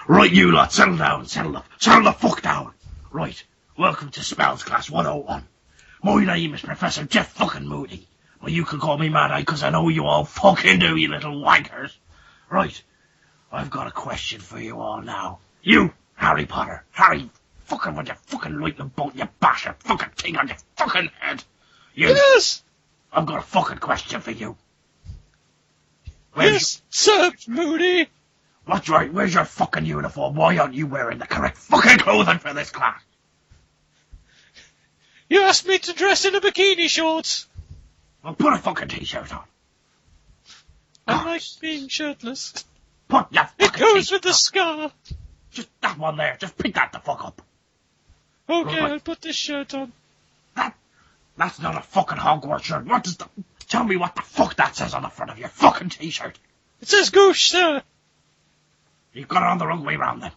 Right, you lot, settle down, settle the fuck down. Right, welcome to Spells Class 101. My name is Professor Geoff fucking Moody. But you can call me Mad Eye, because I know you all fucking do, you little wankers. Right, I've got a question for you all now. You, Harry Potter, Harry, fucking with your fucking lightning bolt, you bash your fucking thing on your fucking head. You, yes! I've got a fucking question for you. Yes, Sir Moody! That's right, where's your fucking uniform? Why aren't you wearing the correct fucking clothing for this class? You asked me to dress in a bikini shorts. Well, put a fucking t-shirt on. I like being shirtless. Put your fucking It goes t-shirt with the on. scar. Just that one there, just pick that the fuck up. Okay, Right. I'll put this shirt on. That's not a fucking Hogwarts shirt. What does the... Tell me what the fuck that says on the front of your fucking t-shirt. It says Goosh, sir. You've got it on the wrong way round then.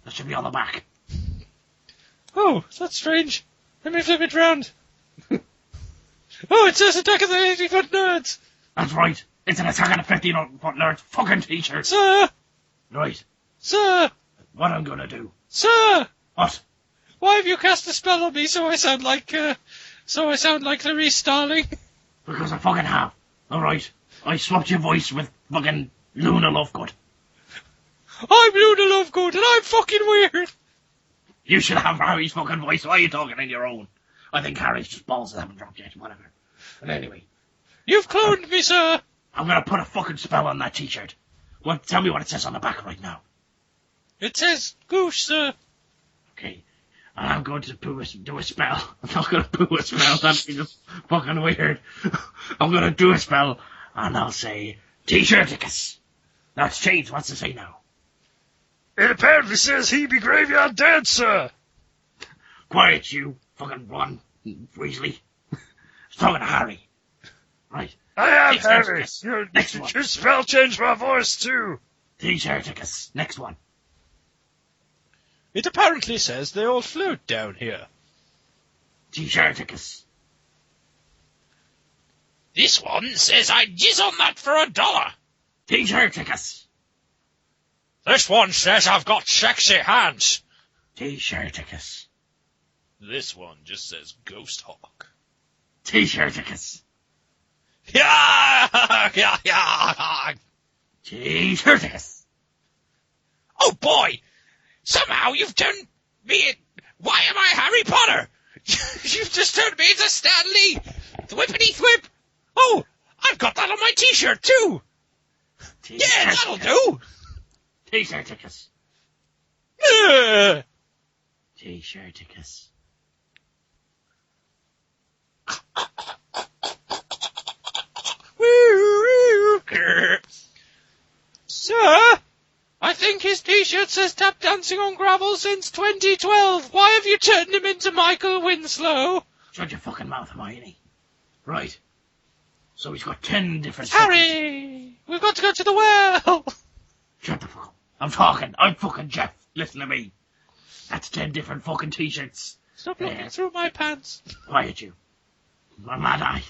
That should be on the back. Oh, that's strange. Let me flip it round. Oh, it says Attack of the 80-Foot Nerds. That's right. It's an Attack of the 15-foot nerd fucking t-shirt. Sir! Right. Sir! What I'm gonna do. Sir! What? Why have you cast a spell on me so I sound like Clarice Starling? Because I fucking have. Alright. I swapped your voice with fucking Luna Lovegood. I'm Luna Lovegood and I'm fucking weird. You should have Harry's fucking voice. Why are you talking in your own? I think Harry's just balls that haven't dropped yet. Whatever. But anyway. You've cloned me, sir. I'm gonna put a fucking spell on that t-shirt. Well, tell me what it says on the back right now. It says Goosh, sir. Okay. And I'm going to do a spell. I'm not gonna do a spell. That'd be just fucking weird. I'm gonna do a spell. And I'll say, T-shirticus. Now it's changed. What's it say now? It apparently says he be graveyard dead, sir. Quiet, you fucking Ron Weasley. It's talking to Harry. Right. I am Next Harry. one. Next one. Your spell changed my voice, too. T-shirticus. Next one. It apparently says they all float down here. T-shirticus. This one says I'd jizz on that for $1. T-shirticus. This one says I've got sexy hands. T-shirticus. This one just says Ghost Hawk. T-shirticus. Yeah, yeah, yeah. T-shirticus. Oh boy! Somehow you've turned me. Why am I Harry Potter? You've just turned me into Stan Lee. Thwippity thwip. Oh, I've got that on my T-shirt too. Yeah, that'll do. T-shirticus. Uh, T-shirticus. Sir, I think his T-shirt says tap dancing on gravel since 2012. Why have you turned him into Michael Winslow? Shut your fucking mouth, Hermione. Right. So he's got 10 different... Harry, we've got to go to the well. Shut the fuck up. I'm talking. I'm fucking Geoff. Listen to me. That's 10 different fucking t-shirts. Stop looking through my pants. Quiet, you. My Mad Eye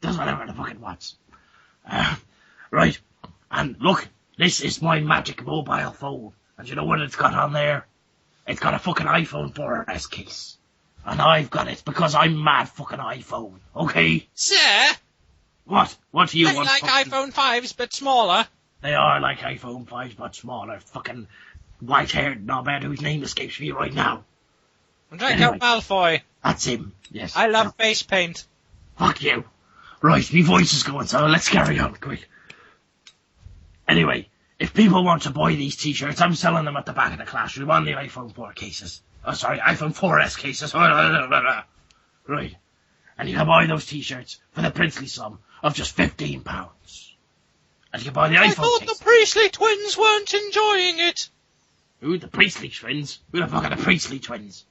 does whatever the fuck it wants. Right. And look, this is my magic mobile phone. And you know what it's got on there? It's got a fucking iPhone 4S case. And I've got it because I'm mad fucking iPhone. Okay? Sir, What? What do you they want? like fucking... iPhone 5s but smaller. They are like iPhone 5s but smaller. Fucking white-haired knobhead whose name escapes me right now. Draco Anyway. Malfoy. That's him. Yes. I love face paint. Fuck you. Right, my voice is going, so let's carry on quick. Anyway, if people want to buy these t-shirts, I'm selling them at the back of the classroom on the iPhone 4 cases. Oh, sorry, iPhone 4S cases. Right. And you can buy those t-shirts for the princely sum of just £15. And you can buy the I iPhone thought case. the Priestley twins weren't enjoying it. Who, the Priestley twins? Who the fuck are the Priestley twins?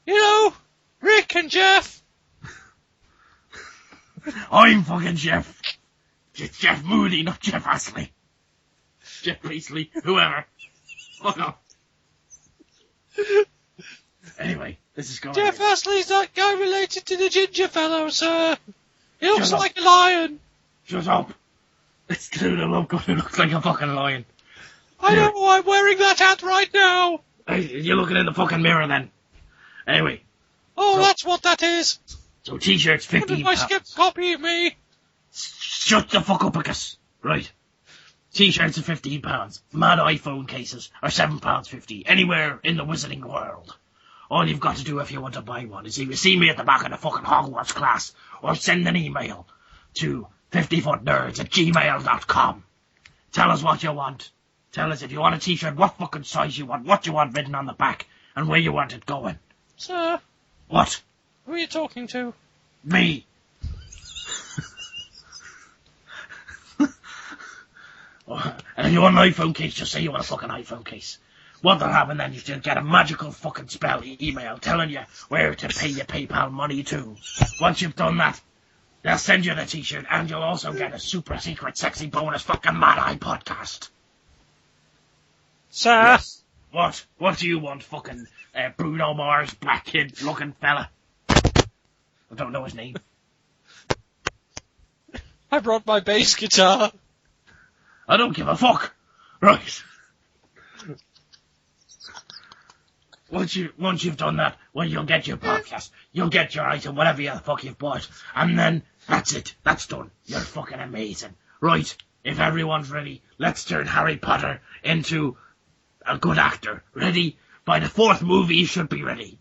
You know, Rick and Jeff. I'm fucking Geoff. It's Geoff Moody, not Geoff Astley. Geoff Priestley, whoever. Fuck off. Anyway, this is going... Jeff Astley's that guy related to the ginger fellow, sir. He looks Shut up. like a lion. Shut up. It's Luna Lovegood who looks like a fucking lion. I know, I'm wearing that hat right now. Hey, you're looking in the fucking mirror then. Anyway. Oh, that's what that is. So t-shirts £15. What if I skip a copy of me? Shut the fuck up, Icus. Right. T-shirts are £15. Mad iPhone cases are £7.50. Anywhere in the wizarding world. All you've got to do if you want to buy one is either see me at the back of the fucking Hogwarts class or send an email to 50footnerds@gmail.com. Tell us what you want. Tell us if you want a t-shirt, what fucking size you want, what you want written on the back, and where you want it going. Sir? What? Who are you talking to? Me. And if you want an iPhone case, just say you want a fucking iPhone case. What'll happen then is you'll get a magical fucking spell email telling you where to pay your PayPal money to. Once you've done that, they'll send you the t-shirt and you'll also get a super secret sexy bonus fucking Mad Eye podcast. Sir? Yes. What? What do you want, fucking Bruno Mars, black kid looking fella? I don't know his name. I brought my bass guitar. I don't give a fuck. Right. Once you've done that, well, you'll get your podcast, you'll get your item, whatever the fuck you've bought, and then that's it. That's done. You're fucking amazing. Right. If everyone's ready, let's turn Harry Potter into a good actor. Ready? By the 4th movie, you should be ready.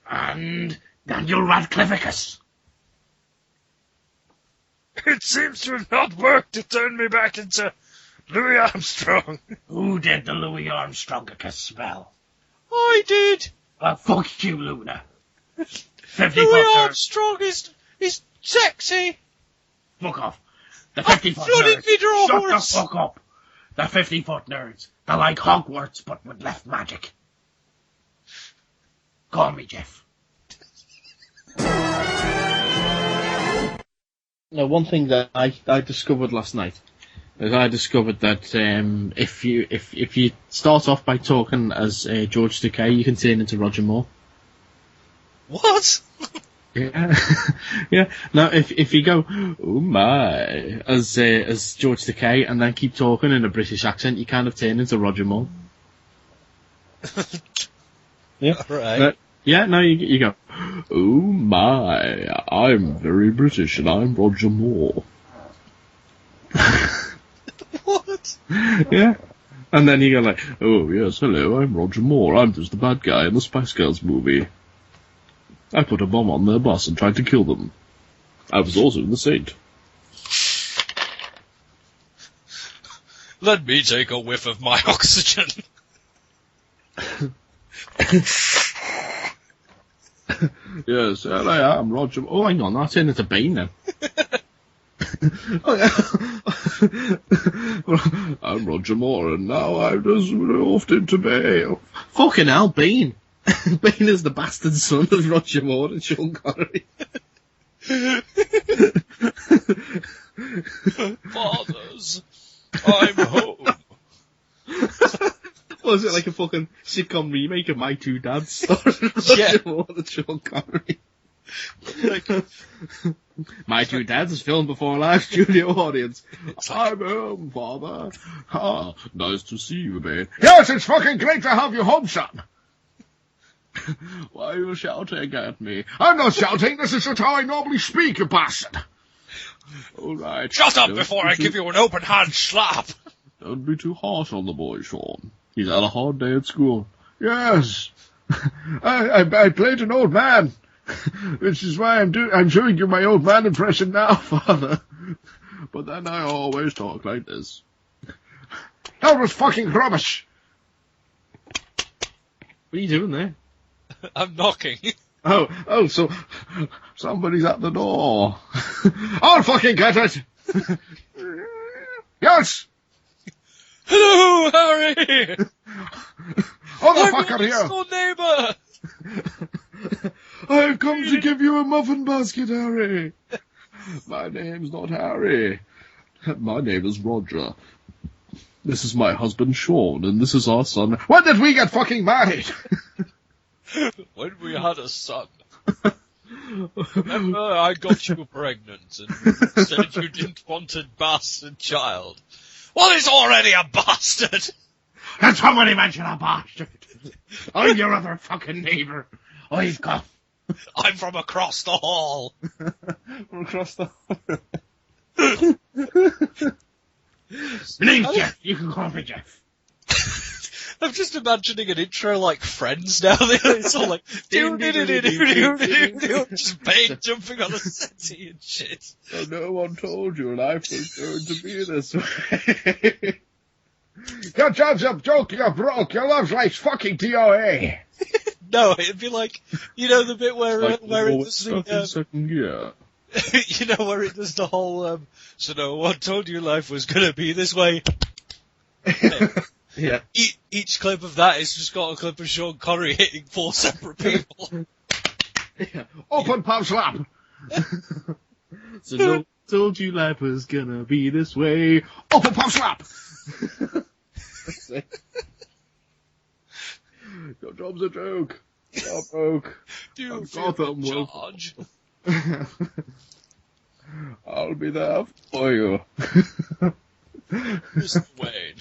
And Daniel Radcliffe-icus. It seems to have not worked to turn me back into Louis Armstrong. Who did the Louis Armstrong-icus spell? I did. Well, fuck you, Luna. 50 Louis fuck Armstrong is sexy. Fuck off. The 50-foot flooded nerds. me drawers. Shut the fuck up. The 50-foot nerds. They're like Hogwarts, but with left magic. Call me Jeff. Now, one thing that I discovered last night is I discovered that if you start off by talking as George Takei, you can turn into Roger Moore. What? Yeah, yeah. Now, if you go, oh my, as George Takei, and then keep talking in a British accent, you kind of turn into Roger Moore. Yeah, Right. yeah. No, you go, oh my, I'm very British and I'm Roger Moore. What? Yeah. And then you go like, oh yes, hello, I'm Roger Moore. I'm just the bad guy in the Spice Girls movie. I put a bomb on their bus and tried to kill them. I was also the Saint. Let me take a whiff of my oxygen. Yes, here I am, Roger. Oh, hang on, that's in. It's a Bane now. Oh, yeah. I'm Roger Moore, and now I've just morphed into Bane. Fucking hell, Bane. Bane is the bastard son of Roger Moore and Sean Connery. Fathers, I'm home. Was it like a fucking sitcom remake of My Two Dads starring Roger Moore and Sean Connery? My Two Dads is filmed before a live studio audience. I'm home, father. Ah, nice to see you, Bane. Yes, it's fucking great to have you home, son. Why are you shouting at me? I'm not shouting, this is just how I normally speak, you bastard. All right. Shut up Don't before be I too- give you an open hand slap. Don't be too harsh on the boy, Sean. He's had a hard day at school. Yes. I played an old man, which is why I'm showing you my old man impression now, father. But then I always talk like this. That was fucking rubbish. What are you doing there? I'm knocking. Oh, so somebody's at the door. I'll fucking get it. Yes. Hello, Harry. Oh, the I'm fuck your are you? next door neighbour. I've come to give you a muffin basket, Harry. My name's not Harry. My name is Roger. This is my husband, Sean, and this is our son. When did we get fucking married? When we had a son. Remember, I got you pregnant and said you didn't want a bastard child. Well, he's already a bastard. Can somebody mention a bastard? I'm your other fucking neighbour. I've got... I'm from across the hall. From across the... My name's Jeff. You can call me Jeff. I'm just imagining an intro like Friends now. It's all like just pain jumping on the settee and shit. So no one told you life was going to be this way. Your job's a joke, you're broke, your love's like fucking DOA. No, it'd be like, you know, the bit where it does the, second year. you know, where it does the whole, so no one told you life was gonna be this way. Yeah. Each clip of that is just got a clip of Sean Connery hitting 4 separate people. Yeah. Open palm slap. So no one told you life was gonna be this way. Open palm slap. Your job's a joke. You're broke. You Gotham will. charge. I'll be there for you. Mr. Wayne.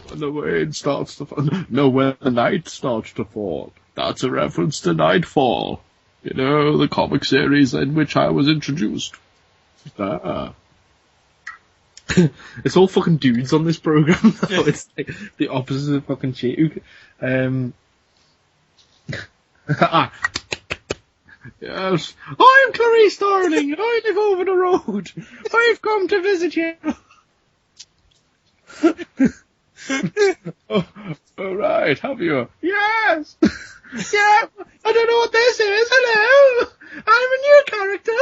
When the rain starts to fall. No, when the night starts to fall. That's a reference to Nightfall. You know, the comic series in which I was introduced. It's all fucking dudes on this program, though. It's like the opposite of fucking shit. Yes. I'm Clarice Darling. I live over the road. I've come to visit you. Oh, right, have you? Yes! Yeah, I don't know what this is. Hello! I'm a new character.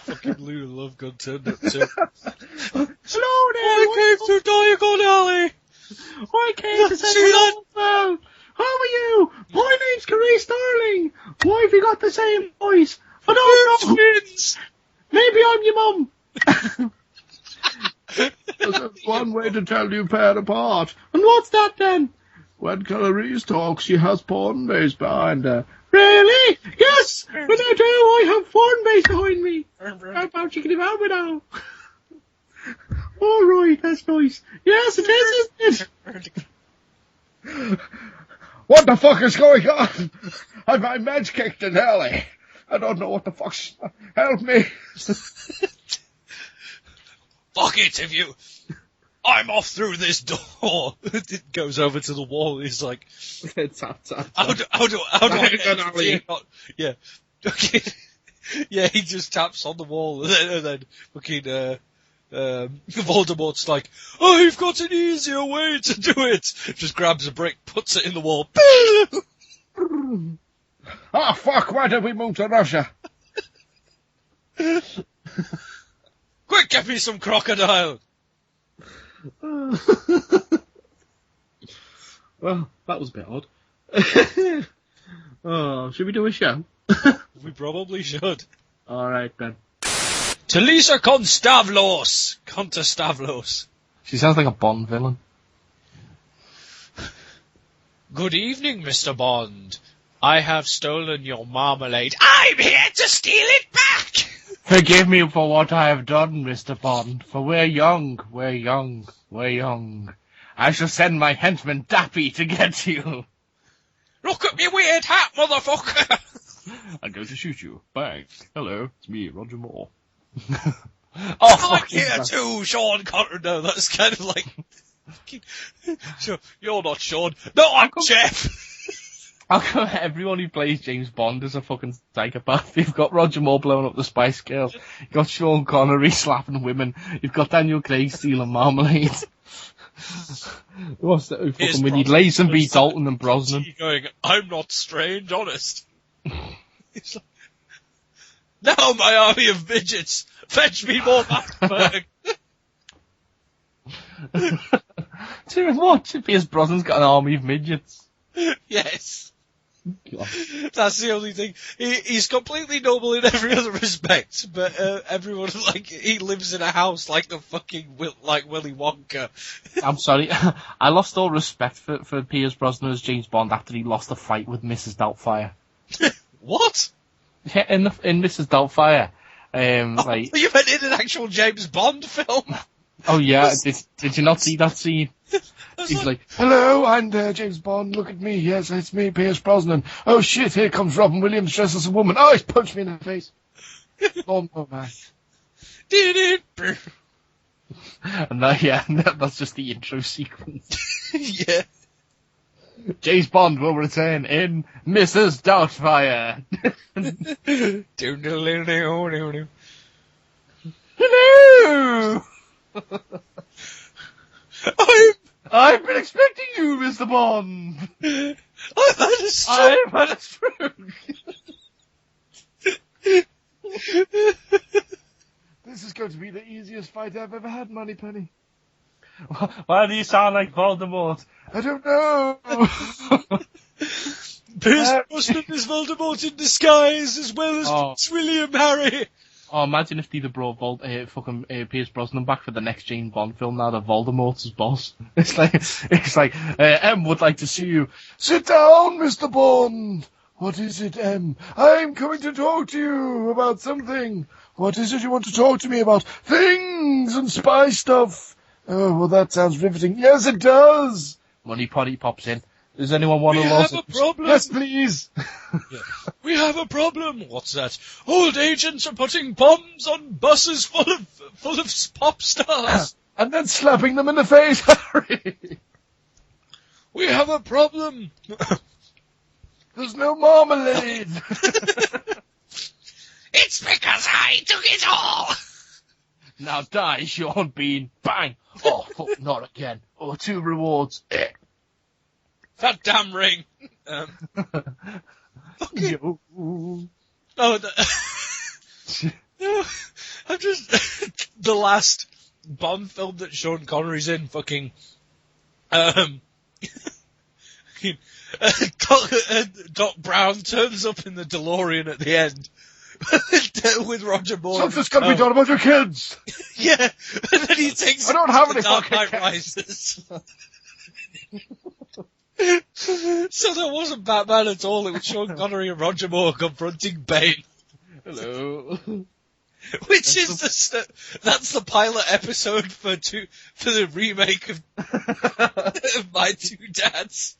Fucking Luna Lovegood turned up too. Hello there! I came to Diagon Alley! I came to say hello. Well, how are you? My name's Clarice Darling. Why have you got the same voice? I don't know. Twins! Maybe I'm your mum. There's one way to tell you pair apart. And what's that then? When Clarice talks, she has porn base behind her. Really? Yes! When I do, I have porn base behind me. How about you get him out with now? All right, that's nice. Yes, it is, isn't it? What the fuck is going on? I've my meds kicked in hell, eh? I don't know what the fuck's... Help me. Fuck it, if you... I'm off through this door. It goes over to the wall. He's like, Tap, tap, how do I Diagon Alley. Yeah. Okay. Yeah, he just taps on the wall and then fucking, Voldemort's like, I've got an easier way to do it. Just grabs a brick, puts it in the wall. Oh fuck, why did we move to Russia? Quick, get me some crocodile. Well, that was a bit odd. Oh, should we do a show? We probably should. Alright then. Talisa Contastavlos. She sounds like a Bond villain. Good evening, Mr. Bond. I have stolen your marmalade. I'm here to steal it back! Forgive me for what I have done, Mr. Bond, for we're young. I shall send my henchman Dappy to get you. Look at me weird hat, motherfucker! I'm going to shoot you. Bang. Hello, it's me, Roger Moore. I'm here too, Sean Connery. No, that's kind of like... Sure, you're not Sean. No, I'm Jeff! How come everyone who plays James Bond is a fucking psychopath? You've got Roger Moore blowing up the Spice Girls. You've got Sean Connery slapping women. You've got Daniel Craig stealing marmalade. What's that? Fucking we need Lazenby, Dalton and Brosnan. Going, I'm not strange, honest. He's like, now my army of midgets, fetch me more Batman. Doing what? Pierce Brosnan's got an army of midgets. Yes. God. That's the only thing. He's completely normal in every other respect, but everyone, like, he lives in a house like the fucking, like Willy Wonka. I'm sorry, I lost all respect for Pierce Brosnan as James Bond after he lost a fight with Mrs. Doubtfire. What? Yeah, in Mrs. Doubtfire, like... You meant in an actual James Bond film? Oh yeah, did you not see that scene? He's like, hello, I'm James Bond, look at me, yes, it's me, Pierce Brosnan. Oh shit, here comes Robin Williams dressed as a woman. Oh, he's punched me in the face. Oh man. And that's just the intro sequence. Yeah. James Bond will return in Mrs. Doubtfire. Hello! I've been expecting you, Mr. Bond. I've had a stroke. This is going to be the easiest fight I've ever had, Moneypenny. Why do you sound like Voldemort? I don't know. Pierce Brosnan is Voldemort in disguise, as well as Prince William, Harry. Oh, imagine if they'd have brought Pierce Brosnan back for the next James Bond film now that Voldemort's his boss. It's like, M would like to see you. Sit down, Mr. Bond. What is it, M? I'm coming to talk to you about something. What is it you want to talk to me about? Things and spy stuff. Oh, well, that sounds riveting. Yes, it does. Money Potty pops in. Does anyone want to lose? We have a problem. Yes, please. Yeah. We have a problem. What's that? Old agents are putting bombs on buses full of pop stars. And then slapping them in the face, Harry. We have a problem. There's no marmalade. It's because I took it all. Now die, Sean Bean. Bang. Oh, fuck, not again. Oh, 2 rewards. That damn ring. Okay. Yo. No, I'm just the last Bond film that Sean Connery's in. Fucking Doc Brown turns up in the DeLorean at the end with Roger Moore. Something's got to be done about your kids. Yeah, and then he takes. I don't have any Dark fucking Knight kids. Rises. So there wasn't Batman at all. It was Sean Connery and Roger Moore confronting Bane. Hello. Which is that's the pilot episode for the remake of My Two Dads.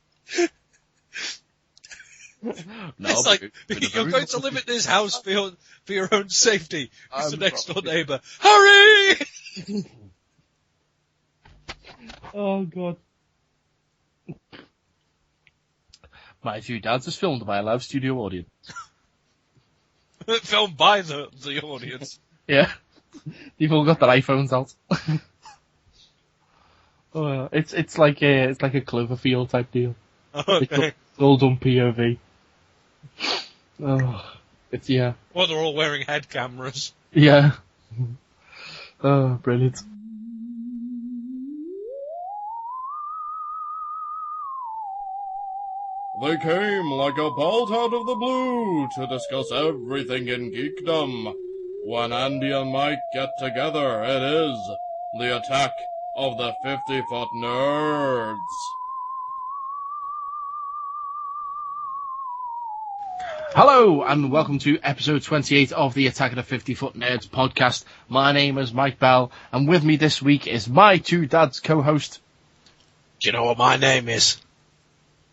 No, It's like, you're going to live in this house for your own safety. It's the next door neighbour. Hurry! Oh, God. My Two Dads is filmed by a live studio audience. Filmed by the audience. Yeah. They've all got their iPhones out. It's like a Cloverfield type deal. Okay. It's all done POV. Oh, yeah. Well, they're all wearing head cameras. Yeah. Oh, brilliant. They came like a bolt out of the blue to discuss everything in geekdom. When Andy and Mike get together, it is the attack of the 50-foot nerds. Hello, and welcome to episode 28 of the Attack of the 50-Foot Nerds podcast. My name is Mike Bell, and with me this week is my Two Dads co-host. Do you know what my name is?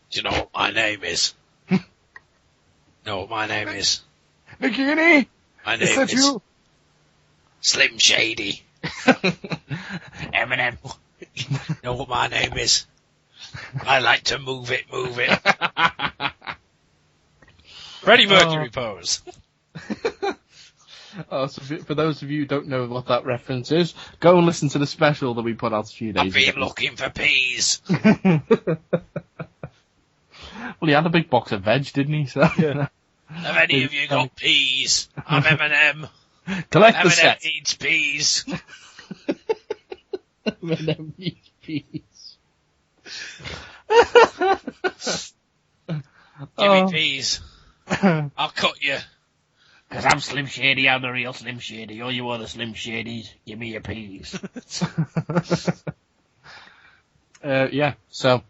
Do you know what my name is? Know what my name is? Nagini! My name is you? Slim Shady. Eminem. Know what my name is? I like to move it. Freddie Mercury pose. So for those of you who don't know what that reference is, go and listen to the special that we put out a few days ago. I've been looking for peas. Well, he had a big box of veg, didn't he? So, yeah. Have any of you got peas? I'm Eminem. Collect the Eminem set. needs peas. Eminem needs peas. Give me peas. I'll cut you. Because I'm Slim Shady, I'm the real Slim Shady. All you other Slim Shadys, give me your peas. Yeah, so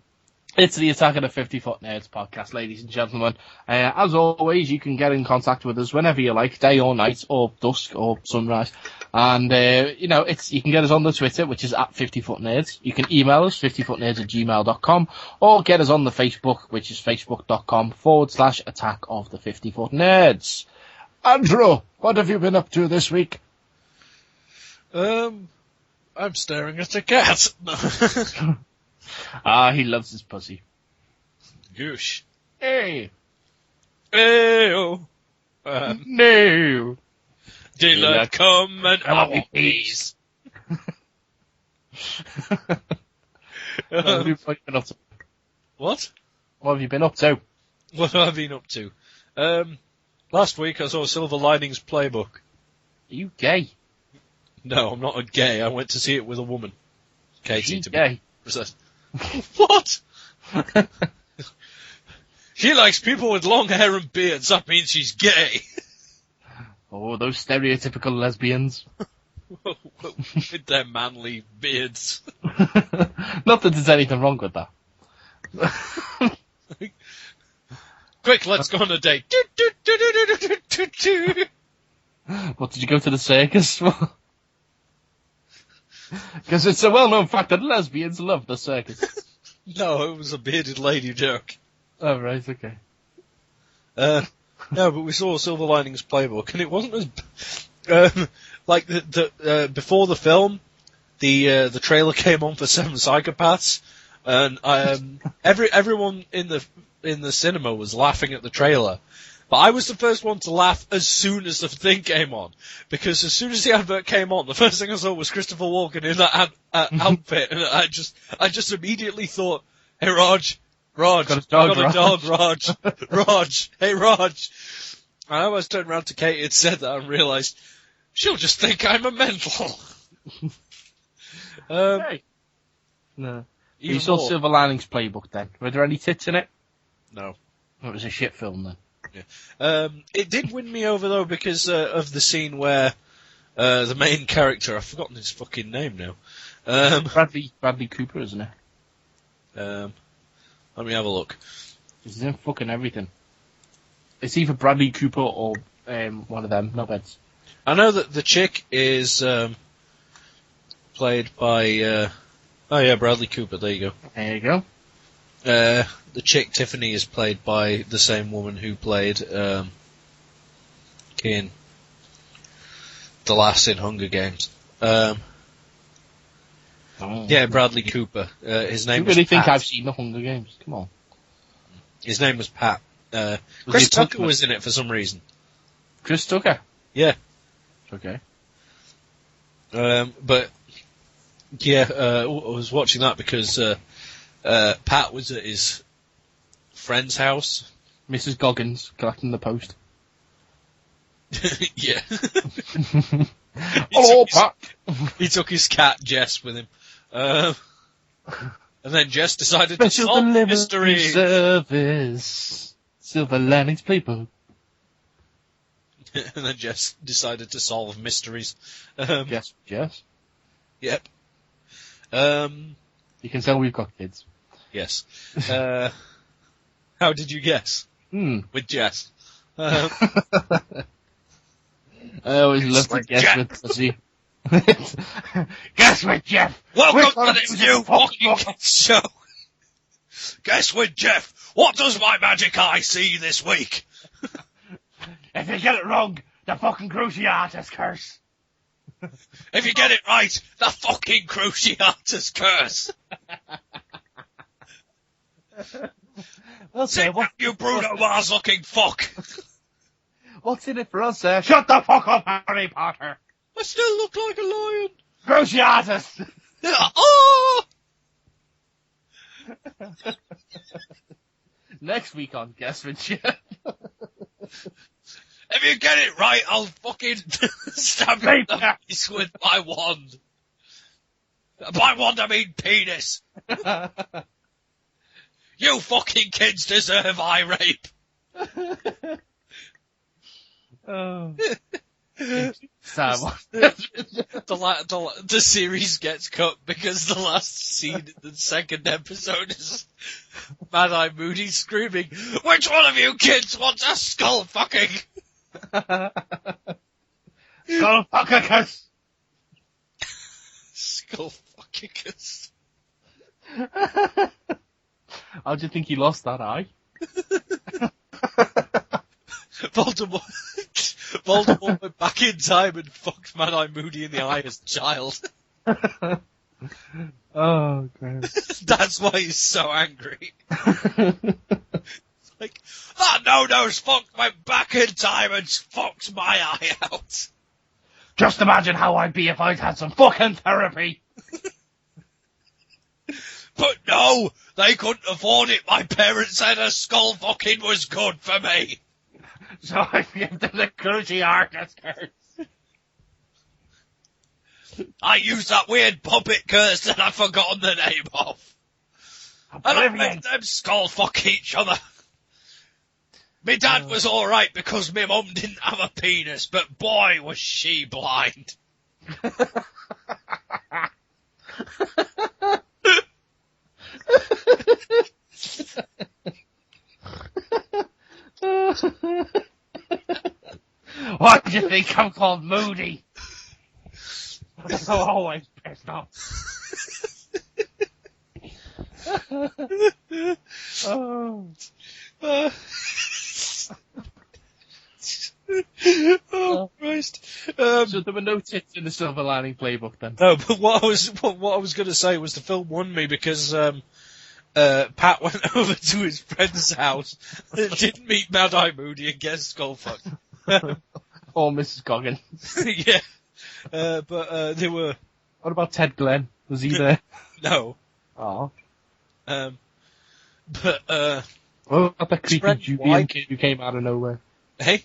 It's the Attack of the 50-Foot Nerds podcast, ladies and gentlemen. As always, you can get in contact with us whenever you like, day or night, or dusk, or sunrise. And, you can get us on the Twitter, which is at 50footnerds. You can email us, 50footnerds@gmail.com, or get us on the Facebook, which is facebook.com/Attack of the 50-Foot Nerds. Andrew, what have you been up to this week? I'm staring at a cat. He loves his pussy. Goosh. Hey. Hey-oh. No. Daylight come and oh, please. What have you been up to? What? What have you been up to? What have I been up to? Last week I saw Silver Linings Playbook. Are you gay? No, I'm not a gay. I went to see it with a woman. Katie, to gay? be precise. What? She likes people with long hair and beards. That means she's gay. Oh, those stereotypical lesbians. With their manly beards. Not that there's anything wrong with that. Quick, let's go on a date. What, did you go to the circus? Because it's a well-known fact that lesbians love the circus. No, it was a bearded lady joke. Oh, right, okay. No, but we saw Silver Linings Playbook, and it wasn't as like the before the film. The trailer came on for Seven Psychopaths, and everyone in the cinema was laughing at the trailer. But I was the first one to laugh as soon as the thing came on, because as soon as the advert came on, the first thing I saw was Christopher Walken in that outfit, and I just immediately thought, "Hey, Raj, got a dog, Raj, Raj, hey, Raj." And I almost turned around to Katie and said that and realised she'll just think I'm a mental. Hey. No. You saw Silver Linings Playbook then? Were there any tits in it? No. It was a shit film then. Yeah. It did win me over though because of the scene where the main character, I've forgotten his fucking name now. Bradley Cooper, isn't it? Let me have a look. He's in fucking everything. It's either Bradley Cooper or one of them, no beds. I know that the chick is played by Bradley Cooper, there you go. There you go. The chick Tiffany is played by the same woman who played Kane, the lass in Hunger Games. Yeah, Bradley Cooper. His name was really think Pat. I've seen the Hunger Games? Come on. His name was Pat. Chris Tucker was in it for some reason. Chris Tucker? Yeah. Okay. But yeah, I was watching that because Pat was at his friend's house. Mrs. Goggins collecting the post. Yeah. Hello, Pat. He took his cat Jess with him, and then Jess decided to Special solve delivery mystery. Service. Silver Linings Playbook. And then Jess decided to solve mysteries. Jess. Yep. You can tell we've got kids. Yes. How did you guess? With Jess. I always love to guess Jeff. with pussy. Guess with Jeff. Welcome to the new fucking show. Guess with Jeff. What does my magic eye see this week? If you get it wrong, the fucking Cruciatus curse. If you get it right, the fucking Cruciatus curse. Well, Sit down, you Bruno Mars looking fuck. What's in it for us, sir? Shut the fuck up, Harry Potter. I still look like a lion. Cruciatus. Oh! Next week on Guess with Jeff. If you get it right, I'll fucking stab you in the face with my wand. By wand, I mean penis. You fucking kids deserve eye rape. Oh. Sam. The series gets cut because the last scene in the second episode is Mad-Eye Moody screaming, "Which one of you kids wants a skull fucking?" Skull fuckicus! Skull fuckicus. How do you think he lost that eye? Voldemort went back in time and fucked Mad-Eye Moody in the eye as a child. Oh, God. That's why he's so angry. It's like, that no-no's fucked went back in time and fucked my eye out. Just imagine how I'd be if I'd had some fucking therapy. But no, they couldn't afford it. My parents said a skull fucking was good for me. So I gave them the Cruciatus curse. I used that weird puppet curse that I've forgotten the name of. And I made them skull fuck each other. My dad was alright because my mum didn't have a penis, but boy was she blind. Why do you think I'm called Moody? I'm always pissed off. Oh Christ! So there were no tits in the Silver Lining playbook then. No, but what I was going to say was the film won me because Pat went over to his friend's house and didn't meet Mad-Eye Moody and get skullfucked. Or Mrs. Goggin. Yeah, but they were. What about Ted Glenn? Was he there? No. Oh. But What about that creepy friend, Julian why? kid who came out of nowhere? Hey,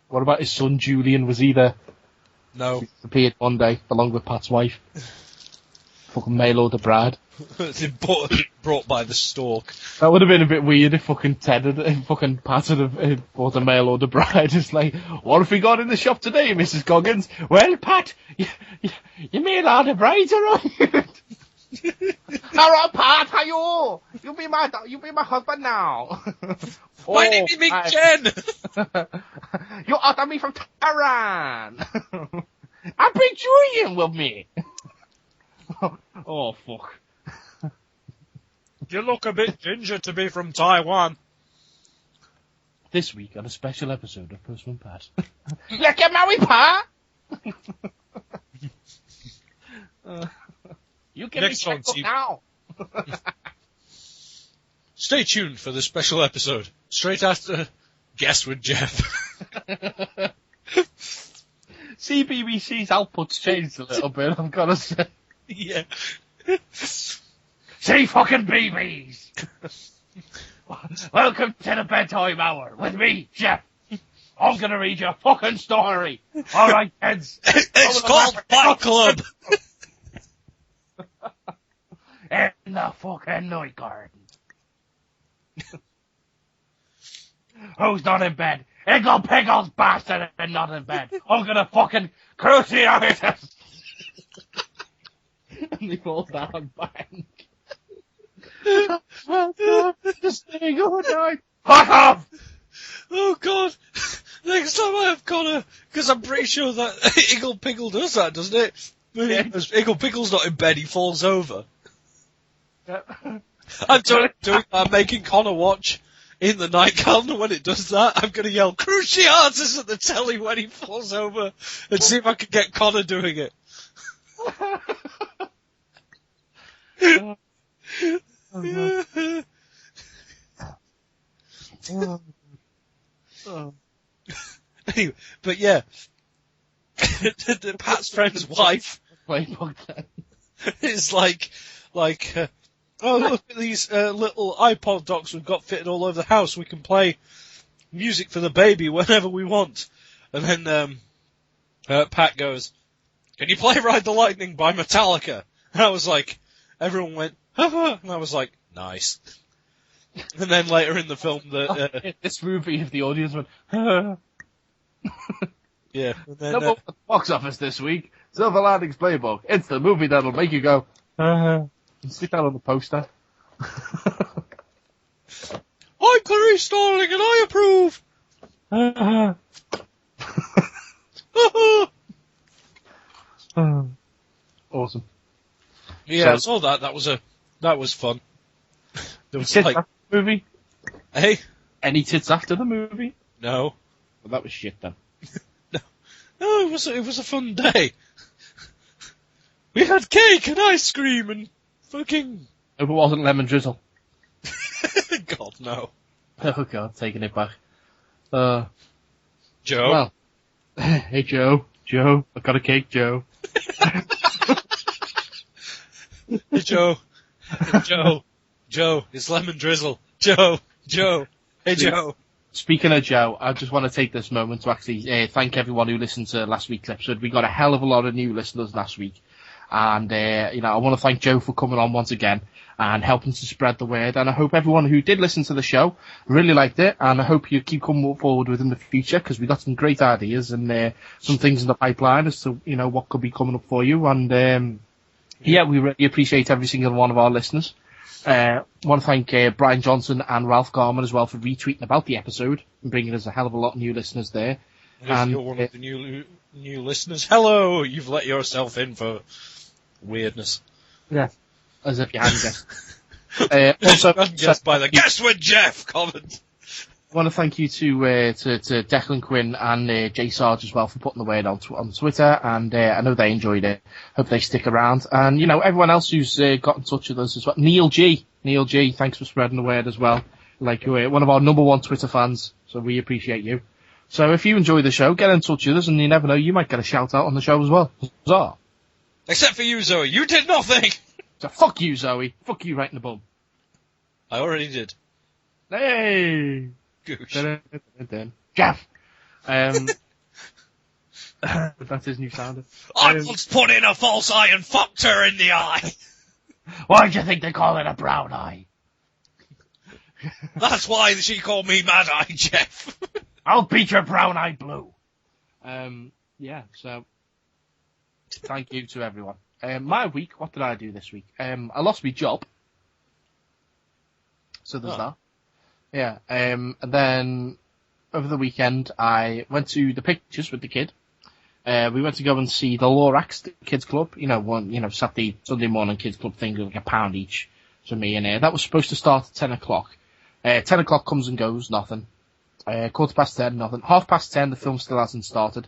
What about his son Julian? Was he there? no. He appeared one day along with Pat's wife. Fucking mail order bride. Brought by the stork. That would have been a bit weird if fucking Ted had, fucking Pat had bought a mail order bride. It's like, what have we got in the shop today, Mrs. Goggins? Well, Pat, you mail order brides are on you. Alright, Pat, how you? You be my husband now. My name is Mick Jen. You order me from Tehran. I bring Julian with me. Oh, fuck. You look a bit ginger to be from Taiwan. This week on a special episode of Postman Pat. You get married, Pat? You get Next me on checkbook TV. now. Stay tuned for the special episode, straight after Guest with Geoff. See, BBC's output's changed a little bit, I've got to say. Yeah. See fucking BBs! Welcome to the bedtime hour with me, Jeff. I'm gonna read you a fucking story. Alright, kids. It's called Fight Club. In the fucking night garden. Who's not in bed? Iggle Piggle's bastard and not in bed. I'm gonna fucking Cruciatus. And they fall down bang. Just staying all night. Fuck off! Oh God! Next time I have Connor, because I'm pretty sure that Iggle Piggle does that, doesn't it? When Iggle Piggle's not in bed, he falls over. I'm making Connor watch in the night calendar when it does that. I'm going to yell Cruciatus at the telly when he falls over and see if I can get Connor doing it. Anyway, but yeah, Pat's friend's wife is like, oh look at these little iPod docks we've got fitted all over the house. We can play music for the baby whenever we want. And then Pat goes, "Can you play Ride the Lightning by Metallica?" And I was like, everyone went, "Haha," and I was like, nice. And then later in the film, this movie, if the audience went, Yeah. And then, Number one at the box office this week, Silver Linings Playbook. It's the movie that'll make you go, and stick that on the poster. I'm Clarice Starling and I approve! Awesome. Yeah, I saw that. That was fun. There was Tits like, after the movie? hey? Any tits after the movie? No. Well, that was shit then. No, it was a fun day. We had cake and ice cream and fucking... Hope it wasn't lemon drizzle. God, no. Oh god, taking it back. Joe? Well, hey Joe, I got a cake, Joe. Hey, Joe. Joe, it's lemon drizzle. Joe. Hey, Joe. Speaking of Joe, I just want to take this moment to actually thank everyone who listened to last week's episode. We got a hell of a lot of new listeners last week. And, I want to thank Joe for coming on once again and helping to spread the word. And I hope everyone who did listen to the show really liked it. And I hope you keep coming forward with in the future, because we got some great ideas and some things in the pipeline as to, what could be coming up for you. And, we really appreciate every single one of our listeners. I want to thank Brian Johnson and Ralph Garman as well for retweeting about the episode and bringing us a hell of a lot of new listeners there. And if you're one of the new listeners, hello! You've let yourself in for weirdness. Yeah, as if you hadn't guessed. Also, guessed by the Guess with Jeff comment. I want to thank you to Declan Quinn and Jay Sarge as well for putting the word on Twitter, and I know they enjoyed it. Hope they stick around. And, everyone else who's got in touch with us as well. Neil G, thanks for spreading the word as well. Like, one of our number one Twitter fans, so we appreciate you. So if you enjoy the show, get in touch with us, and you never know, you might get a shout out on the show as well. Huzzah. Except for you, Zoe. You did nothing! So fuck you, Zoe. Fuck you right in the bum. I already did. Hey! Goosh. Jeff! That's his new sounder. I once put in a false eye and fucked her in the eye! Why'd you think they call it a brown eye? That's why she called me Mad Eye Jeff. I'll beat your brown eye blue. So thank you to everyone. My week, what did I do this week? I lost my job. So there's that. Yeah, and then over the weekend I went to the pictures with the kid. We went to go and see the Lorax Kids Club, Saturday, Sunday morning Kids Club thing, like £1 each for me, and that was supposed to start at 10 o'clock. 10 o'clock comes and goes, nothing. 10:15, nothing. 10:30, the film still hasn't started.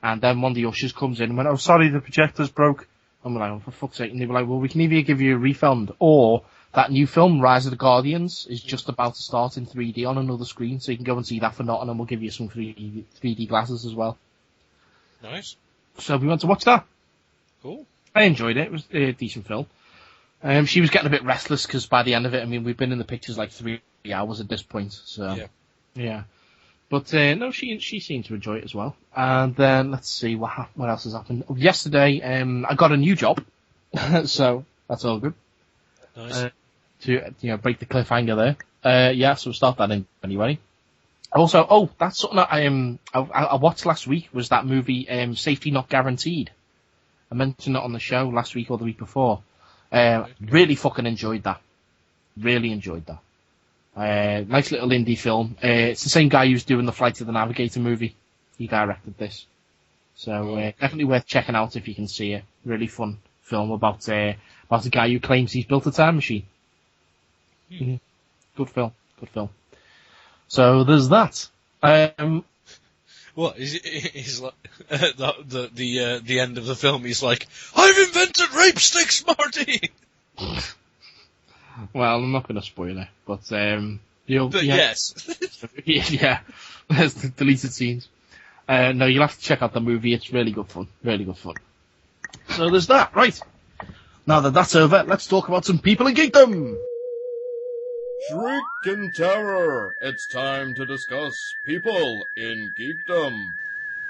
And then one of the ushers comes in and went, "Oh, sorry, the projector's broke." I'm like, "Oh, for fuck's sake." And they were like, "Well, we can either give you a refund, or that new film, Rise of the Guardians, is just about to start in 3D on another screen, so you can go and see that for nothing, and we'll give you some 3D glasses as well." Nice. So we went to watch that. Cool. I enjoyed it. It was a decent film. She was getting a bit restless because by the end of it, we've been in the pictures like 3 hours at this point. So yeah. But no, she seemed to enjoy it as well. And then let's see what else has happened. Yesterday, I got a new job, so that's all good. Nice. To break the cliffhanger there. So we'll start that in anyway. Also, that's something that I watched last week was that movie Safety Not Guaranteed. I mentioned it on the show last week or the week before. Really fucking enjoyed that. Really enjoyed that. Nice little indie film. It's the same guy who's doing the Flight of the Navigator movie. He directed this. So definitely worth checking out if you can see it. Really fun film about a guy who claims he's built a time machine. Mm-hmm. Good film. So there's that. What he's like the end of the film? He's like, "I've invented rape sticks, Marty." Well, I'm not going to spoil it, but yes, yeah, there's the deleted scenes. No, you'll have to check out the movie. It's really good fun. Really good fun. So there's that. Right. Now that that's over, let's talk about some people in geekdom. Shriek in terror! It's time to discuss people in geekdom.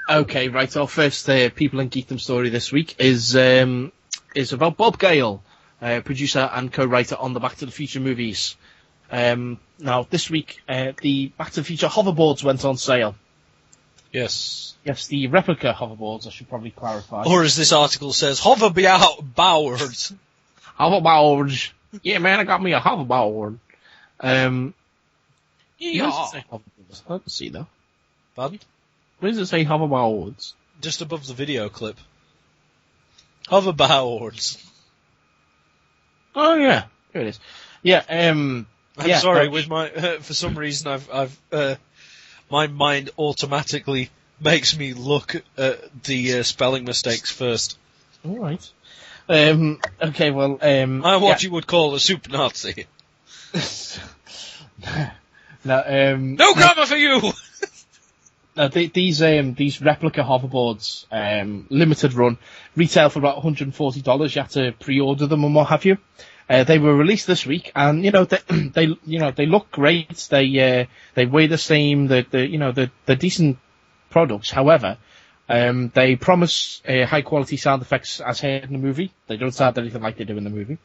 Okay, right. Our first people in geekdom story this week is about Bob Gale, producer and co-writer on the Back to the Future movies. Now this week, the Back to the Future hoverboards went on sale. Yes. Yes, the replica hoverboards, I should probably clarify. Or as this article says, hoverboards. Hoverboards. Yeah, man, I got me a hoverboard. Where does it say hoverboards? I don't see that. Pardon? Where does it say hoverboards? Just above the video clip. Hoverboards. Oh, yeah. Here it is. Yeah, I'm yeah, sorry, with my, for some reason I've my mind automatically makes me look at the spelling mistakes first. Alright. Okay, well, I'm what you would call a super Nazi. No grammar for you! These replica hoverboards, limited run, retail for about $140. You have to pre-order them and what have you. They were released this week, and they look great. They weigh the same. They're decent products. However, they promise high quality sound effects as heard in the movie. They don't sound anything like they do in the movie.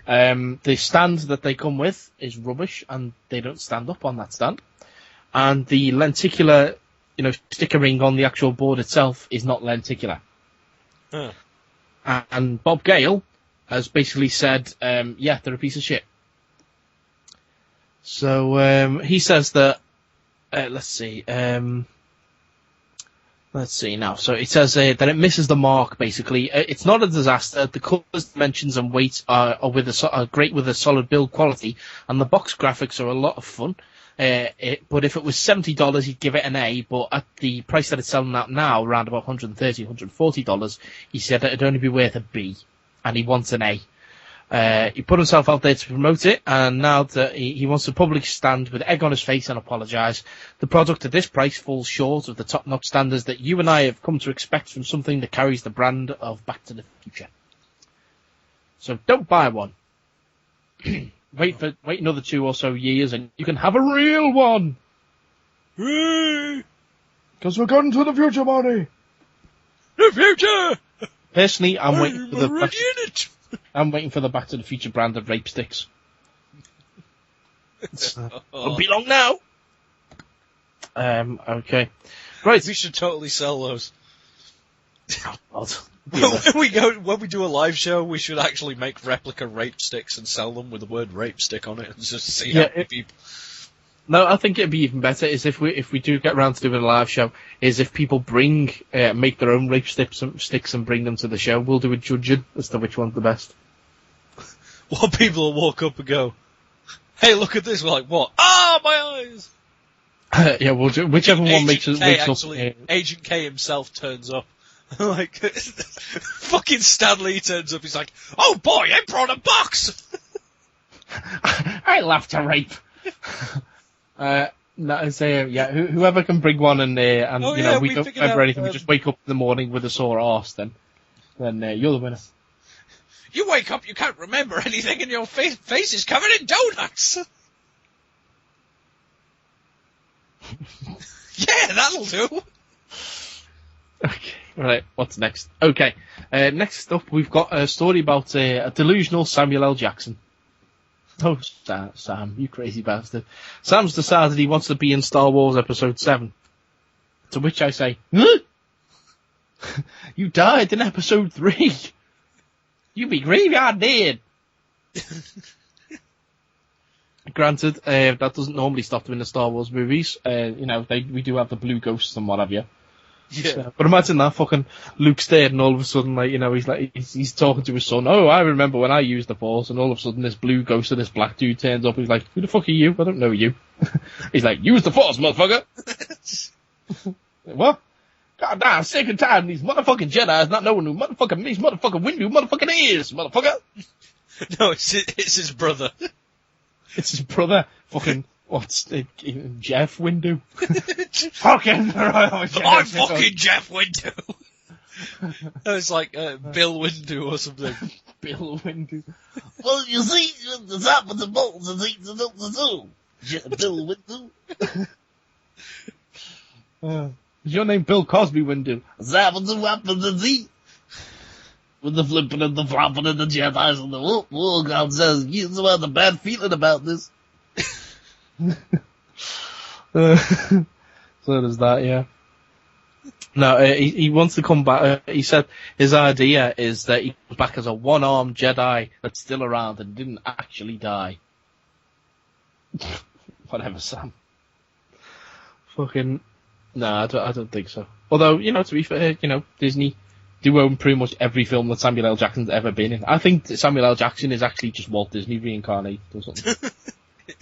The stand that they come with is rubbish, and they don't stand up on that stand. And the lenticular, stickering on the actual board itself is not lenticular. Huh. And Bob Gale has basically said, yeah, they're a piece of shit. So he says that, let's see now. So it says that it misses the mark, basically. It's not a disaster. The colours, dimensions and weight are great with a solid build quality, and the box graphics are a lot of fun. But if it was $70, he'd give it an A, but at the price that it's selling at now, around about $130, $140, he said it'd only be worth a B, and he wants an A. He put himself out there to promote it, and now that he wants to publicly stand with egg on his face and apologise. The product at this price falls short of the top-notch standards that you and I have come to expect from something that carries the brand of Back to the Future. So don't buy one. Wait another 2 or so years and you can have a real one. Because we're going to the future, Marty. The future! Personally, I'm waiting for the Back to the Future brand of rape sticks. Won't be long now. Okay. Right. We should totally sell those. God. When we do a live show, we should actually make replica rape sticks and sell them with the word rape stick on it and just see how many people. No, I think it'd be even better is if we do get around to doing a live show, is if people make their own rape sticks and bring them to the show. We'll do a judging as to which one's the best. What people will walk up and go, "Hey, look at this!" We're like, "What? Ah, my eyes!" Yeah, we'll do whichever one makes us. Agent K himself turns up. Like, fucking Stanley turns up, he's like, "Oh boy, I brought a box!" I love to rape. Whoever can bring one and we don't remember anything, we just wake up in the morning with a sore arse, then you're the winner. You wake up, you can't remember anything, and your face is covered in donuts! Yeah, that'll do! Okay, right, what's next? Okay, next up we've got a story about a delusional Samuel L. Jackson. Oh, Sam, you crazy bastard. Sam's decided he wants to be in Star Wars Episode 7. To which I say, huh? You died in Episode 3. You be graveyard dead. Granted, that doesn't normally stop them in the Star Wars movies. We do have the blue ghosts and what have you. Yeah. So, but imagine that fucking Luke's dead and all of a sudden, he's talking to his son. Oh, I remember when I used the Force, and all of a sudden this blue ghost and this black dude turns up. He's like, "Who the fuck are you? I don't know you." He's like, "Use the Force, motherfucker." What? God damn, sick and tired of these motherfucking Jedi's not knowing who motherfucking these motherfucking Windu motherfucking is, motherfucker. No, it's his brother. It's his brother. Fucking. What's Geoff Windu? Fucking I'm fucking Geoff Windu. It's like Bill Windu or something. Bill Windu. Well, you see, the top of the bolts is the zoo. Bill Windu. Is your name Bill Cosby Windu? With the flipping and the flopping and the Jedi's and the whoop, God says, you have a bad feeling about this. So there's that, yeah. No, he wants to come back. He said his idea is that he comes back as a one-armed Jedi that's still around and didn't actually die. Whatever, Sam. Fucking... No, I don't think so. Although, to be fair, Disney do own pretty much every film that Samuel L. Jackson's ever been in. I think Samuel L. Jackson is actually just Walt Disney reincarnated or something.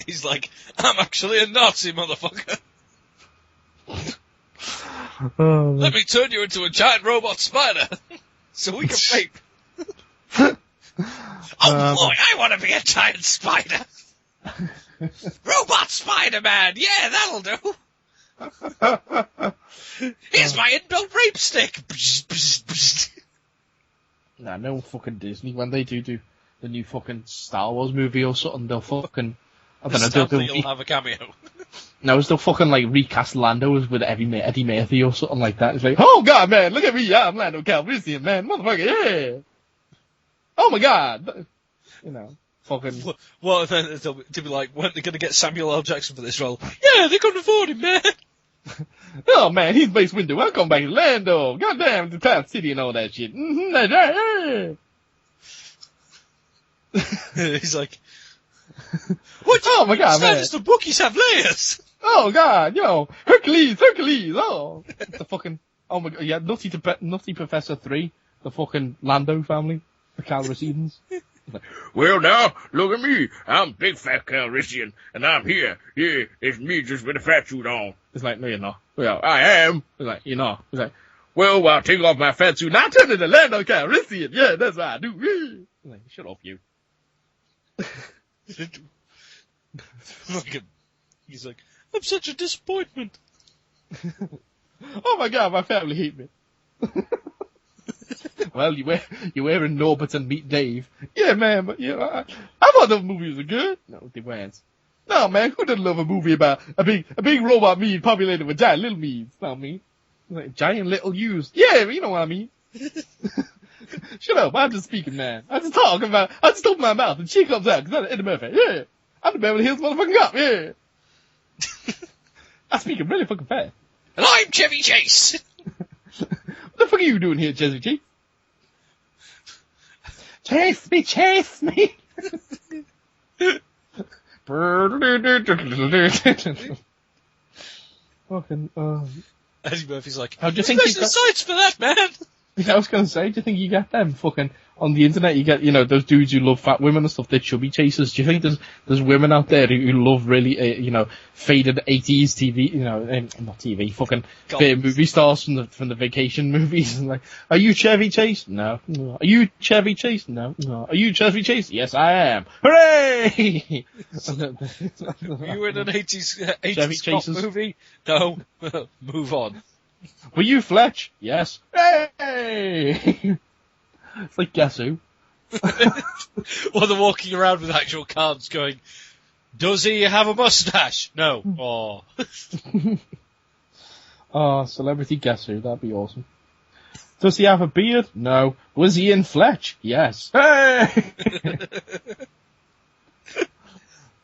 He's like, I'm actually a Nazi, motherfucker. Let me turn you into a giant robot spider, so we can rape. Oh boy, I want to be a giant spider. Robot Spider-Man, yeah, that'll do. Here's my inbuilt rape stick. Nah, no fucking Disney. When they do the new fucking Star Wars movie or something, they'll fucking... I don't know, they'll have a cameo. No, they'll fucking, recast Lando with Eddie Murphy or something like that. It's like, oh god, man, look at me, I'm Lando Calrissian, man, motherfucker, yeah! Oh my god! Fucking... Well, then they'll be like, weren't they gonna get Samuel L. Jackson for this role? Yeah, they couldn't afford him, man! Oh man, he's Mace Windu, welcome back to Lando! Goddamn, the Cloud City and all that shit. He's like... What? Oh my god, man! The bookies have layers. Oh god, Hercules! Oh, the fucking oh my god, yeah, Nutty Professor 3, the fucking Lando family, the Calrissians. Well now, look at me. I'm big fat Calrissian, and I'm here. Yeah, it's me just with a fat suit on. It's like, no, you're not. Well, I am. It's like, you're not. It's like, well, I'll take off my fat suit. Now turn into Lando Calrissian. Yeah, that's what I do. It's like, shut up, you. He's like, I'm such a disappointment. Oh my god, my family hate me. Well, you're wearing Norbert and Meet Dave. Yeah, man, but I thought those movies were good. No, they weren't. No, man, who doesn't love a movie about a big robot me populated with giant little me's? Not me. Like, giant little yous. Yeah, you know what I mean. Shut up, I'm just speaking, man. I just open my mouth and she comes out, because I'm Eddie Murphy. Yeah. I'm the Beverly Hills motherfucking cop, yeah. I speak really fucking fast. And I'm Chevy Chase. What the fuck are you doing here, Chevy Chase? Chase me! Fucking, Eddie Murphy's like, how do you think you got sites for that, man? I was gonna say, do you think you get them fucking on the internet? You get, those dudes who love fat women and stuff. They're chubby chasers. Do you think there's women out there who love really, faded 80s TV, not TV, fucking movie stars from the vacation movies? And like, are you Chevy Chase? No. Are you Chevy Chase? No. Are you Chevy Chase? Yes, I am. Hooray! You in an 80s Chevy cop Chasers movie? No. Move on. Were you Fletch? Yes. Hey! It's like, guess who? Or they're walking around with actual cards going, does he have a mustache? No. Oh. Oh, celebrity guess who? That'd be awesome. Does he have a beard? No. Was he in Fletch? Yes. Hey!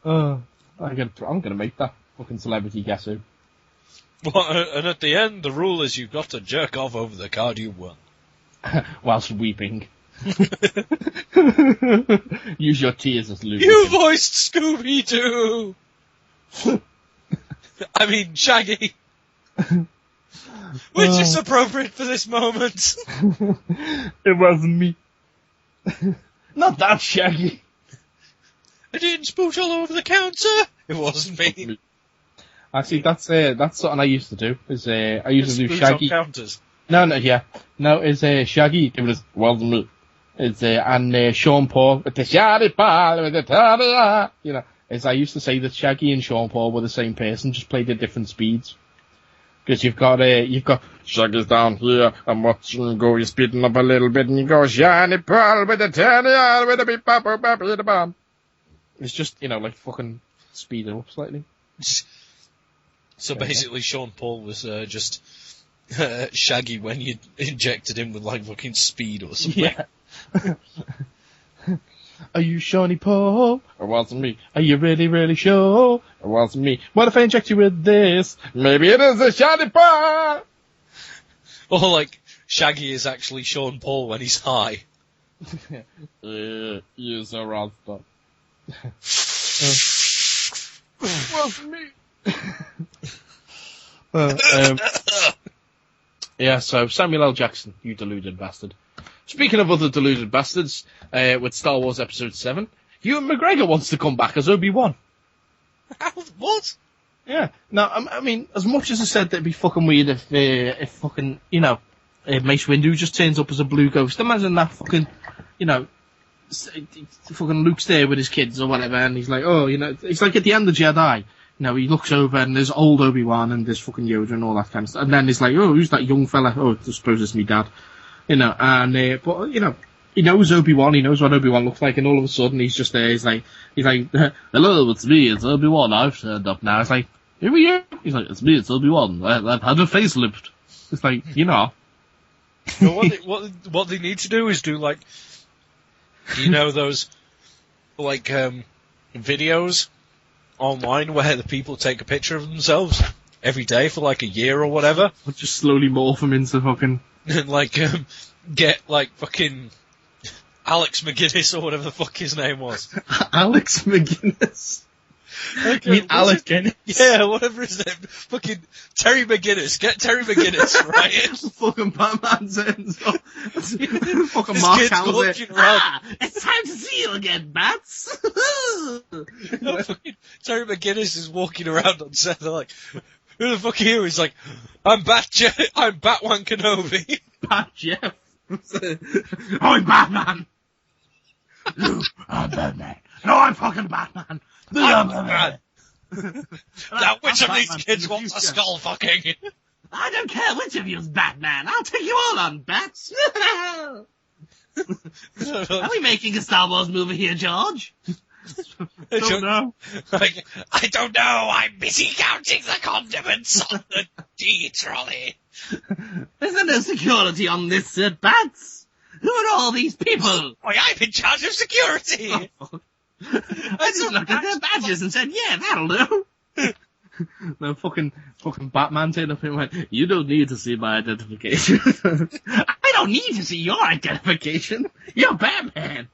I'm gonna make that fucking celebrity guess who. Well, and at the end, the rule is you've got to jerk off over the card you won. Whilst weeping. Use your tears as lubricant. You voiced Scooby-Doo! I mean, Shaggy. Which is appropriate for this moment. It wasn't me. Not that Shaggy. I didn't spooch all over the counter. It wasn't me. Actually, that's something I used to do. I used to do Spooch Shaggy. on counters. No, it's Shaggy. It was wasn't me. It's and Sean Paul with the shaggy ball with the ta-da. I used to say that Shaggy and Sean Paul were the same person, just played at different speeds. Because you've got Shaggy's down here, I'm watching you go, you're speeding up a little bit, and you go shaggy ball with the ta-da with the beep bop bop bop the bomb. It's just like fucking speed it up slightly. So basically, Sean Paul was just Shaggy when you injected him with fucking speed or something. Yeah. Are you Shawnee Paul? Or wasn't me? Are you really, really sure? Or wasn't me? What if I inject you with this? Maybe it is a Shawnee Paul! Or like, Shaggy is actually Sean Paul when he's high. Use a Rasta. Was me. Yeah, so Samuel L. Jackson, you deluded bastard. Speaking of other deluded bastards, with Star Wars Episode 7, Ewan McGregor wants to come back as Obi-Wan. What? Yeah. Now, I mean, as much as I said that it'd be fucking weird if fucking, Mace Windu just turns up as a blue ghost. Imagine that fucking, fucking Luke's there with his kids or whatever, and he's like, it's like at the end of Jedi. He looks over and there's old Obi-Wan and there's fucking Yoda and all that kind of stuff. And then he's like, oh, who's that young fella? Oh, I suppose it's me dad. But he knows Obi-Wan, he knows what Obi-Wan looks like, and all of a sudden he's just there, he's like, hello, it's me, it's Obi-Wan, I've turned up now. It's like, who are you? He's like, it's me, it's Obi-Wan, I've had a facelift. It's like, Well, what they need to do is do, like, those, like, videos online where the people take a picture of themselves every day for, like, a year or whatever. Or just slowly morph them into fucking... And, like, get, like, fucking Alex McGuinness or whatever the fuck his name was. Alex McGuinness? Like, you mean Alec Guinness? Yeah, whatever his name. Fucking Terry McGuinness. Get Terry McGuinness, right? Fucking Batman turns up. Fucking This Mark kid's Hamill. walking around. It's time to see you again, Bats. Fucking Terry McGuinness is walking around on set. They're like, who the fuck are you? He's like, I'm Batwan Kenobi. Bat Jeff. I'm Batman. I'm Batman. No, I'm fucking Batman. I'm Batman. Now, which of these kids wants a skull fucking? I don't care which of you's Batman. I'll take you all on, Bats. Are we making a Star Wars movie here, George? Don't know. Like, I don't know. I'm busy counting the condiments on the tea trolley. There's no security on this set, Bats. Who are all these people? Why, I'm in charge of security. I just looked at their badges and said, yeah, that'll do. No, fucking Batman turned up and went, you don't need to see my identification. I don't need to see your identification. You're Batman.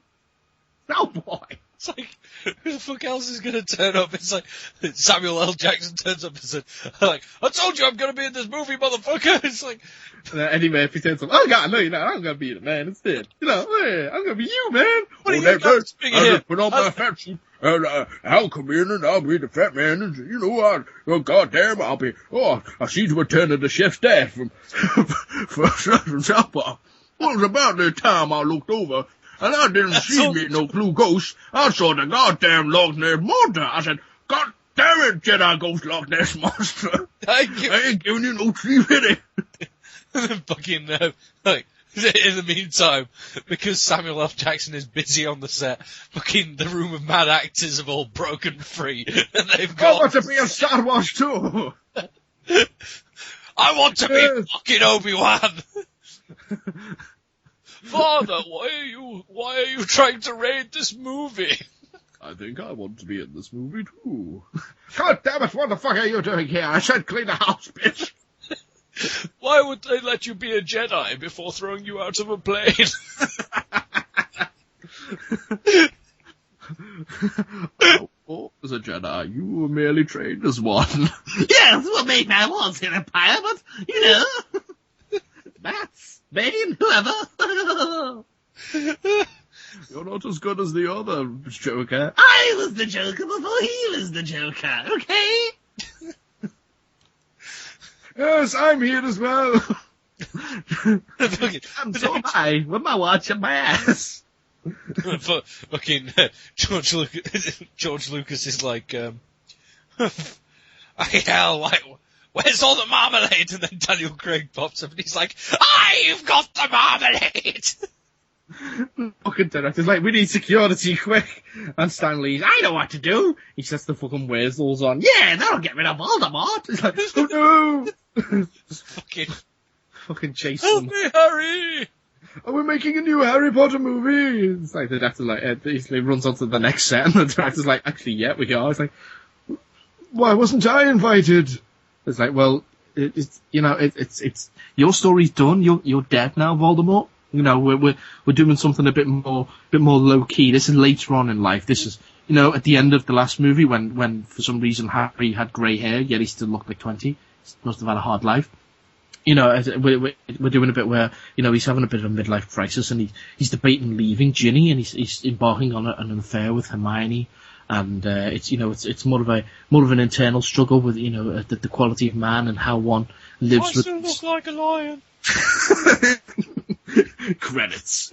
Oh, boy. It's like, who the fuck else is gonna turn up? It's like, Samuel L. Jackson turns up and said, like, I told you I'm gonna be in this movie, motherfucker. It's like, Eddie Murphy turns up, oh God, no, you're not, I'm gonna be the man instead. Yeah, I'm gonna be you, man. What are you guys doing here? Just put on my fat suit, and I'll come in and I'll be the fat man, and goddamn, I see you returning the chef's dad from South Park. Well, it was about that time I looked over, and I didn't see me no blue ghost. I saw the goddamn Loch Ness Monster. I said, God damn it, Jedi Ghost Loch Ness Monster. I ain't giving you no tree pity. Fucking, like, in the meantime, because Samuel L. Jackson is busy on the set, fucking the room of mad actors have all broken free, and they've got... I want to be a Star Wars too. I want to be fucking Obi-Wan. Father, why are you trying to raid this movie? I think I want to be in this movie too. God damn it, what the fuck are you doing here? I said clean the house, bitch. Why would they let you be a Jedi before throwing you out of a plane? As a Jedi, you were merely trained as one. Yes, well, maybe I was in Empire, but, Bats, Bane, whoever. You're not as good as the other Joker. I was the Joker before he was the Joker, okay? Yes, I'm here as well. I'm so high with my watch and my ass. Fucking George Lucas is like, hell, where's all the marmalade? And then Daniel Craig pops up and he's like, I've got the marmalade! Fucking director's like, we need security quick. And Stanley's, I know what to do. He sets the fucking whistles on. Yeah, that'll get rid of Voldemort. It's like, oh no! Fucking chase Help them. me, Harry! Are we making a new Harry Potter movie? It's like the director's like, he runs on to the next set and the director's like, actually, yeah, we are. It's like, why wasn't I invited? It's like, well, it's your story's done. You're dead now, Voldemort. We're doing something a bit more low key. This is later on in life. This is, at the end of the last movie when for some reason Harry had grey hair, yet he still looked like 20. He must have had a hard life. We're doing a bit where, he's having a bit of a midlife crisis and he's debating leaving Ginny and he's embarking on an affair with Hermione. And, it's more of an internal struggle with, the quality of man and how one lives I still look like a lion. Credits.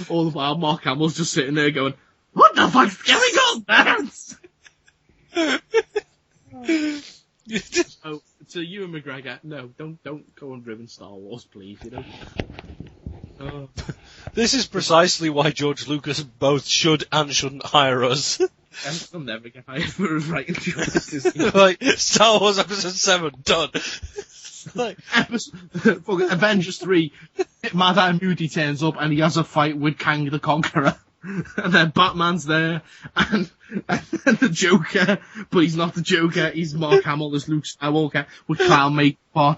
All the while, Mark Hamill's just sitting there going, "What the fuck's going on, parents?" Oh, to Ewan McGregor, no, don't go and ruin Star Wars, please. Oh. This is precisely why George Lucas both should and shouldn't hire us. I'll never get hired for writing choices. Like, Star Wars Episode 7, done. Like, fucking Avengers 3, Mad Eye Moody turns up and he has a fight with Kang the Conqueror. And then Batman's there, and the Joker, but he's not the Joker, he's Mark Hamill as Luke Skywalker, with clown makeup on.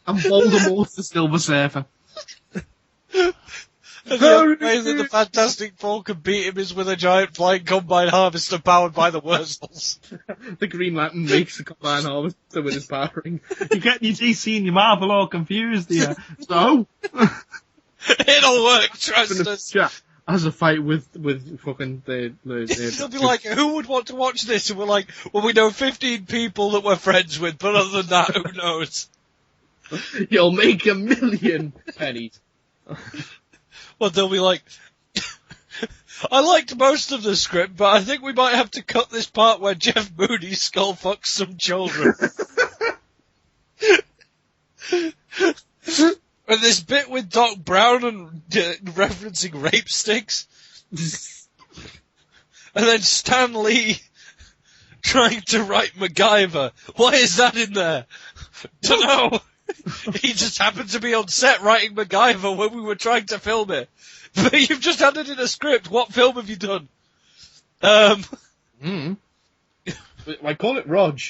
And Voldemort's the Silver Surfer. And the only way that the Fantastic Four can beat him is with a giant flying combine harvester powered by the Wurzels. The Green Lantern makes the combine harvester with his powering. You're getting your DC and your Marvel all confused here. So... It'll work, trust us. As a fight with fucking It'll be like, who would want to watch this? And we're like, well, we know 15 people that we're friends with, but other than that, who knows? You'll make $1 million pennies. Well, they'll be like, I liked most of the script, but I think we might have to cut this part where Geoff Moody skull fucks some children. And this bit with Doc Brown and referencing rape sticks. And then Stan Lee trying to write MacGyver. Why is that in there? Dunno. He just happened to be on set writing MacGyver when we were trying to film it. But you've just handed in a script. What film have you done? I call it Rog.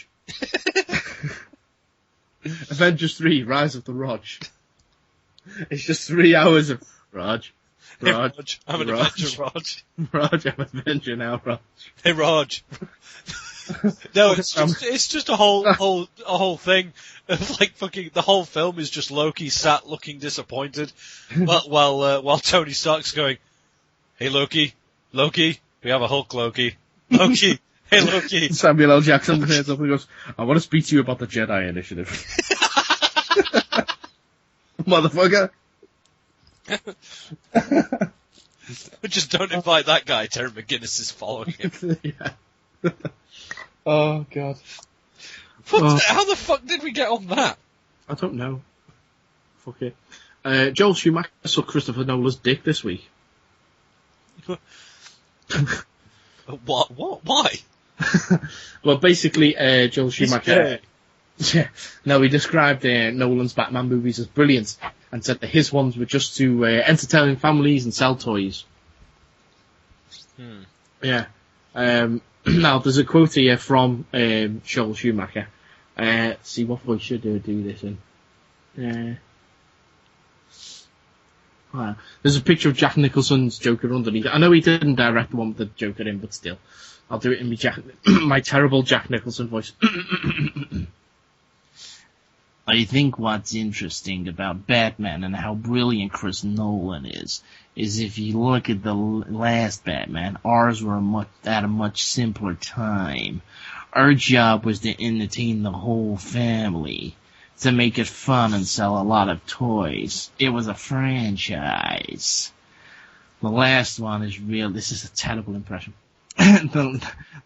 Avengers 3, Rise of the Rog. It's just 3 hours of Raj. Hey, Raj. I'm an Avenger, Raj. Raj, I'm an Avenger now, Raj. Hey, Raj. No, it's just a whole thing of like fucking the whole film is just Loki sat looking disappointed, while Tony Stark's going, "Hey, Loki, we have a Hulk, Loki, hey, Loki." Samuel L. Jackson turns up and goes, "I want to speak to you about the Jedi Initiative." Motherfucker. Just don't invite that guy. Terry McGinnis is following him. Yeah. Oh, God. How the fuck did we get on that? I don't know. Fuck it. Joel Schumacher saw Christopher Nolan's dick this week. What? Why? Well, basically, Joel Schumacher... Yeah. No, he described Nolan's Batman movies as brilliant and said that his ones were just to entertain families and sell toys. Yeah. Now, there's a quote here from Joel Schumacher. See, what voice should I do this in? Wow. There's a picture of Jack Nicholson's Joker underneath. I know he didn't direct the one with the Joker in, but still. I'll do it in my terrible Jack Nicholson voice. I think what's interesting about Batman and how brilliant Chris Nolan is if you look at the last Batman, ours were at a much simpler time. Our job was to entertain the whole family, to make it fun and sell a lot of toys. It was a franchise. The last one is real. This is a terrible impression. The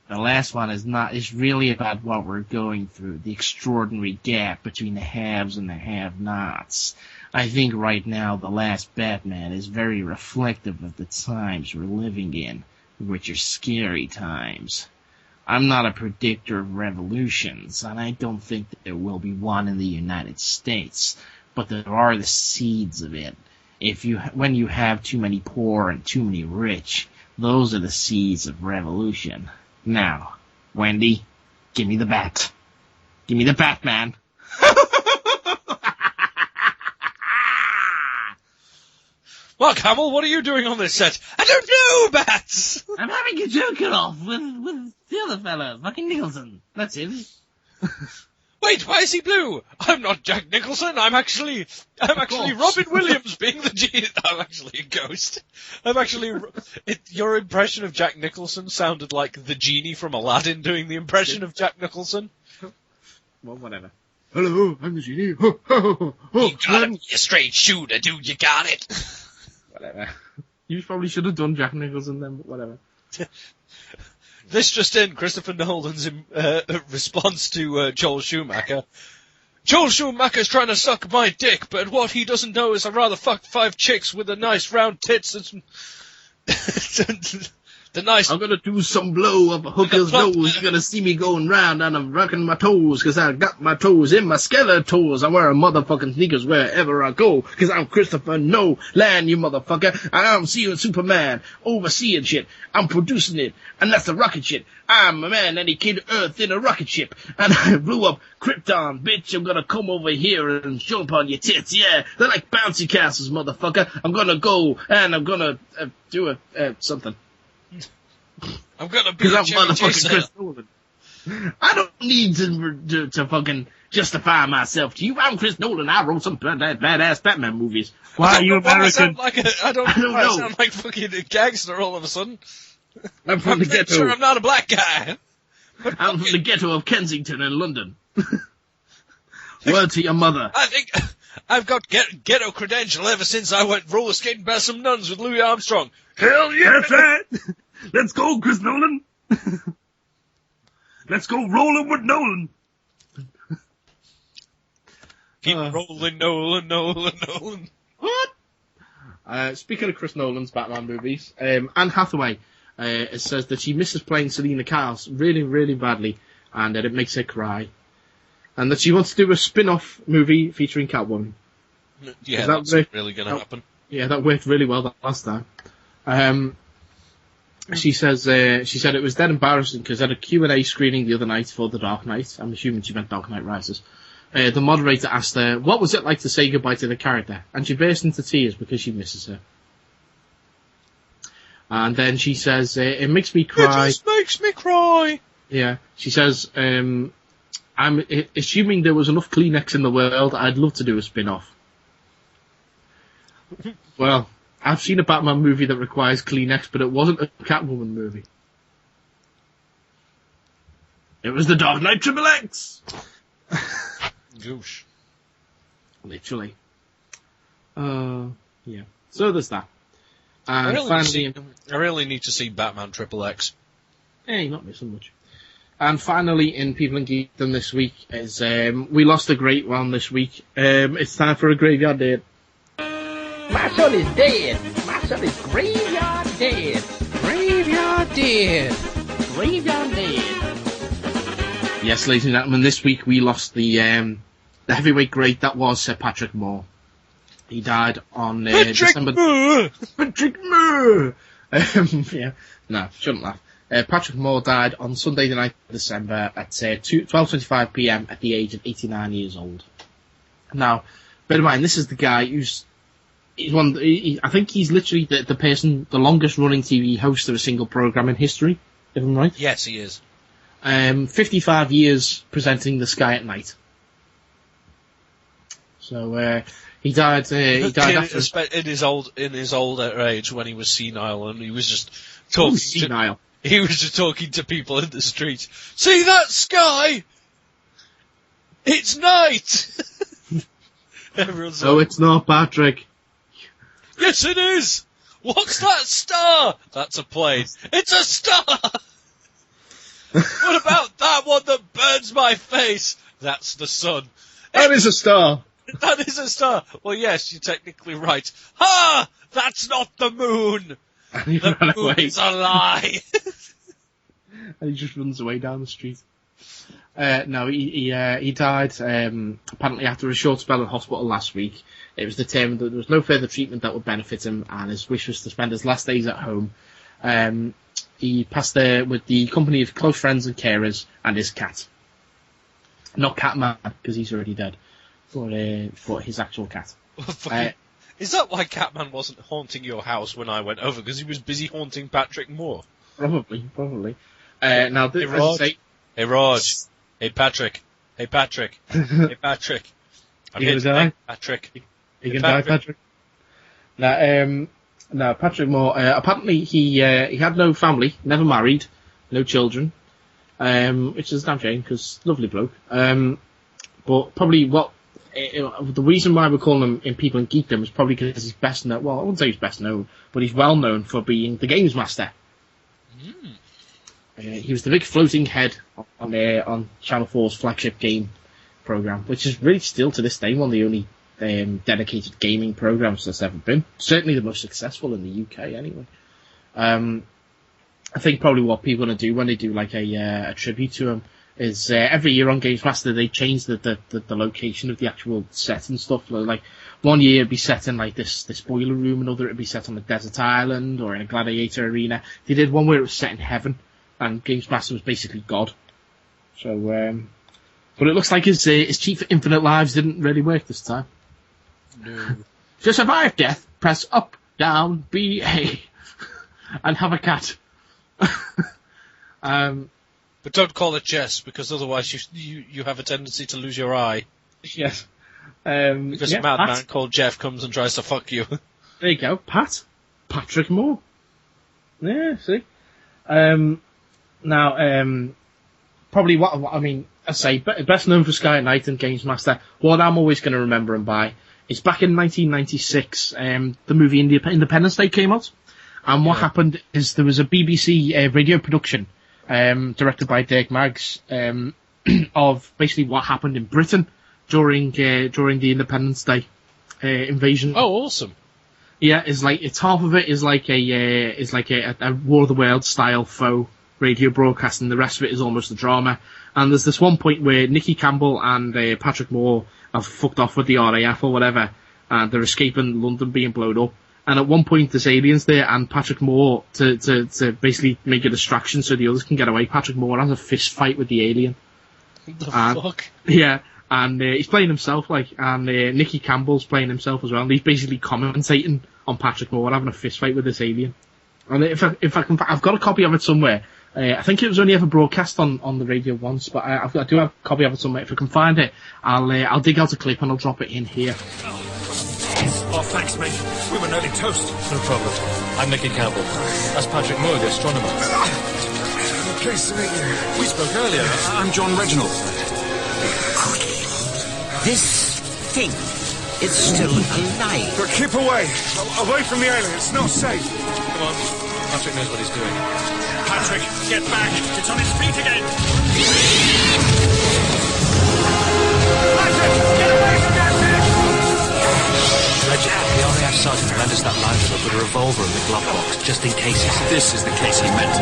last one is really about what we're going through, the extraordinary gap between the haves and the have-nots. I think right now the last Batman is very reflective of the times we're living in, which are scary times. I'm not a predictor of revolutions, and I don't think that there will be one in the United States, but there are the seeds of it. When you have too many poor and too many rich, those are the seeds of revolution. Now, Wendy, give me the bat. Give me the Batman. Mark Hamill, what are you doing on this set? I don't know, Bats! I'm having a joker off with the other fella, fucking Nicholson. That's it. Wait, why is he blue? I'm not Jack Nicholson, I'm actually Robin Williams being the genie. I'm actually a ghost. Your impression of Jack Nicholson sounded like the genie from Aladdin doing the impression of Jack Nicholson. Well, whatever. Hello, I'm the genie. You gotta be a straight shooter, dude, you got it. Whatever. You probably should have done Jack Nicholson then, but whatever. This just in, Christopher Nolan's response to Joel Schumacher. Joel Schumacher's trying to suck my dick, but what he doesn't know is I'd rather fuck 5 chicks with a nice round tits and the nice... I'm gonna do some blow up a hooker's nose. You're gonna see me going round and I'm rocking my toes, cause I got my toes in my skeletons. I wear motherfucking sneakers wherever I go, cause I'm Christopher Nolan, you motherfucker. I'm seeing Superman, overseeing shit. I'm producing it, and that's the rocket shit. I'm a man and he came to Earth in a rocket ship, and I blew up Krypton, bitch. I'm gonna come over here and jump on your tits, yeah. They're like bouncy castles, motherfucker. I'm gonna go and I'm gonna do something. I'm gonna be a Chevy chaser. Chris Nolan. I don't need to fucking justify myself to you. I'm Chris Nolan. I wrote some badass Batman movies. Why are you American? I don't know. I sound like fucking a gangster all of a sudden. I'm from the ghetto. Sure I'm not a black guy. I'm from the ghetto of Kensington in London. Word to your mother. I think I've got ghetto credential ever since I went roller skating past some nuns with Louis Armstrong. Hell yeah, that's right. Let's go, Chris Nolan. Let's go rolling with Nolan. Keep rolling, Nolan. What? Speaking of Chris Nolan's Batman movies, Anne Hathaway it says that she misses playing Selena Kyle really, really badly, and that it makes her cry. And that she wants to do a spin-off movie featuring Catwoman. Yeah, that's really going to happen. Yeah, that worked really well that last time. She said it was then embarrassing because at a Q&A screening the other night for The Dark Knight, I'm assuming she meant Dark Knight Rises, the moderator asked her, what was it like to say goodbye to the character? And she burst into tears because she misses her. And then she says, it makes me cry. It just makes me cry. Yeah. She says, I'm assuming there was enough Kleenex in the world, I'd love to do a spin-off. Well, I've seen a Batman movie that requires Kleenex, but it wasn't a Catwoman movie. It was The Dark Knight Triple X. Goosh. Literally. Yeah. So there's that. And I really need to see Batman Triple X. Hey, not missing much. And finally, in People and Geekdom this week is we lost a great one this week. It's time for a graveyard date. My son is dead. My son is graveyard dead. Graveyard dead. Graveyard dead. Yes, ladies and gentlemen, this week we lost the heavyweight great that was Sir Patrick Moore. He died on December... Patrick Moore! Yeah, no, shouldn't laugh. Patrick Moore died on Sunday the 9th of December at 12:25 p.m. at the age of 89 years old. Now, bear in mind, this is the guy who's... I think he's literally the longest running TV host of a single program in history, if I'm right. Yes, he is. 55 years presenting the Sky at night. So he died. He died after in his older age when he was senile and he was just talking. Senile. He was just talking to people in the street. See that sky? It's night. Everyone's like, it's not Patrick. Yes, it is! What's that star? That's a plane. It's a star! What about that one that burns my face? That's the sun. That is a star. That is a star. Well, yes, you're technically right. Ha! That's not the moon! The moon is a lie! And he just runs away down the street. No, he died apparently after a short spell in hospital last week. It was determined that there was no further treatment that would benefit him, and his wish was to spend his last days at home. He passed there with the company of close friends and carers and his cat. Not Catman, because he's already dead, but his actual cat. Is that why Catman wasn't haunting your house when I went over? Because he was busy haunting Patrick Moore? Probably. Now, Hey, Rog. Hey, Rog. Hey, Patrick. Hey, Patrick. Hey, Patrick. I'm You here gonna die? Patrick. You can die, Patrick. Now, Patrick Moore, apparently he had no family, never married, no children, which is a damn shame, because lovely bloke. But probably the reason why we're calling him in People in Geekdom is probably because he's best known, well, I wouldn't say he's best known, but he's well known for being the Games Master. He was the big floating head on Channel 4's flagship game program, which is really still to this day one of the only dedicated gaming programs that's ever been. Certainly the most successful in the UK, anyway. I think probably what people are going to do when they do like a tribute to him is every year on Games Master they change the location of the actual set and stuff. Like one year it'd be set in like this boiler room, another it'd be set on a desert island or in a gladiator arena. They did one where it was set in heaven, and Games Master was basically God. So, but it looks like his cheat for infinite lives didn't really work this time. No. To survive death, press up, down, B, A, and have a cat. But don't call it chess, because otherwise you have a tendency to lose your eye. Yes. Because a madman called Geoff comes and tries to fuck you. There you go, Patrick Moore. Yeah, see. Now, probably what I mean, I say, best known for Sky at Night and Games Master. What I'm always going to remember him by is back in 1996, the movie Independence Day came out, and what happened is there was a BBC radio production directed by Dirk Maggs of basically what happened in Britain during the Independence Day invasion. Oh, awesome! Yeah, it's half of it is like a War of the Worlds style faux radio broadcast, and the rest of it is almost a drama. And there's this one point where Nicky Campbell and Patrick Moore have fucked off with the RAF or whatever, and they're escaping London being blown up. And at one point there's aliens there, and Patrick Moore, to basically make a distraction so the others can get away, Patrick Moore has a fist fight with the alien. What the fuck? Yeah, and he's playing himself, and Nicky Campbell's playing himself as well, and he's basically commentating on Patrick Moore having a fist fight with this alien. And if I can, I've got a copy of it somewhere. I think it was only ever broadcast on the radio once, but I do have a copy of it somewhere. If I can find it, I'll dig out a clip and I'll drop it in here. Oh, thanks, mate. We were nearly toast. No problem. I'm Nicky Campbell. That's Patrick Moore, the astronomer. Pleased to meet you. We spoke earlier. I'm John Reginald. This thing is still alive. But keep away. Away from the alien. It's not safe. Come on. Patrick knows what he's doing. Patrick, get back. It's on its feet again. Patrick, get away from that thing! Reggie, the RAF sergeant lent us that lantern up with a revolver in the glove box, just in case he said... This is the case he meant.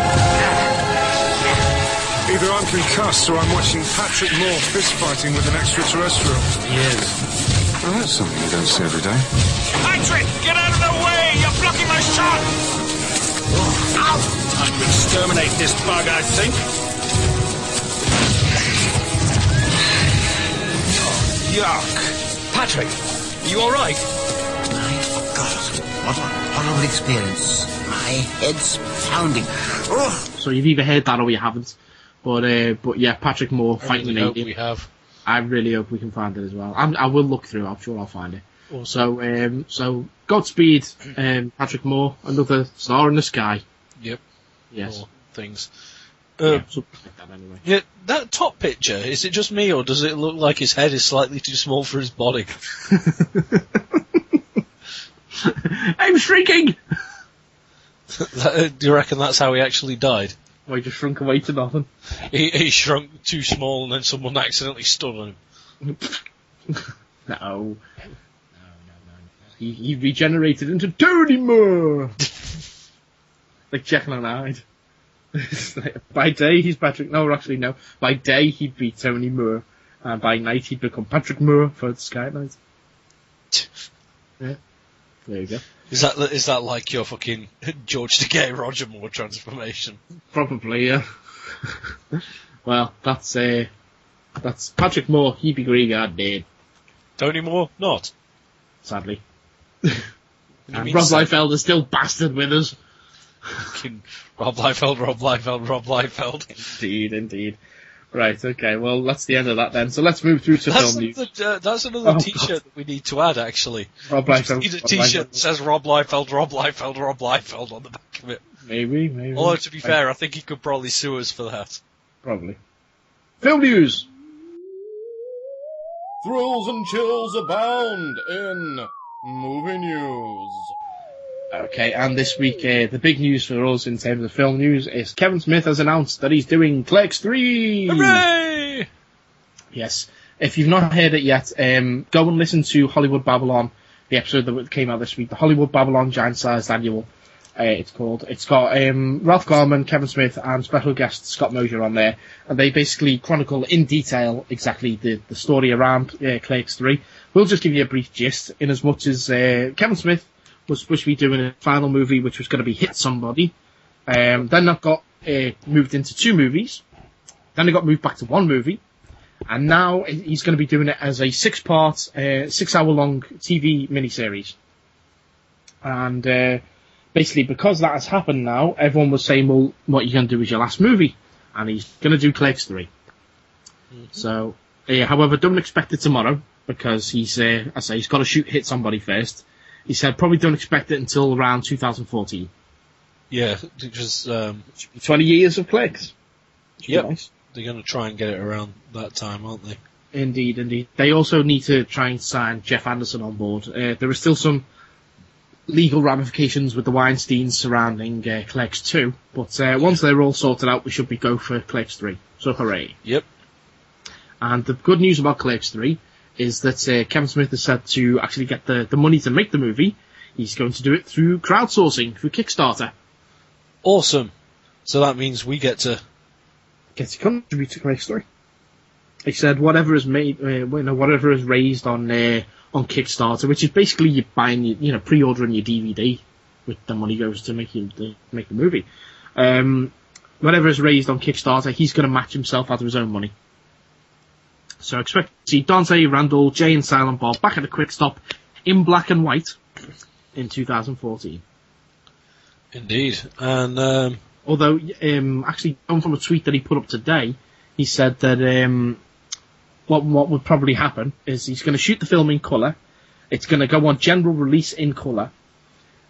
Either I'm concussed or I'm watching Patrick Moore fist fighting with an extraterrestrial. He is. Well, that's something you don't see every day. Patrick, get out of the way! You're blocking my shot! Ow! Time to exterminate this bug, I think. Yuck. Patrick, are you alright? My God, what a horrible experience. My head's pounding. Oh. So you've either heard that or you haven't. But yeah, Patrick Moore fighting an alien. We have. I really hope we can find it as well. I will look through. I'm sure I'll find it. Awesome. So Godspeed, Patrick Moore, another star in the sky. Yep. Yes. More things. Something like that anyway. Yeah, that top picture, is it just me, or does it look like his head is slightly too small for his body? I'm shrinking! Do you reckon that's how he actually died? Well, he just shrunk away to nothing. He shrunk too small and then someone accidentally stood on him. No. He regenerated into Tony Moore! Like Jekyll and Hyde. By day, he's Patrick... No, actually, no. By day, he'd be Tony Moore. And by night, he'd become Patrick Moore for the Sky Knight. Yeah. There you go. Is that like your fucking George Takei Roger Moore transformation? Probably, yeah. Well, that's Patrick Moore, Hebe Griegard dead. Tony Moore, not. Sadly. And Rob Liefeld is still bastard with us. Fucking Rob Liefeld. Indeed. Right, okay, well, that's the end of that then. So let's move through to film news. That's another t-shirt that we need to add, actually. Rob Liefeld. We need a t-shirt that says Rob Liefeld on the back of it. Maybe. Although, to be fair, I think he could probably sue us for that. Probably. Film news! Thrills and chills abound in movie news. Okay, and this week, the big news for us in terms of film news is Kevin Smith has announced that he's doing Clerks 3! Hooray! Yes. If you've not heard it yet, go and listen to Hollywood Babylon, the episode that came out this week, the Hollywood Babylon Giant-Sized Annual, it's called. It's got Ralph Garman, Kevin Smith, and special guest Scott Mosier on there, and they basically chronicle in detail exactly the story around Clerks 3. We'll just give you a brief gist, in as much as Kevin Smith was supposed to be doing a final movie which was going to be Hit Somebody. Then that got moved into 2 movies. Then it got moved back to 1 movie. And now he's going to be doing it as a 6-part, 6-hour-long TV miniseries. And basically, because that has happened now, everyone was saying, well, what you're going to do is your last movie. And he's going to do Clerks 3. Mm-hmm. So, however, don't expect it tomorrow, because he's got to shoot Hit Somebody first. He said probably don't expect it until around 2014. Yeah, because 20 years of Clerks. Yep, nice. They're going to try and get it around that time, aren't they? Indeed. They also need to try and sign Jeff Anderson on board. There are still some legal ramifications with the Weinsteins surrounding Clerks 2, but once they're all sorted out, we should be go for Clerks 3. So hooray. Yep. And the good news about Clerks 3 is that Kevin Smith has said to actually get the money to make the movie, he's going to do it through crowdsourcing, through Kickstarter. Awesome. So that means we get to contribute to Clerks 3. He said whatever is made, whatever is raised on Kickstarter, which is basically you buying, pre-ordering your DVD, with the money goes to make the movie. Whatever is raised on Kickstarter, he's going to match himself out of his own money. So expect to see Dante, Randall, Jay and Silent Bob back at the Quick Stop in black and white in 2014. Indeed. And although, actually, from a tweet that he put up today, he said that what would probably happen is he's going to shoot the film in colour, it's going to go on general release in colour,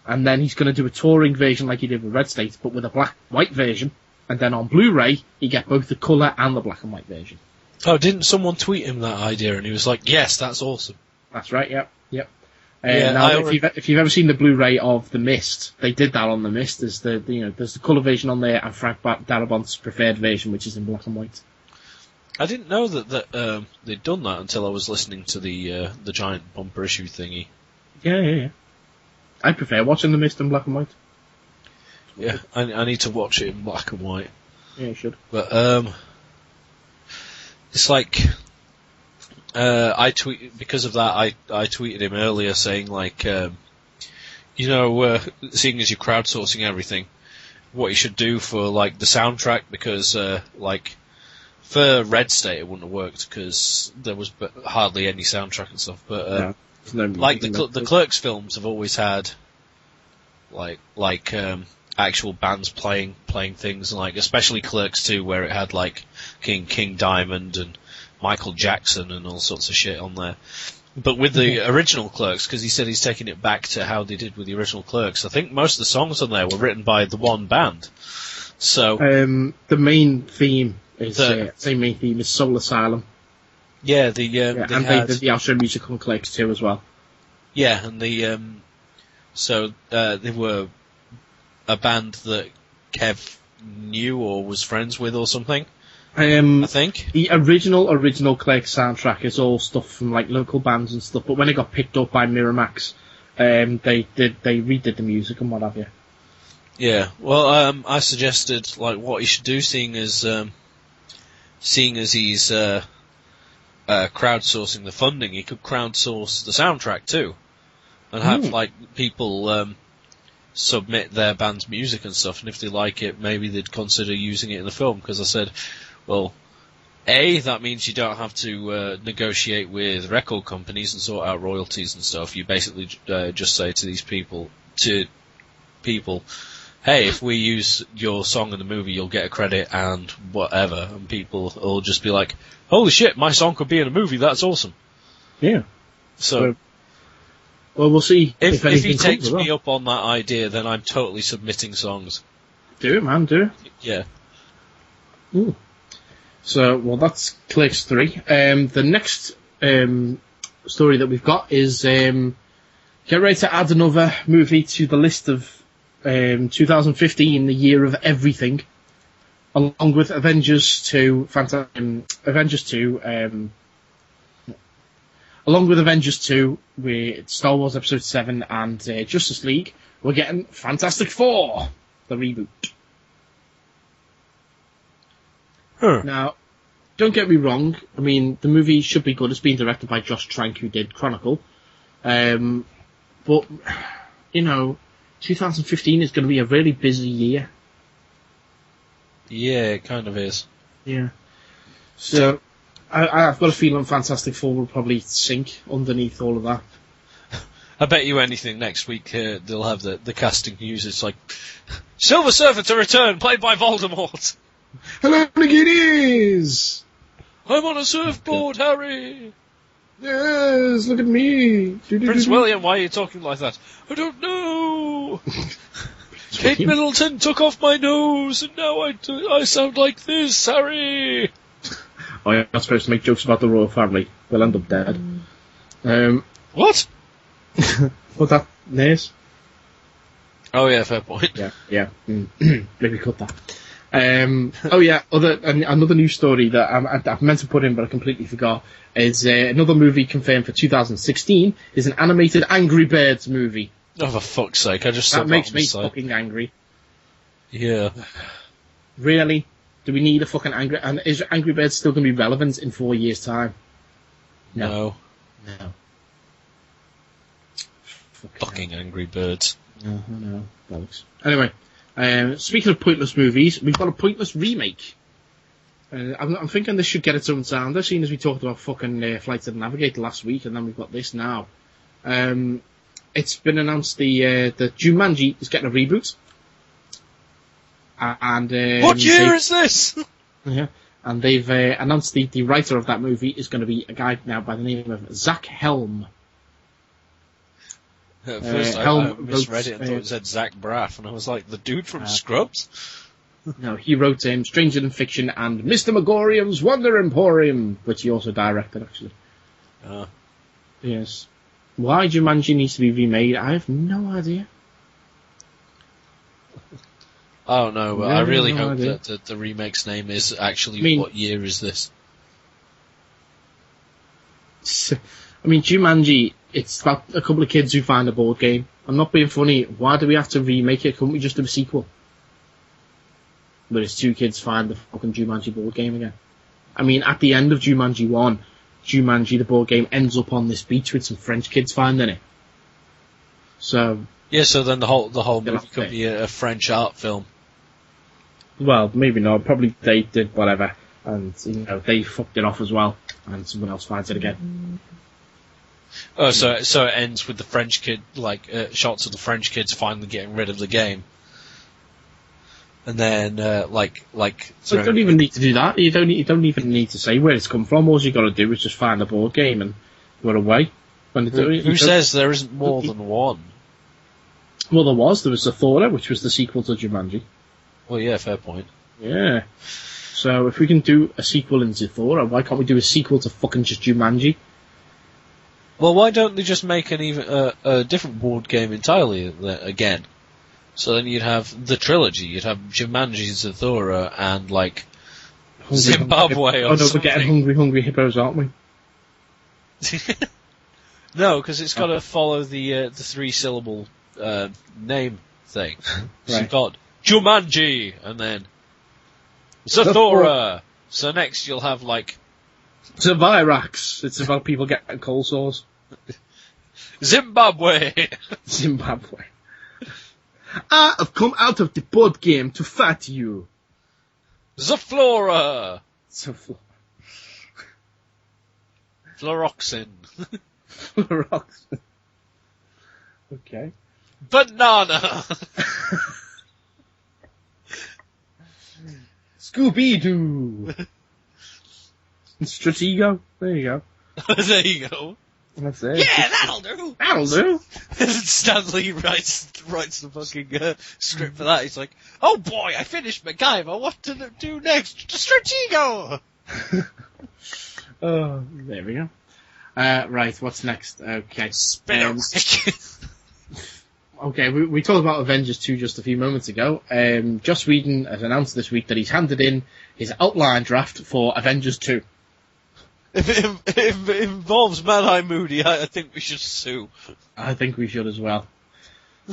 and then he's going to do a touring version like he did with Red State, but with a black-white version, and then on Blu-ray, you get both the colour and the black and white version. Oh, didn't someone tweet him that idea and he was like, yes, that's awesome. That's right, yep. Yeah, now, if you've ever seen the Blu-ray of The Mist, they did that on The Mist. There's the colour version on there and Frank Darabont's preferred version, which is in black and white. I didn't know that they'd done that until I was listening to the giant bumper issue thingy. Yeah. I prefer watching The Mist in black and white. Yeah, I need to watch it in black and white. Yeah, you should. But it's like because of that I tweeted him earlier saying like seeing as you're crowdsourcing everything, what you should do for like the soundtrack, because for Red State it wouldn't have worked because there was hardly any soundtrack and stuff, but the Clerks films have always had actual bands playing things, like especially Clerks 2, where it had like King Diamond and Michael Jackson and all sorts of shit on there. But with the original Clerks, because he said he's taking it back to how they did with the original Clerks, I think most of the songs on there were written by the one band. So the main theme is Soul Asylum. Yeah, and they did the outro music on Clerks 2 as well. Yeah, and they were a band that Kev knew or was friends with or something. I think the original Clerks soundtrack is all stuff from like local bands and stuff, but when it got picked up by Miramax, they redid the music and what have you. Yeah, well, I suggested like what he should do, seeing as he's crowdsourcing the funding, he could crowdsource the soundtrack too, and have like people submit their band's music and stuff, and if they like it, maybe they'd consider using it in the film. Because I said, well, that means you don't have to negotiate with record companies and sort out royalties and stuff. You basically just say to these people, hey, if we use your song in the movie, you'll get a credit and whatever. And people will just be like, holy shit, my song could be in a movie, that's awesome. Yeah. So, well, we'll see. If he takes me up on that idea, then I'm totally submitting songs. Do it, man, do it. Yeah. Ooh. So, well, that's Clerks 3. The next story that we've got is get ready to add another movie to the list of 2015, the year of everything, along with Avengers 2, along with Avengers 2, with Star Wars Episode 7 and Justice League, we're getting Fantastic Four, the reboot. Huh. Now, don't get me wrong, I mean, the movie should be good. It's being directed by Josh Trank, who did Chronicle. But, you know, 2015 is going to be a really busy year. Yeah, it kind of is. Yeah. So, I've got a feeling Fantastic Four will probably sink underneath all of that. I bet you anything next week they'll have the casting news. It's like, Silver Surfer to return, played by Voldemort. Hello, Nagini's! I'm on a surfboard, Harry! Yes, look at me! Prince William, why are you talking like that? I don't know! Kate Middleton took off my nose, and now I sound like this, Harry! Oh, you're not supposed to make jokes about the royal family. They'll end up dead. What? Put that, Nays? Oh yeah, fair point. Yeah. Maybe cut that. Another news story that I meant to put in but I completely forgot is another movie confirmed for 2016 is an animated Angry Birds movie. Oh, for fuck's sake, I just that makes me fucking angry. Yeah. Really? Do we need a fucking Angry... And is Angry Birds still going to be relevant in 4 years' time? No. Fucking Angry Birds. No. Bollocks. Anyway, speaking of pointless movies, we've got a pointless remake. I'm thinking this should get its own sounder, seeing as we talked about fucking Flight to the Navigator last week, and then we've got this now. It's been announced the Jumanji is getting a reboot. And what year is this? Yeah, and they've announced the writer of that movie is going to be a guy now by the name of Zach Helm. At first I misread it and thought it said Zach Braff, and I was like, the dude from Scrubs? No, he wrote Stranger Than Fiction and Mr. Megorium's Wonder Emporium, which he also directed, actually. Yes. Why Jumanji needs to be remade, I have no idea. I don't know, but I really hope that the remake's name is actually what year is this? I mean, Jumanji, it's about a couple of kids who find a board game. I'm not being funny. Why do we have to remake it? Couldn't we just do a sequel? But it's two kids find the fucking Jumanji board game again. I mean, at the end of Jumanji 1, Jumanji, the board game, ends up on this beach with some French kids finding it. So... Yeah, so then the whole movie could be a French art film. Well, maybe not. Probably they did whatever, and they fucked it off as well, and someone else finds it again. Oh, so it ends with the French kid, shots of the French kids finally getting rid of the game, and then So you don't even need to do that. You don't even need to say where it's come from. All you got to do is just find a board game and go away. Who says there isn't more than one? Well, there was Zathura, which was the sequel to Jumanji. Well, yeah, fair point. Yeah. So if we can do a sequel in Zathura, why can't we do a sequel to fucking just Jumanji? Well, why don't they just make a different board game entirely again? So then you'd have the trilogy. You'd have Jumanji, Zathura, and Zimbabwe or something. We're getting hungry hippos, aren't we? No, because it's got to follow the 3-syllable name thing. So Right. you've got Jumanji, and then Zathura. So next you'll have, like, It's a Virax. It's about people getting cold sores. Zimbabwe. Zimbabwe. I have come out of the board game to fight you. Zaflora. So Fluoroxin. Rocks. Okay. Banana. Scooby-Doo. Stratego. There you go. There you go. That's it. Yeah, that'll do. That'll do. Stanley writes the fucking script for that. He's like, oh boy, I finished MacGyver. What to do next? Stratego. Oh, there we go. Right, what's next? Okay. Okay, we talked about Avengers 2 just a few moments ago. Joss Whedon has announced this week that he's handed in his outline draft for Avengers 2. If it involves Mad-Eye Moody, I think we should sue. I think we should as well.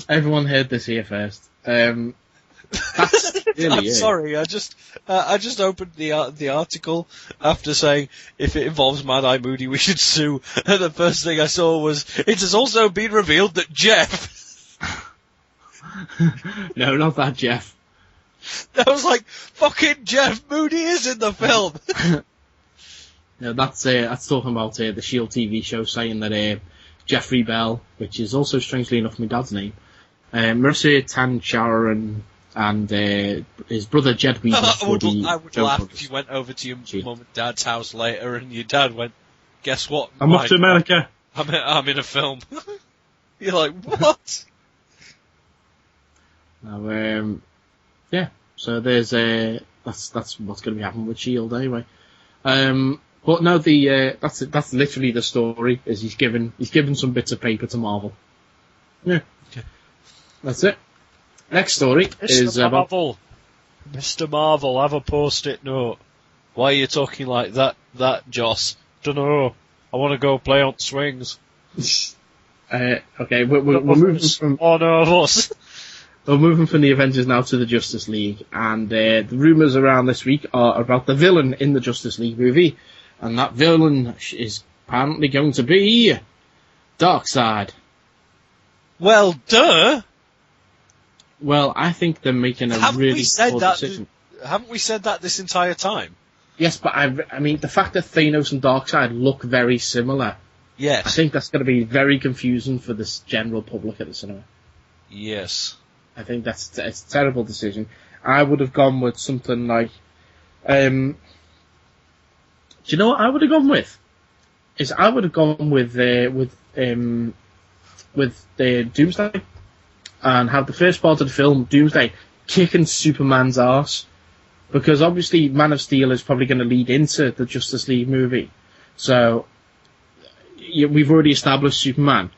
Everyone heard this here first. That's really I'm it. sorry, I just opened the article after saying if it involves Mad-Eye Moody, we should sue. And the first thing I saw was it has also been revealed that Geoff. No, not that Geoff. I was like, fucking Geoff Moody is in the film. No, that's talking about the S.H.I.E.L.D. TV show saying that Jeffrey Bell, which is also strangely enough my dad's name, Marissa Tanchara and his brother Jed Whedon. I would laugh if you went over to your mum and dad's house later and your dad went, guess what? I'm off to America. I'm in a film. You're like, what? Now, yeah. So there's that's what's going to be happening with S.H.I.E.L.D. anyway. But no, that's literally the story. Is he's given some bits of paper to Marvel. Yeah. Okay. That's it. Next story is about Mr. Marvel, have a post-it note. Why are you talking like that, Joss? Dunno. I want to go play on swings. Okay, we're moving from us. We're moving from the Avengers now to the Justice League, and the rumours around this week are about the villain in the Justice League movie, and that villain is apparently going to be Darkseid. Well, duh. Well, I think they're making a really poor decision. Haven't we said that this entire time? Yes, but I mean, the fact that Thanos and Darkseid look very similar, Yes. I think that's going to be very confusing for the general public at the cinema. Yes. I think it's a terrible decision. I would have gone with something like, do you know what I would have gone with? I would have gone with Doomsday, and have the first part of the film, Doomsday, kicking Superman's arse, because obviously Man of Steel is probably going to lead into the Justice League movie. So we've already established Superman.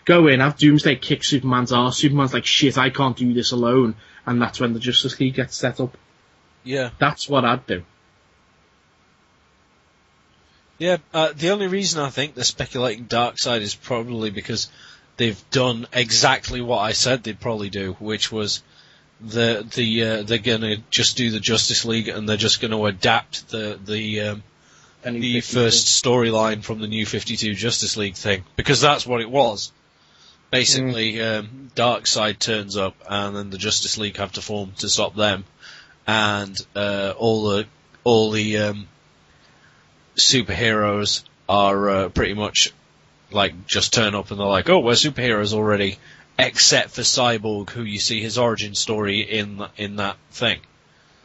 Go in, have Doomsday kick Superman's arse. Superman's like, shit, I can't do this alone. And that's when the Justice League gets set up. Yeah. That's what I'd do. Yeah, the only reason I think they're speculating Darkseid is probably because they've done exactly what I said they'd probably do, which was they're gonna just do the Justice League and they're just gonna adapt the first storyline from the New 52 Justice League thing, because that's what it was. Basically, Darkseid turns up, and then the Justice League have to form to stop them, and all the superheroes are pretty much like just turn up and they're like, oh, we're superheroes already, except for Cyborg, who you see his origin story in that thing.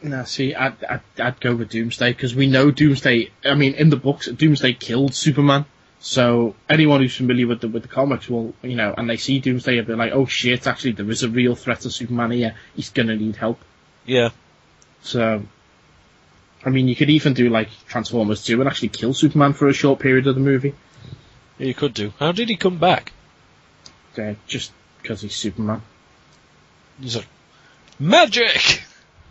No, see, I'd go with Doomsday, because we know Doomsday. I mean, in the books, Doomsday killed Superman. So anyone who's familiar with the comics will, and they see Doomsday and be like, oh shit, actually there is a real threat to Superman here. He's gonna need help. Yeah. So, I mean, you could even do like Transformers 2 and actually kill Superman for a short period of the movie. You could do. How did he come back? Just because he's Superman. He's like, magic!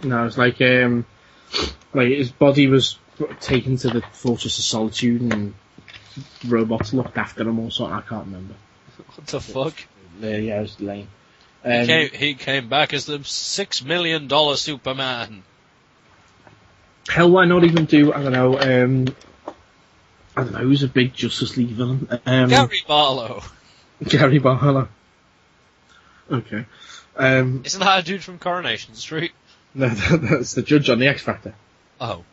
No, it's like his body was taken to the Fortress of Solitude and robots looked after him or something. I can't remember. What the fuck? Yeah, it was lame. He came back as the $6 million Superman. Hell, why not even do, I don't know, who's a big Justice League villain? Gary Barlow. Gary Barlow. Okay. Isn't that a dude from Coronation Street? No, that's the judge on the X Factor. Oh.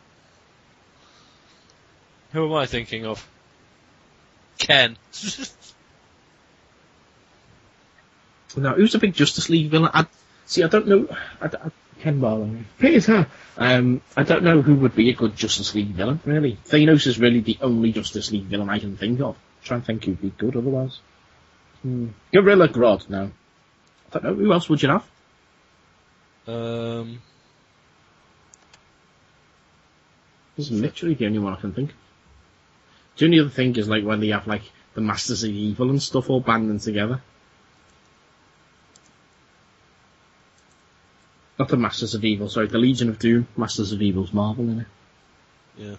Who am I thinking of? Ken. No, who's a big Justice League villain? I don't know. Ken Barlow. Here's her. I don't know who would be a good Justice League villain, really. Thanos is really the only Justice League villain I can think of. I'm trying to think who'd be good otherwise. Gorilla Grodd, no. I don't know, who else would you have? This is literally the only one I can think of. The only other thing is like when they have like the Masters of Evil and stuff all banding together. Not the Masters of Evil, sorry, the Legion of Doom. Masters of Evil's Marvel, innit? Yeah.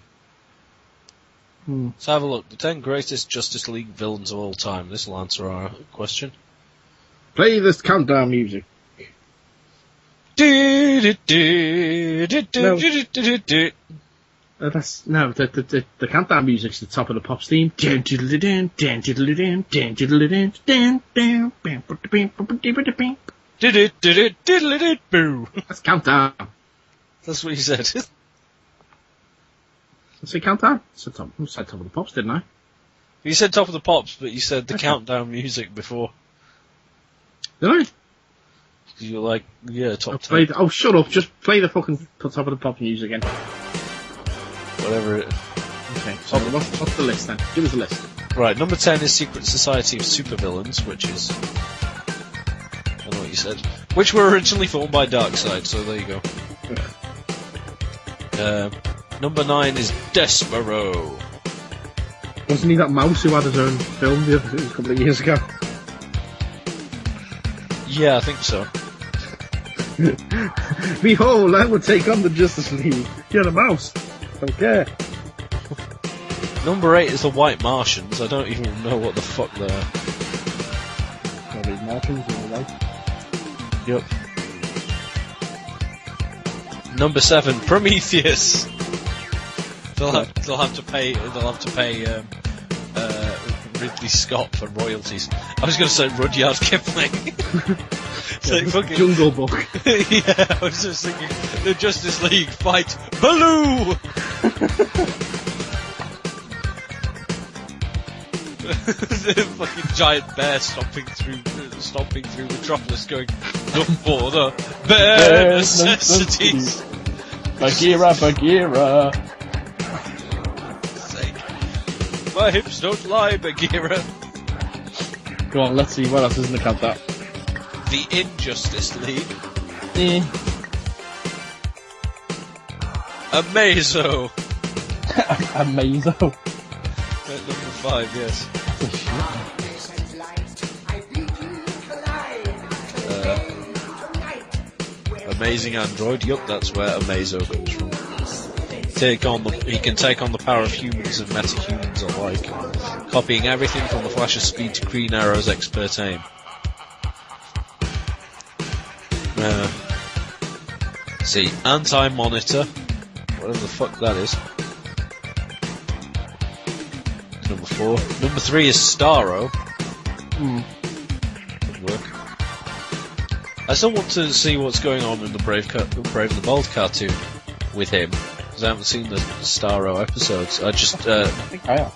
Let's have a look. The 10 greatest Justice League villains of all time. This will answer our question. Play this countdown music. The countdown music's the top of the Pops theme. That's countdown. That's what you said. I said countdown. I said top of the Pops, didn't I? You said top of the Pops, but you said the countdown music before. Did I? You were like, yeah, top 10. Oh, shut up. Just play the fucking top of the Pops music again. Whatever it... Okay, so what's the list then? Give us a list. Right, number 10 is Secret Society of Supervillains, which is... I know what you said. Which were originally formed by Darkseid, so there you go. Number 9 is Despero. Wasn't he that mouse who had his own film a couple of years ago? Yeah, I think so. Behold, I will take on the Justice League. You're a mouse. Don't care. Number 8 is the White Martians. I don't even know what the fuck they are. Probably Martians in the light. Yep. Number 7, Prometheus. They'll have to pay Ridley Scott for royalties. I was going to say Rudyard Kipling. Like fucking Jungle Book. Yeah, I was just thinking the Justice League fight Baloo. The fucking giant bear stomping through Metropolis, going look for the bare necessities. Bagheera. My hips don't lie, Bagheera. Go on, let's see what else is in the countdown. The Injustice League. Amazo. Amazo. At number 5, yes. Amazing Android. Yup, that's where Amazo comes from. He can take on the power of humans and metahumans alike, copying everything from the flash of speed to Green Arrow's expert aim. See, Anti-Monitor, whatever the fuck that is. Number 4. Number 3 is Starro. Good work. I still want to see what's going on in the Brave and the Bold cartoon with him, because I haven't seen the Starro episodes. I think I have.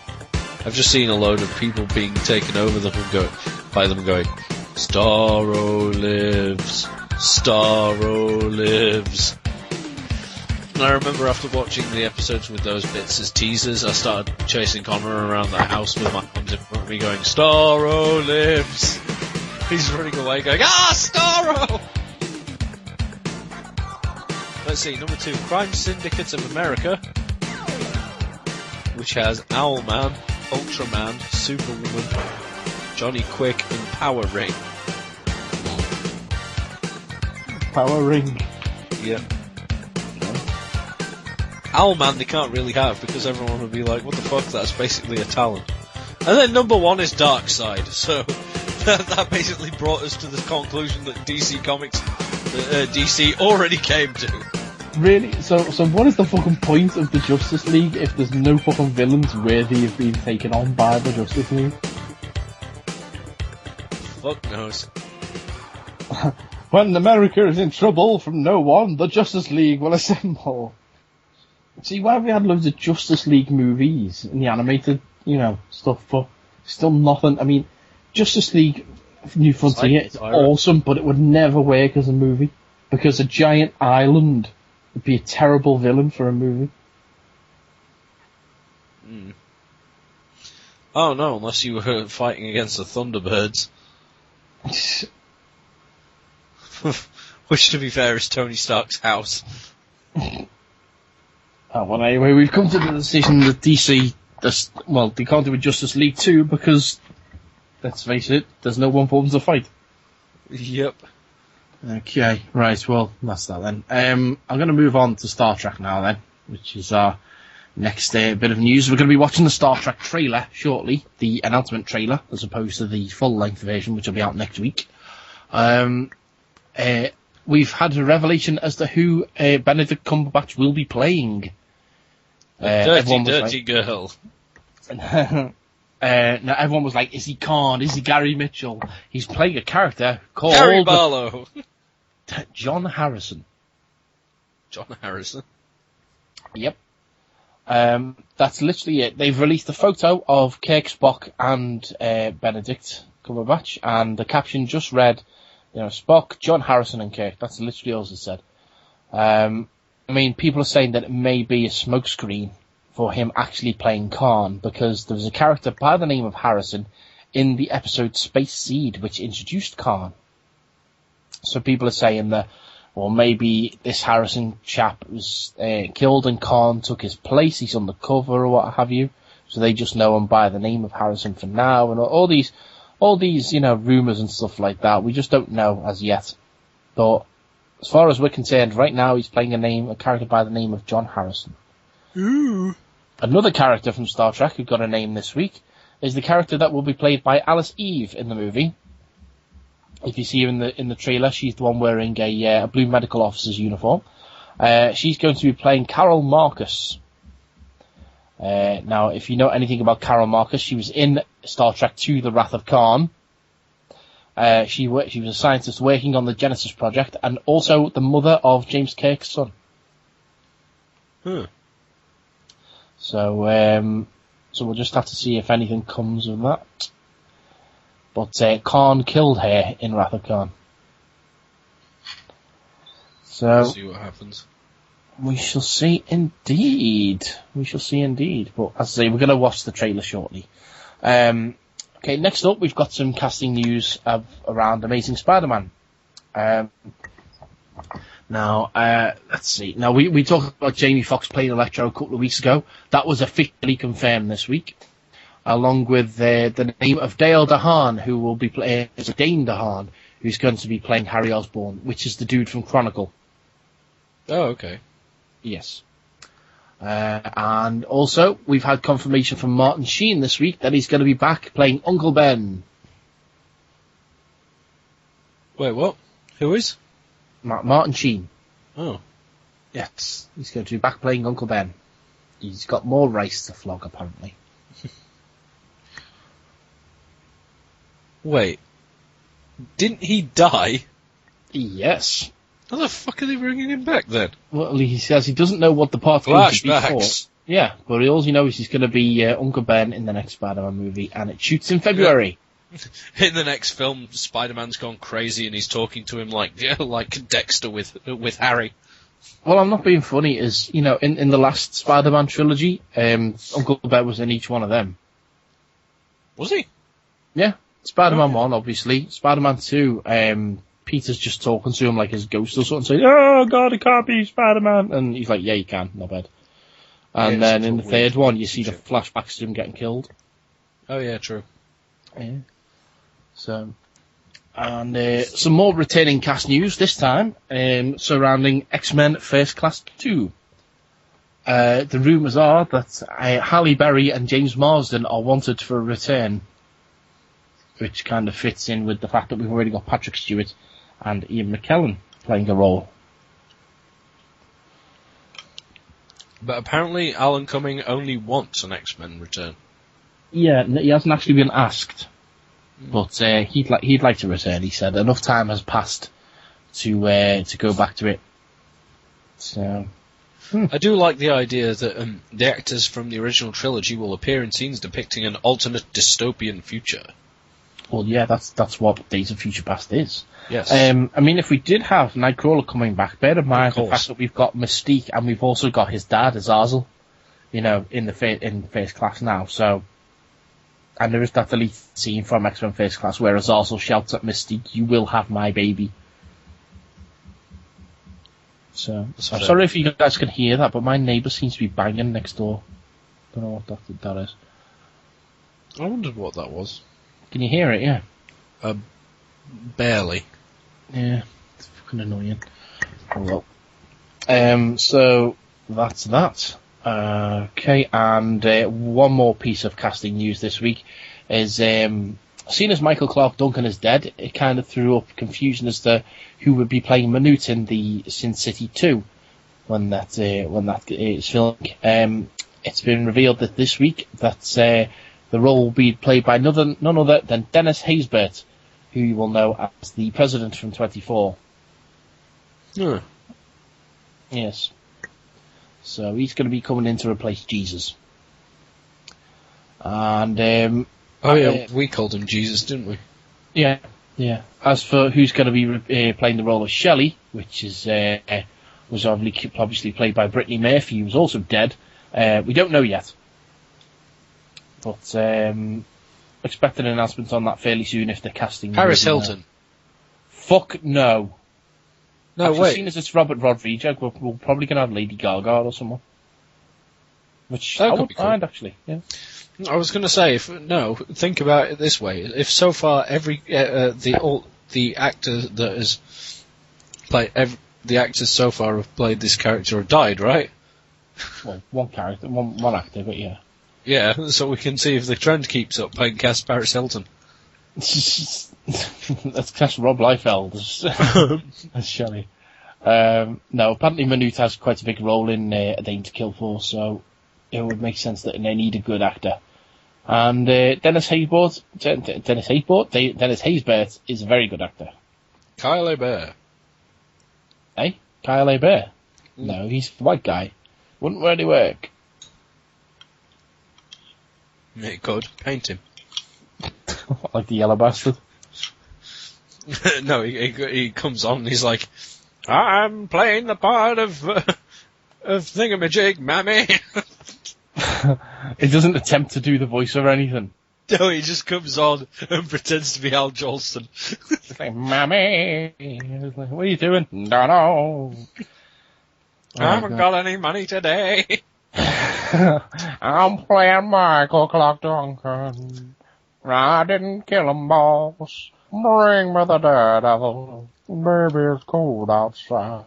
I've just seen a load of people being taken over them and going, Starro lives. Starro lives. And I remember after watching the episodes with those bits as teasers, I started chasing Connor around the house with my arms in front of me going, Starro lives! He's running away going, Starro! Let's see, number 2, Crime Syndicate of America, which has Owlman, Ultraman, Superwoman, Johnny Quick, and Power Ring. Power Ring. Yep. Owlman they can't really have because everyone would be like, what the fuck, that's basically a talent. And then number 1 is Darkseid, so that basically brought us to the conclusion that DC Comics, DC already came to. Really? So what is the fucking point of the Justice League if there's no fucking villains worthy of being taken on by the Justice League? Fuck knows. When America is in trouble from no one, the Justice League will assemble. See, why have we had loads of Justice League movies and the animated, stuff, but still nothing? I mean, Justice League New Frontier is awesome, but it would never work as a movie, because a giant island would be a terrible villain for a movie. Oh no, unless you were fighting against the Thunderbirds. Which, to be fair, is Tony Stark's house. Well, anyway, we've come to the decision that DC, they can't do a Justice League 2 because, let's face it, there's no one for them to fight. Yep. Okay, right, well, that's that then. I'm going to move on to Star Trek now then, which is our next bit of news. We're going to be watching the Star Trek trailer shortly, the announcement trailer, as opposed to the full-length version, which will be out next week. We've had a revelation as to who Benedict Cumberbatch will be playing. Dirty girl. Now everyone was like, is he Khan? Is he Gary Mitchell? He's playing a character called... Gary Barlow. John Harrison. John Harrison? Yep. That's literally it. They've released a photo of Kirk, Spock and Benedict Cumberbatch, and the caption just read, Spock, John Harrison and Kirk. That's literally all it said. People are saying that it may be a smokescreen for him actually playing Khan, because there was a character by the name of Harrison in the episode Space Seed, which introduced Khan. So people are saying that, well, maybe this Harrison chap was killed and Khan took his place, he's undercover or what have you, so they just know him by the name of Harrison for now, and all these, rumours and stuff like that. We just don't know as yet. But as far as we're concerned, right now he's playing a character by the name of John Harrison. Ooh. Another character from Star Trek who got a name this week is the character that will be played by Alice Eve in the movie. If you see her in the trailer, she's the one wearing a blue medical officer's uniform. She's going to be playing Carol Marcus. Now, if you know anything about Carol Marcus, she was in Star Trek II: The Wrath of Khan. She was a scientist working on the Genesis project, and also the mother of James Kirk's son. So we'll just have to see if anything comes of that. But Khan killed her in Wrath of Khan. So we'll see what happens. We shall see indeed. But as I say, we're going to watch the trailer shortly. Okay, next up, we've got some casting news around Amazing Spider-Man. Now, let's see. Now, we talked about Jamie Foxx playing Electro a couple of weeks ago. That was officially confirmed this week, along with the name of Dale DeHaan, who will be playing as Dane DeHaan, who's going to be playing Harry Osborn, which is the dude from Chronicle. Oh, okay. Yes. And also, we've had confirmation from Martin Sheen this week that he's going to be back playing Uncle Ben. Wait, what? Who is? Martin Sheen. Oh. Yes, he's going to be back playing Uncle Ben. He's got more rice to flog, apparently. Wait. Didn't he die? Yes. How the fuck are they bringing him back then? Well, he says he doesn't know what the part's going to be for. Flashbacks. Yeah, but all he knows is he's going to be Uncle Ben in the next Spider-Man movie, and it shoots in February. In the next film, Spider-Man's gone crazy and he's talking to him like Dexter with Harry. Well, I'm not being funny. In the last Spider-Man trilogy, Uncle Ben was in each one of them. Was he? Yeah. Spider-Man 1, obviously. Spider-Man 2, Peter's just talking to him like his ghost or something, saying, "Oh God, it can't be Spider-Man," and he's like, "Yeah, you can, not bad." And then in the third one, you see the flashbacks to him getting killed. Oh yeah, true. Yeah. So, and some more returning cast news this time surrounding X-Men First Class 2. The rumours are that Halle Berry and James Marsden are wanted for a return. which kind of fits in with the fact that we've already got Patrick Stewart and Ian McKellen playing a role. But apparently Alan Cumming only wants an X-Men return. Yeah, he hasn't actually been asked, but he'd like to return. He said enough time has passed to go back to it. So. I do like the idea that the actors from the original trilogy will appear in scenes depicting an alternate dystopian future. Well, yeah, that's what Days of Future Past is. Yes. I mean, if we did have Nightcrawler coming back, bear in mind the fact that we've got Mystique and we've also got his dad, Azazel, in First Class now. So, and there is that deleted scene from X-Men First Class where Azazel shouts at Mystique, "You will have my baby." So, I'm sorry if you guys can hear that, but my neighbour seems to be banging next door. Don't know what that is. I wondered what that was. Can you hear it? Yeah. Barely. Yeah, it's fucking annoying. Oh well. So that's that. Okay, and one more piece of casting news this week is seeing as Michael Clarke Duncan is dead, it kind of threw up confusion as to who would be playing Manute in the Sin City 2 when that is filming. It's been revealed that this week that the role will be played by none other than Dennis Haysbert, who you will know as the President from 24. Yeah. Yes. So he's going to be coming in to replace Jesus. And we called him Jesus, didn't we? Yeah. As for who's going to be playing the role of Shelley, which is was obviously played by Brittany Murphy, who was also dead, we don't know yet. But expect an announcement on that fairly soon if the casting. Paris Hilton. Fuck no. No, actually, wait. Seeing as it's Robert Rodriguez, we're probably going to have Lady Gaga or someone. Which I wouldn't mind, actually. Yeah. I was going to say, think about it this way: if so far every the actor that has played the actors so far have played this character have died, right? Well, one character, one actor, but yeah. Yeah, so we can see if the trend keeps up. Playing cast Paris Hilton. Let's cast Rob Liefeld as Shelley. No, apparently Manute has quite a big role in A Dame to Kill For, so it would make sense that they need a good actor. And Dennis Haysbert is a very good actor. Kyle Hebert. Hey? Kyle Hebert? No, he's the white guy. Wouldn't really work. It could. Paint him. Like the yellow bastard? No, he comes on and he's like, I'm playing the part of Thingamajig, mammy. He doesn't attempt to do the voice or anything. No, he just comes on and pretends to be Al Jolson. It's like, Mammy! Like, what are you doing? No. I haven't got any money today. I'm playing Michael Clarke Duncan. I didn't kill him, boss. Bring me the daredevil. Baby, it's cold outside.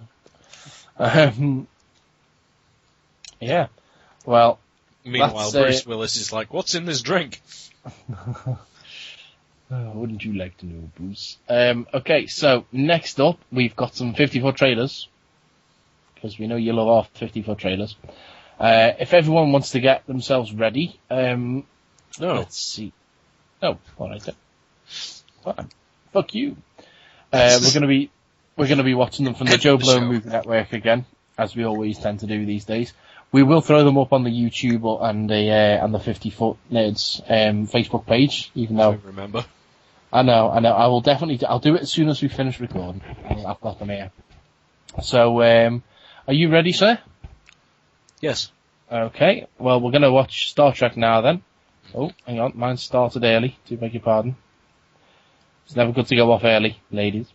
Yeah. Well, meanwhile, Bruce Willis is like, what's in this drink? Wouldn't you like to know, Bruce? Okay, so next up, we've got some 50-foot trailers. Because we know you love our 50-foot trailers. If everyone wants to get themselves ready, let's see. Oh, alright then. Fine. Fuck you. We're gonna be watching them from the Joe Blow Movie Network again, as we always tend to do these days. We will throw them up on the YouTube and the 50-foot Nerds Facebook page, even though. I don't remember. I know. I'll do it as soon as we finish recording. I've got them here. So, are you ready, sir? Yes. Okay. Well, we're gonna watch Star Trek now then. Oh, hang on. Mine started early. Do beg your pardon. It's never good to go off early, ladies.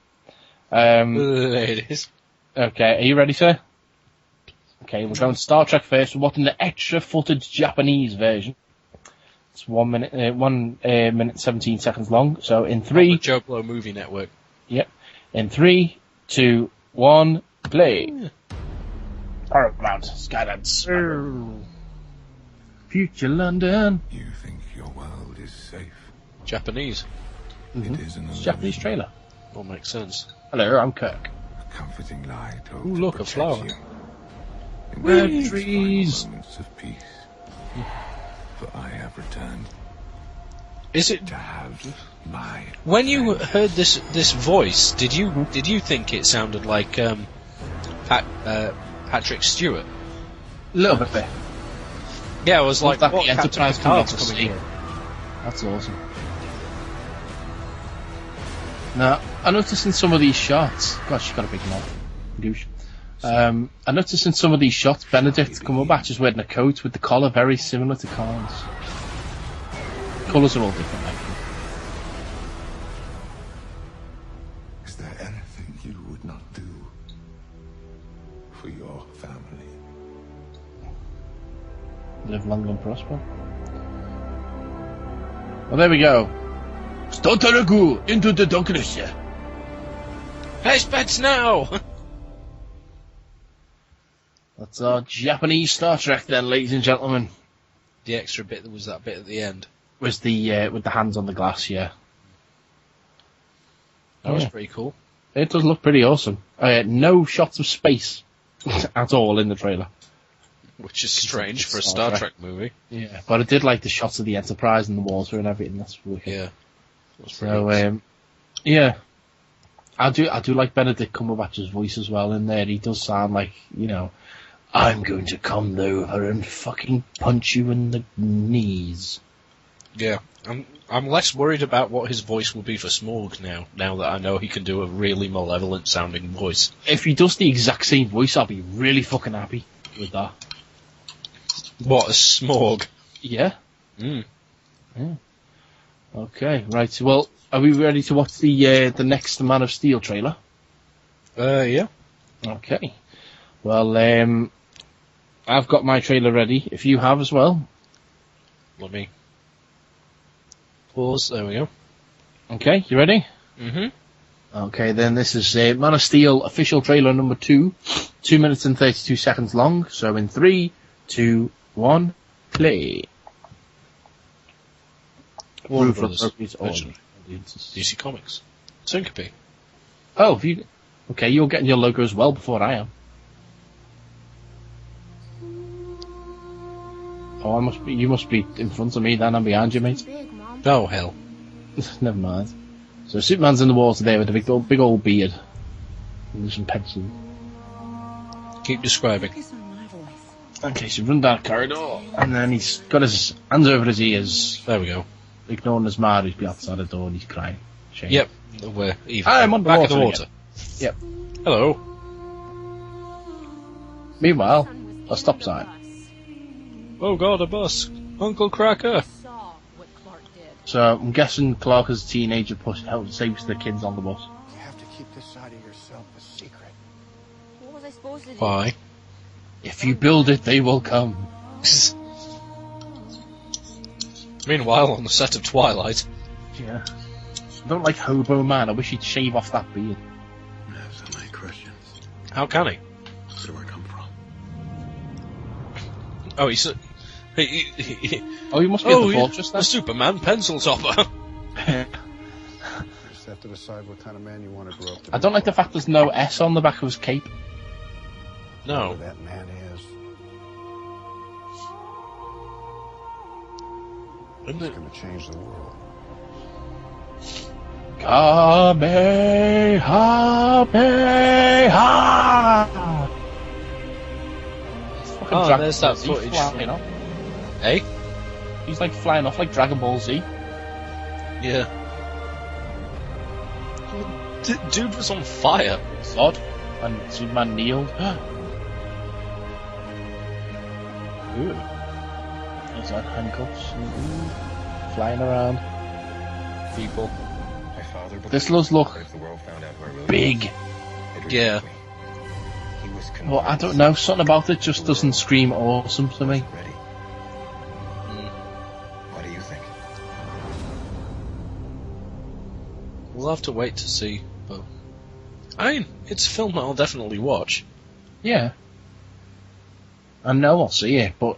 Ladies. Okay. Are you ready, sir? Okay, we're going Star Trek first. We're watching the extra-footed Japanese version. It's 1 minute 17 seconds long. So in 3... Joe Blow Movie Network. Yep. In 3, 2, 1, play. Paramount, Skydance. Future London. You think your world is safe? Japanese. Mm-hmm. It is an It's a Japanese trailer. All makes sense. Hello, I'm Kirk. comforting lie told Ooh, to look, a protect flower. you. In Red these trees. final moments of peace. For I have returned Is it to have my when you heard this voice? Did you think it sounded like Patrick Stewart? A little bit. Yeah, I was like, that what, the Captain Enterprise Picard's coming coming in? here? That's awesome. Now, I noticed in some of these shots... Gosh, she's got a big mouth. Douche. I noticed in some of these shots, Benedict Cumberbatch is wearing a coat with the collar very similar to Khan's. Colours are all different, I think. Is there anything you would not do for your family? Live long and prosper. Well, there we go. Stotaragu into the darkness. Place bets now! That's our Japanese Star Trek then, ladies and gentlemen. The extra bit that was that bit at the end. Was the with the hands on the glass, yeah. That was pretty cool. It does look pretty awesome. No shots of space at all in the trailer. Which is strange for a Star Trek movie. Yeah, but I did like the shots of the Enterprise and the water and everything. That's wicked. Yeah. So, yeah. I do like Benedict Cumberbatch's voice as well in there. He does sound like, you know, I'm going to come over and fucking punch you in the knees. Yeah. I'm less worried about what his voice will be for Smaug now that I know he can do a really malevolent sounding voice. If he does the exact same voice, I'll be really fucking happy with that. What, a Smaug? Yeah. Mm. Yeah. Okay, right. Well, are we ready to watch the next Man of Steel trailer? Yeah. Okay. Well, I've got my trailer ready. If you have as well. Let me pause. There we go. Okay, you ready? Mm-hmm. Okay, then this is Man of Steel official trailer number 2. 2 minutes and 32 seconds long. So in 3, 2, 1, play. Warner Proof Brothers. of appropriate Original. audiences. DC Comics. Syncope. Oh, have you? Okay, you're getting your logos well before I am. Oh, you must be in front of me then, I'm behind you, mate. Oh, hell. Never mind. So Superman's in the water there with a big old beard. And some pencils. Keep describing. Okay, so run down a corridor, and then he's got his hands over his ears. There we go. Ignoring his mother who's been outside the door and he's crying. Shame. Yep. We're even. I'm on the back water in the water. again. Yep. Hello. Meanwhile, a stop sign. Oh god, a bus. Uncle Cracker. So I'm guessing Clark as a teenager saves the kids on the bus. You have to keep this side of yourself a secret. What was I supposed to do? Why? If you build it, they will come. Meanwhile, on the set of Twilight. Yeah. I don't like Hobo Man. I wish he'd shave off that beard. I have so many questions. How can he? Where do I come from? Oh, he's... Oh, he must be at the fortress the then. Superman pencil topper. You just have to decide what kind of man you want to grow up to be. I don't like the fact there's no S on the back of his cape. No. Whoever that man is. Isn't He's it? going to change the world. Kamehameha! Oh, there's that footage flying off. Hey? He's like flying off like Dragon Ball Z. Yeah. Dude was on fire. Zod and Superman kneeled. Ooh. There's that handcuffs. Flying around. People. My father This does look if the world found out who I really big. was, Yeah. he was Well, I don't know. Something about it just doesn't scream awesome to me. ready. What do you think? We'll have to wait to see, but... I mean, it's a film that I'll definitely watch. Yeah. I know I'll see it, but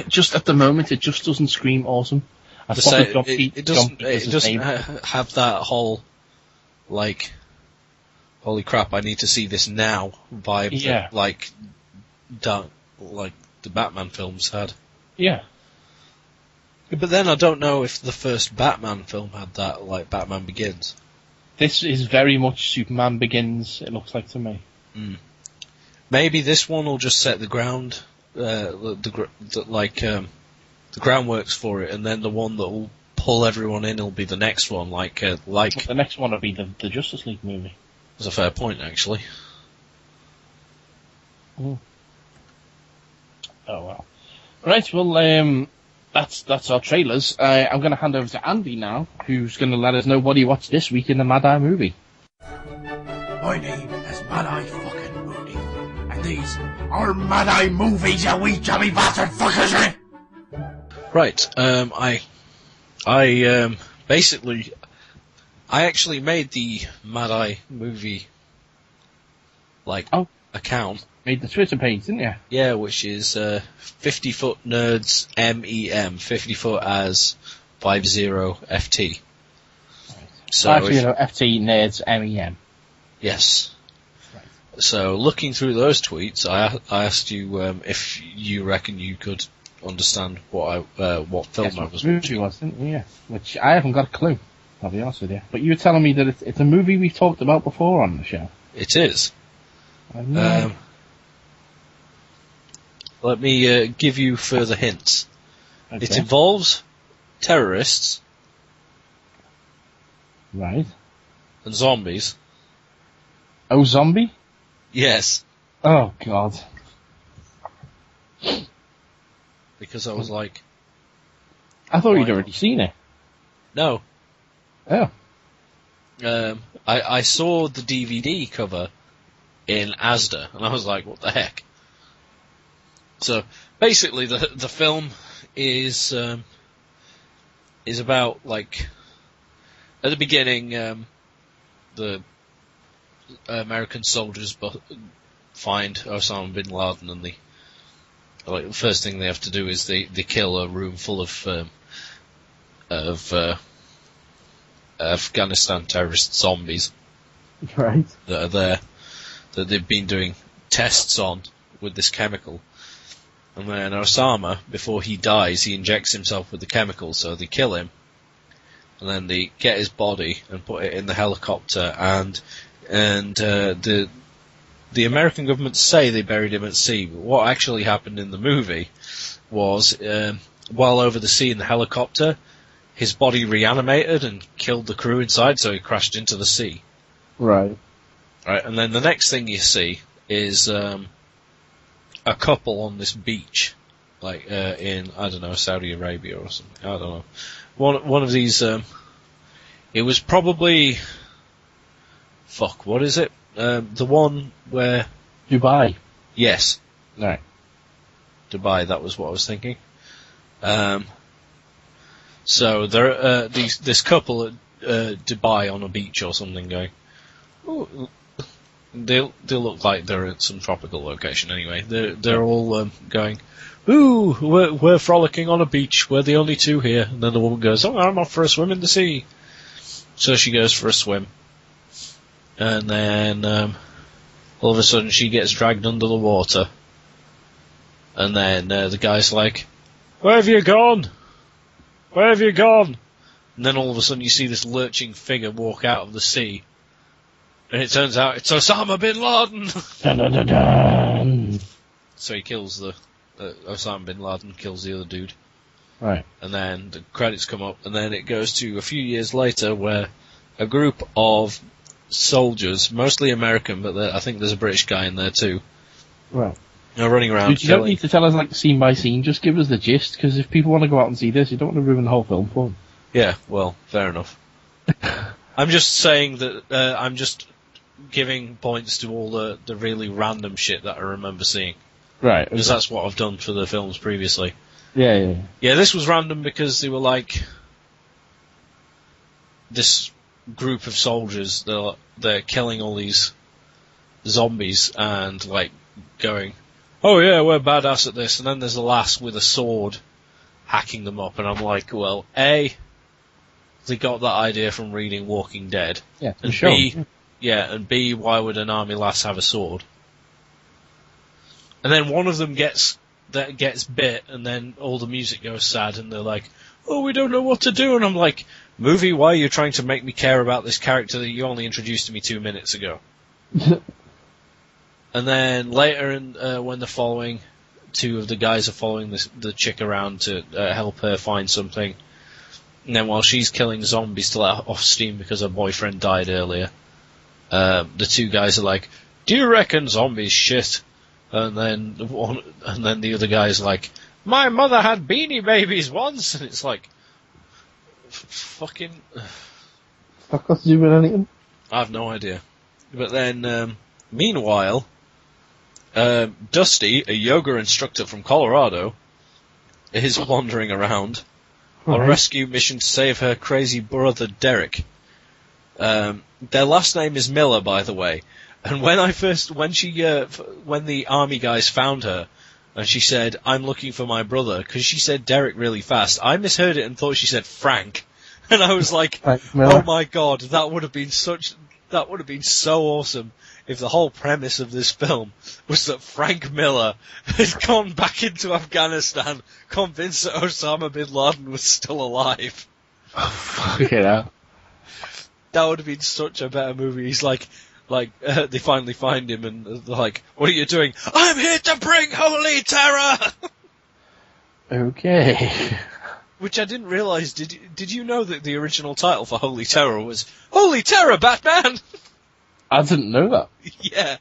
just at the moment it just doesn't scream awesome. I To fucking say, John it doesn't Peters' name. have that whole, like, holy crap, I need to see this now vibe Yeah. that, like the Batman films had. Yeah. But then I don't know if the first Batman film had that, like Batman Begins. This is very much Superman Begins, it looks like to me. Maybe this one will just set the ground, the groundworks for it, and then the one that will pull everyone in will be the next one, like. Well, the next one will be the Justice League movie. That's a fair point, actually. Oh well. Right, well, that's our trailers. I'm going to hand over to Andy now, who's going to let us know what he watched this week in the Mad Eye movie. My name is Mad Eye fucking Moody, and these are Mad Eye movies, you wee jammy bastard fuckers, eh? Right, I basically, I actually made the Mad Eye movie, account. Made the Twitter page, didn't you? Yeah, which is 50 Foot Nerds MEM, 50 Foot as 50FT. So actually, FT Nerds MEM. Yes. Right. So looking through those tweets, I asked you if you reckon you could understand what film I was watching. Didn't you? Yeah. Which I haven't got a clue, I'll be honest with you. But you were telling me that it's a movie we've talked about before on the show. It is. Let me give you further hints. Okay. It involves terrorists. Right. And zombies. Oh, zombie? Yes. Oh, God. Because I was like... I thought you'd already seen it. No. Oh. I saw the DVD cover in Asda, and I was like, what the heck? So, basically, the film is about, like... At the beginning, the American soldiers find Osama bin Laden, and the first thing they have to do is they kill a room full of Afghanistan terrorist zombies. Right. That are there, that they've been doing tests on with this chemical. And then Osama, before he dies, he injects himself with the chemical, so they kill him. And then they get his body and put it in the helicopter, and the American government say they buried him at sea, but what actually happened in the movie was, while over the sea in the helicopter, his body reanimated and killed the crew inside, so he crashed into the sea. Right. Right, and then the next thing you see is a couple on this beach, like in, I don't know, Saudi Arabia or something. I don't know. One of these. It was probably. Fuck, what is it? The one where. Dubai. Yes. Right. Dubai. That was what I was thinking. So there, this couple at Dubai on a beach or something going. Oh, They'll look like they're at some tropical location anyway. They're all going, ooh, we're frolicking on a beach. We're the only two here. And then the woman goes, oh, I'm off for a swim in the sea. So she goes for a swim. And then all of a sudden she gets dragged under the water. And then the guy's like, where have you gone? Where have you gone? And then all of a sudden you see this lurching figure walk out of the sea. And it turns out it's Osama bin Laden. Dun, dun, dun, dun. So he kills Osama bin Laden kills the other dude. Right. And then the credits come up, and then it goes to a few years later where a group of soldiers, mostly American, but I think there's a British guy in there too. Right. Are running around. You don't need to tell us like scene by scene. Just give us the gist, because if people want to go out and see this, you don't want to ruin the whole film for them. Yeah. Well, fair enough. I'm just saying that I'm just giving points to all the really random shit that I remember seeing. Right. Because that's what I've done for the films previously. Yeah. Yeah, this was random because they were like this group of soldiers. They're killing all these zombies and like going, oh yeah, we're badass at this. And then there's a lass with a sword hacking them up, and I'm like, well, A, they got that idea from reading Walking Dead. Yeah, and sure. and B, why would an army lass have a sword? And then one of them gets bit, and then all the music goes sad, and they're like, oh, we don't know what to do, and I'm like, movie, why are you trying to make me care about this character that you only introduced to me 2 minutes ago? And then later, when they're following, two of the guys are following the chick around to help her find something. And then while she's killing zombies to let off steam because her boyfriend died earlier, the two guys are like, do you reckon zombies shit? And then the other guy's like, my mother had Beanie Babies once! And it's like, fucking... Fuck off, you with anything? I have no idea. But then, meanwhile, Dusty, a yoga instructor from Colorado, is wandering around on a rescue mission to save her crazy brother Derek. Their last name is Miller, by the way. And when the army guys found her, and she said, I'm looking for my brother, because she said Derek really fast, I misheard it and thought she said Frank. And I was like, oh my god, that would have been so awesome if the whole premise of this film was that Frank Miller had gone back into Afghanistan, convinced that Osama bin Laden was still alive. Oh, fuck it out. That would have been such a better movie. He's like, they finally find him and they're like, what are you doing? I'm here to bring holy terror! Okay. Which I didn't realise, did you know that the original title for Holy Terror was Holy Terror, Batman? I didn't know that. Yeah.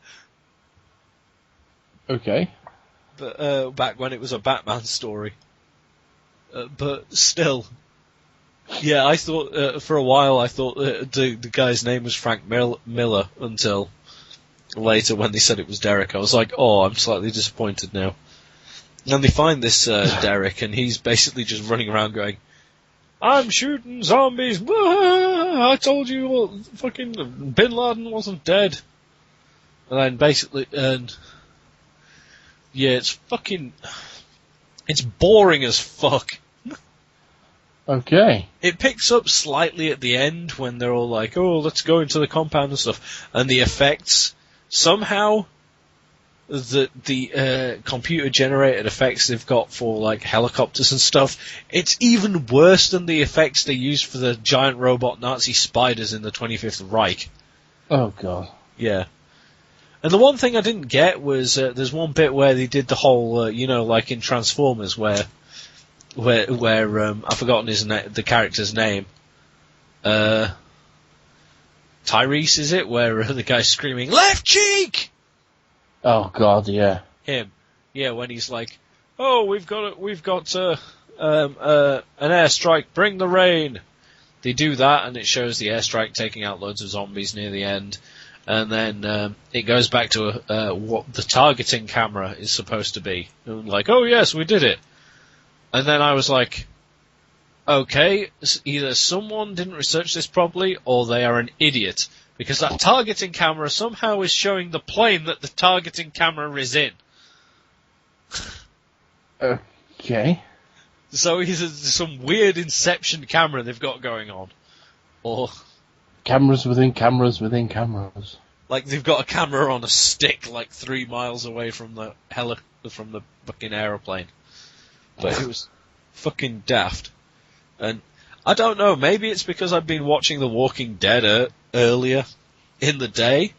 Okay. But, back when it was a Batman story. But still. Yeah, I thought, for a while I thought the guy's name was Frank Miller until later when they said it was Derek. I was like, oh, I'm slightly disappointed now. And they find this Derek, and he's basically just running around going, I'm shooting zombies, I told you, well, fucking Bin Laden wasn't dead. And then basically, yeah, it's boring as fuck. Okay. It picks up slightly at the end when they're all like, oh, let's go into the compound and stuff. And the effects, somehow, the computer-generated effects they've got for, like, helicopters and stuff, it's even worse than the effects they used for the giant robot Nazi spiders in the 25th Reich. Oh, God. Yeah. And the one thing I didn't get was, there's one bit where they did the whole, like in Transformers, where I've forgotten the character's name. Tyrese, is it? Where the guy's screaming, left cheek! Oh God, yeah. Him. Yeah, when he's like, oh, we've got an airstrike, bring the rain. They do that, and it shows the airstrike taking out loads of zombies near the end. And then it goes back to what the targeting camera is supposed to be. And like, oh yes, we did it. And then I was like, okay, either someone didn't research this properly, or they are an idiot. Because that targeting camera somehow is showing the plane that the targeting camera is in. Okay. So either some weird Inception camera they've got going on, or... Cameras within cameras within cameras. Like they've got a camera on a stick like 3 miles away from the from the fucking aeroplane. But it was fucking daft. And I don't know, maybe it's because I've been watching The Walking Dead earlier in the day,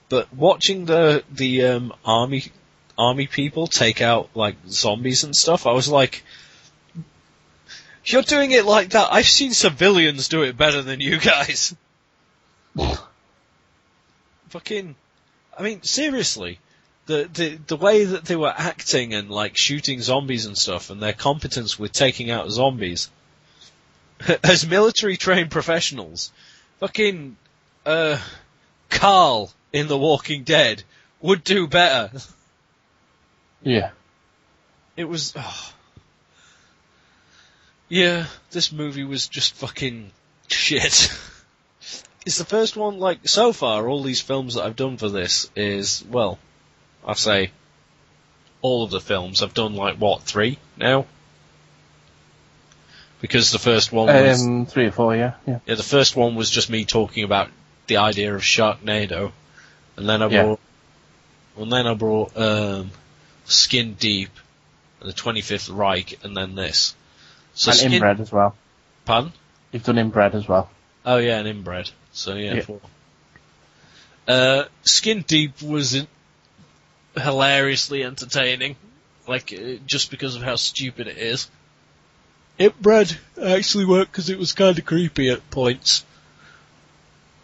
but watching the army people take out like zombies and stuff, I was like, you're doing it like that. I've seen civilians do it better than you guys. Fucking, I mean, seriously, the way that they were acting and like shooting zombies and stuff, and their competence with taking out zombies, as military trained professionals, fucking Carl in The Walking Dead would do better. Yeah. It was, yeah, this movie was just fucking shit. It's the first one, like, so far, all these films that I've done for this is, well, I say all of the films. I've done, like, what, 3 now? Because the first one was... 3 or 4, yeah. Yeah, the first one was just me talking about the idea of Sharknado. And then I brought Skin Deep, and the 25th Reich, and then this. So and Inbred as well. Pardon? You've done Inbred as well. Oh yeah, and Inbred. So yeah. 4. Skin Deep was hilariously entertaining, just because of how stupid it is. Inbred actually worked because it was kind of creepy at points.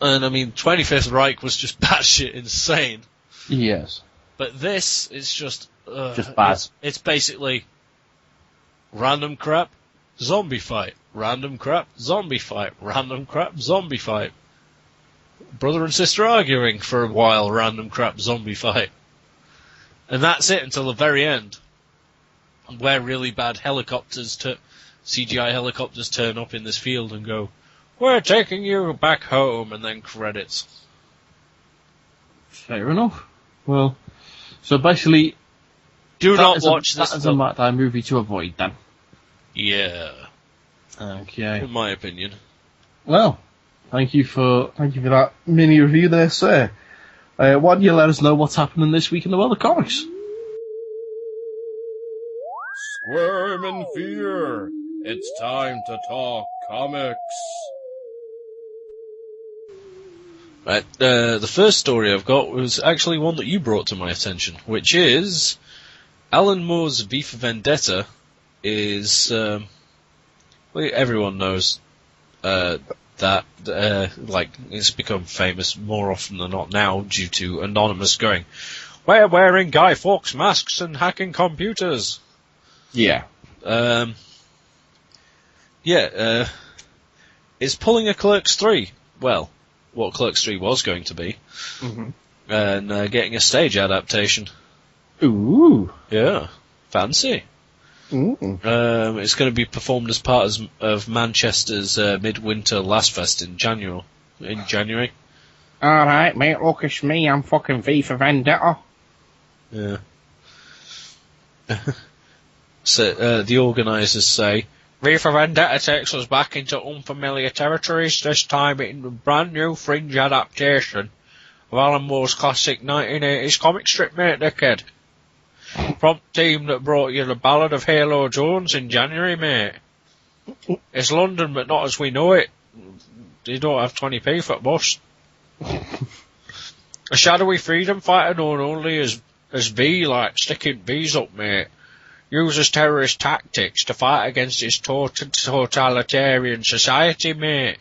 And I mean, 25th Reich was just batshit insane. Yes. But this is just bad. It's basically random crap, zombie fight, random crap, zombie fight, random crap, zombie fight. Brother and sister arguing for a while, random crap, zombie fight. And that's it until the very end, where really bad CGI helicopters turn up in this field and go, "We're taking you back home," and then credits. Fair enough. Well, so basically, do not watch this. That is a Matt Dye movie to avoid, then. Yeah. Okay. In my opinion. Well, thank you for that mini review there, sir. Why don't you let us know what's happening this week in the world of comics? Squirm in fear. It's time to talk comics. Right, the first story I've got was actually one that you brought to my attention, which is Alan Moore's V for Vendetta is, everyone knows that it's become famous more often than not now due to Anonymous going, "We're wearing Guy Fawkes masks and hacking computers." Yeah. It's pulling a Clerks 3. Well, what Clerks 3 was going to be. Mm-hmm. And getting a stage adaptation. Ooh. Yeah. Fancy. Ooh. It's going to be performed as part of Manchester's Midwinter Last Fest in January. Alright, mate, look, it's me, I'm fucking V for Vendetta. Yeah. So, the organisers say, "V for Vendetta takes us back into unfamiliar territories, this time in a brand new fringe adaptation of Alan Moore's classic 1980s comic strip, mate, dickhead. From the team that brought you the Ballad of Halo Jones in January, mate. It's London, but not as we know it. You don't have 20p for bus. A shadowy freedom fighter known only as V, like sticking V's up, mate. Uses terrorist tactics to fight against his totalitarian society, mate.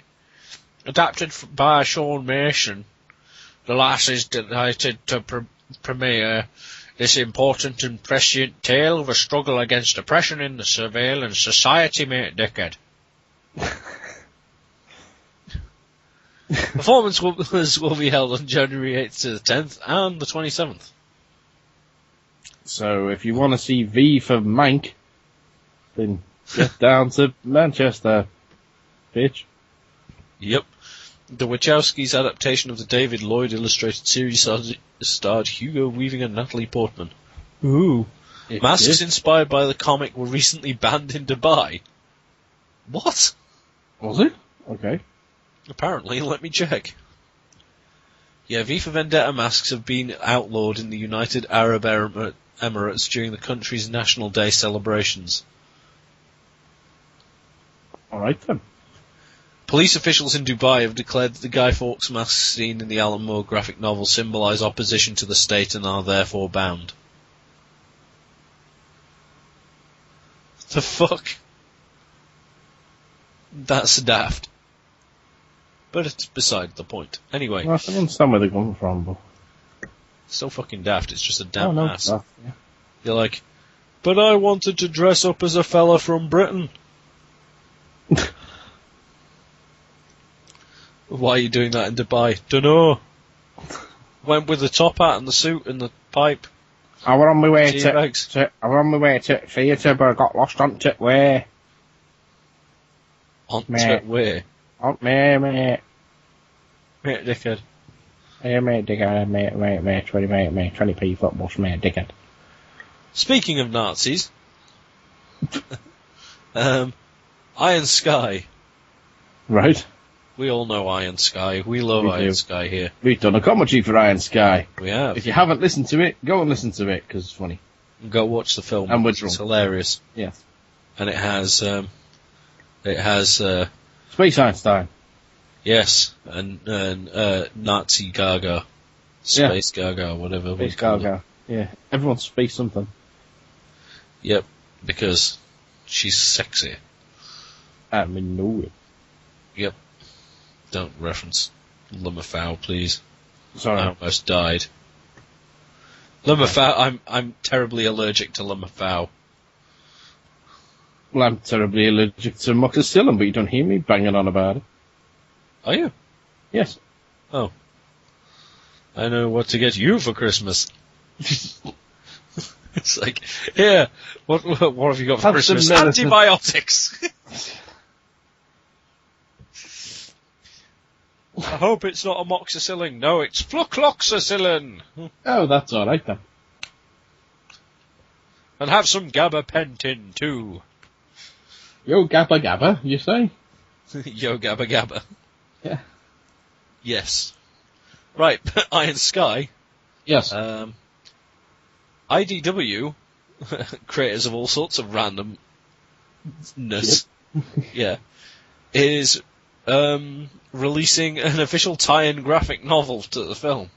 Adapted by Sean Mason, the lass is delighted to premiere this important and prescient tale of a struggle against oppression in the surveillance society, mate, dickhead. Performance will be held on January 8th to the 10th and the 27th. So if you want to see V for Mank, then get down to Manchester, bitch. Yep. The Wachowskis' adaptation of the David Lloyd illustrated series starred Hugo Weaving and Natalie Portman. Ooh. Masks inspired by the comic were recently banned in Dubai. What? Was it? Okay. Apparently, let me check. Yeah, V for Vendetta masks have been outlawed in the United Arab Emirates during the country's National Day celebrations. Alright then. Police officials in Dubai have declared that the Guy Fawkes masks seen in the Alan Moore graphic novel symbolise opposition to the state and are therefore banned. The fuck? That's daft. But it's beside the point. Anyway. Well, I can understand where they're coming from, but... So fucking daft, it's just a damn ass. Daft, yeah. You're like, but I wanted to dress up as a fella from Britain. Why are you doing that in Dubai? Dunno. Went with the top hat and the suit and the pipe. I were on my way to theatre, but I got lost on the way. On the way? On me, mate. Mate, dickhead. Hey, mate, dickhead, mate, 20p foot bus, mate, dickhead. Speaking of Nazis, I Iron Sky. Right. We all know Iron Sky. We love Iron Sky here. We've done a commentary for Iron Sky. We have. If you haven't listened to it, go and listen to it, because it's funny. Go watch the film. And we're It's drunk. hilarious. Yeah. And it has, Space Einstein. yes, and Nazi Gaga. Space Gaga, whatever. Space we call it. Gaga. Yeah. Everyone's space something. Yep, because she's sexy. I mean, no. Yep. Don't reference Lumberfowl, please. Sorry. I almost died. Lumberfowl, I'm terribly allergic to Lumberfowl. Well, I'm terribly allergic to moxicillin, but you don't hear me banging on about it. Are you? Yes. Oh. I know what to get you for Christmas. It's like, here, what have you got for Have Christmas? some medicine. Antibiotics! I hope it's not amoxicillin. No, it's flucloxacillin. Oh, that's alright then. And have some gabapentin too. Yo, Gabba Gabba, you say? Yo, gabba gabba. Yeah. Yes. Right, Iron Sky. Yes. IDW, creators of all sorts of randomness, yeah, is releasing an official tie-in graphic novel to the film.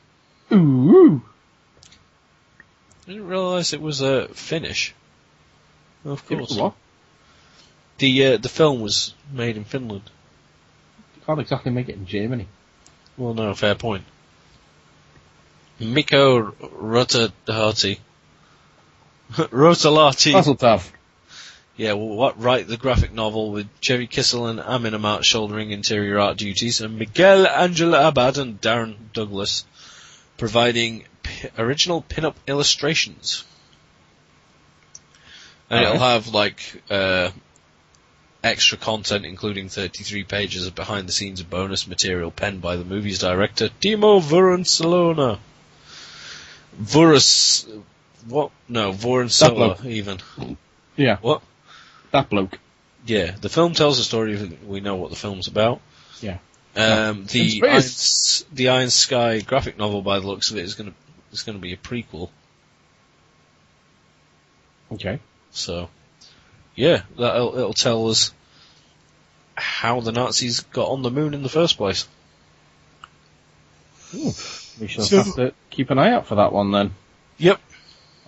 Ooh. I didn't realise it was Finnish. Of course. What? The film was made in Finland. You can't exactly make it in Germany. Well, no, fair point. Mikko Rotalati. Hasseltav. Yeah, will write the graphic novel with Chevy Kissel and Amin Amat shouldering interior art duties, and Miguel Angel Abad and Darren Douglas providing original pin-up illustrations. And it'll have, like, extra content, including 33 pages of behind-the-scenes bonus material penned by the movie's director, Timo Vuorensola. Vuorensola, even. Yeah. What? That bloke. Yeah, the film tells the story. We know what the film's about. Yeah. The Iron Sky graphic novel, by the looks of it, is going to be a prequel. Okay. So, yeah, it'll tell us how the Nazis got on the moon in the first place. Ooh. We shall have to keep an eye out for that one then. Yep.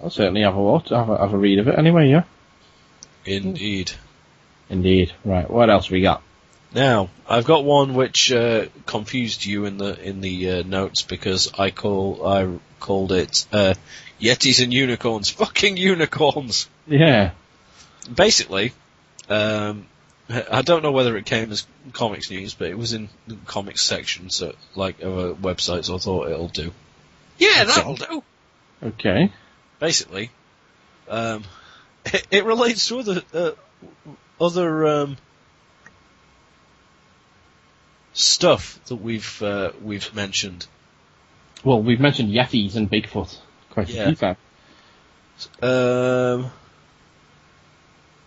I'll certainly have a watch, have a read of it anyway, yeah? Indeed. Indeed. Right, what else we got? Now, I've got one which confused you in the notes because I called it Yetis and Unicorns. Fucking unicorns! Yeah. Basically, I don't know whether it came as comics news, but it was in the comics section, so like of a website, so I thought it'll do. Yeah, that'll do. Okay. Basically, it relates to other stuff that we've mentioned. Well, we've mentioned Yetis and Bigfoot quite a few times.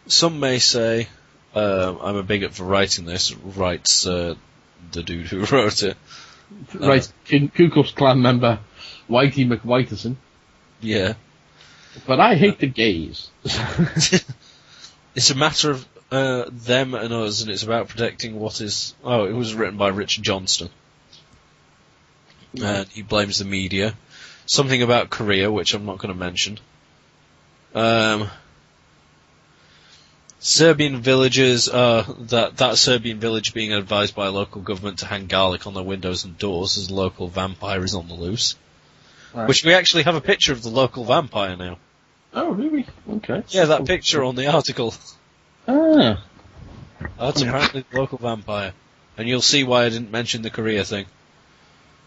Some may say I'm a bigot for writing this. Writes the dude who wrote it. Right, Ku Klux Klan member Whitey McWhiterson. Yeah. But I hate the gays. It's a matter of them and us, and it's about protecting what is... Oh, it was written by Rich Johnston. And he blames the media. Something about Korea, which I'm not going to mention. Serbian villagers, that Serbian village being advised by a local government to hang garlic on their windows and doors as a local vampire is on the loose. Right. Which we actually have a picture of the local vampire now. Oh, really? Okay. Yeah, that picture on the article. Ah. That's apparently the local vampire. And you'll see why I didn't mention the Korea thing.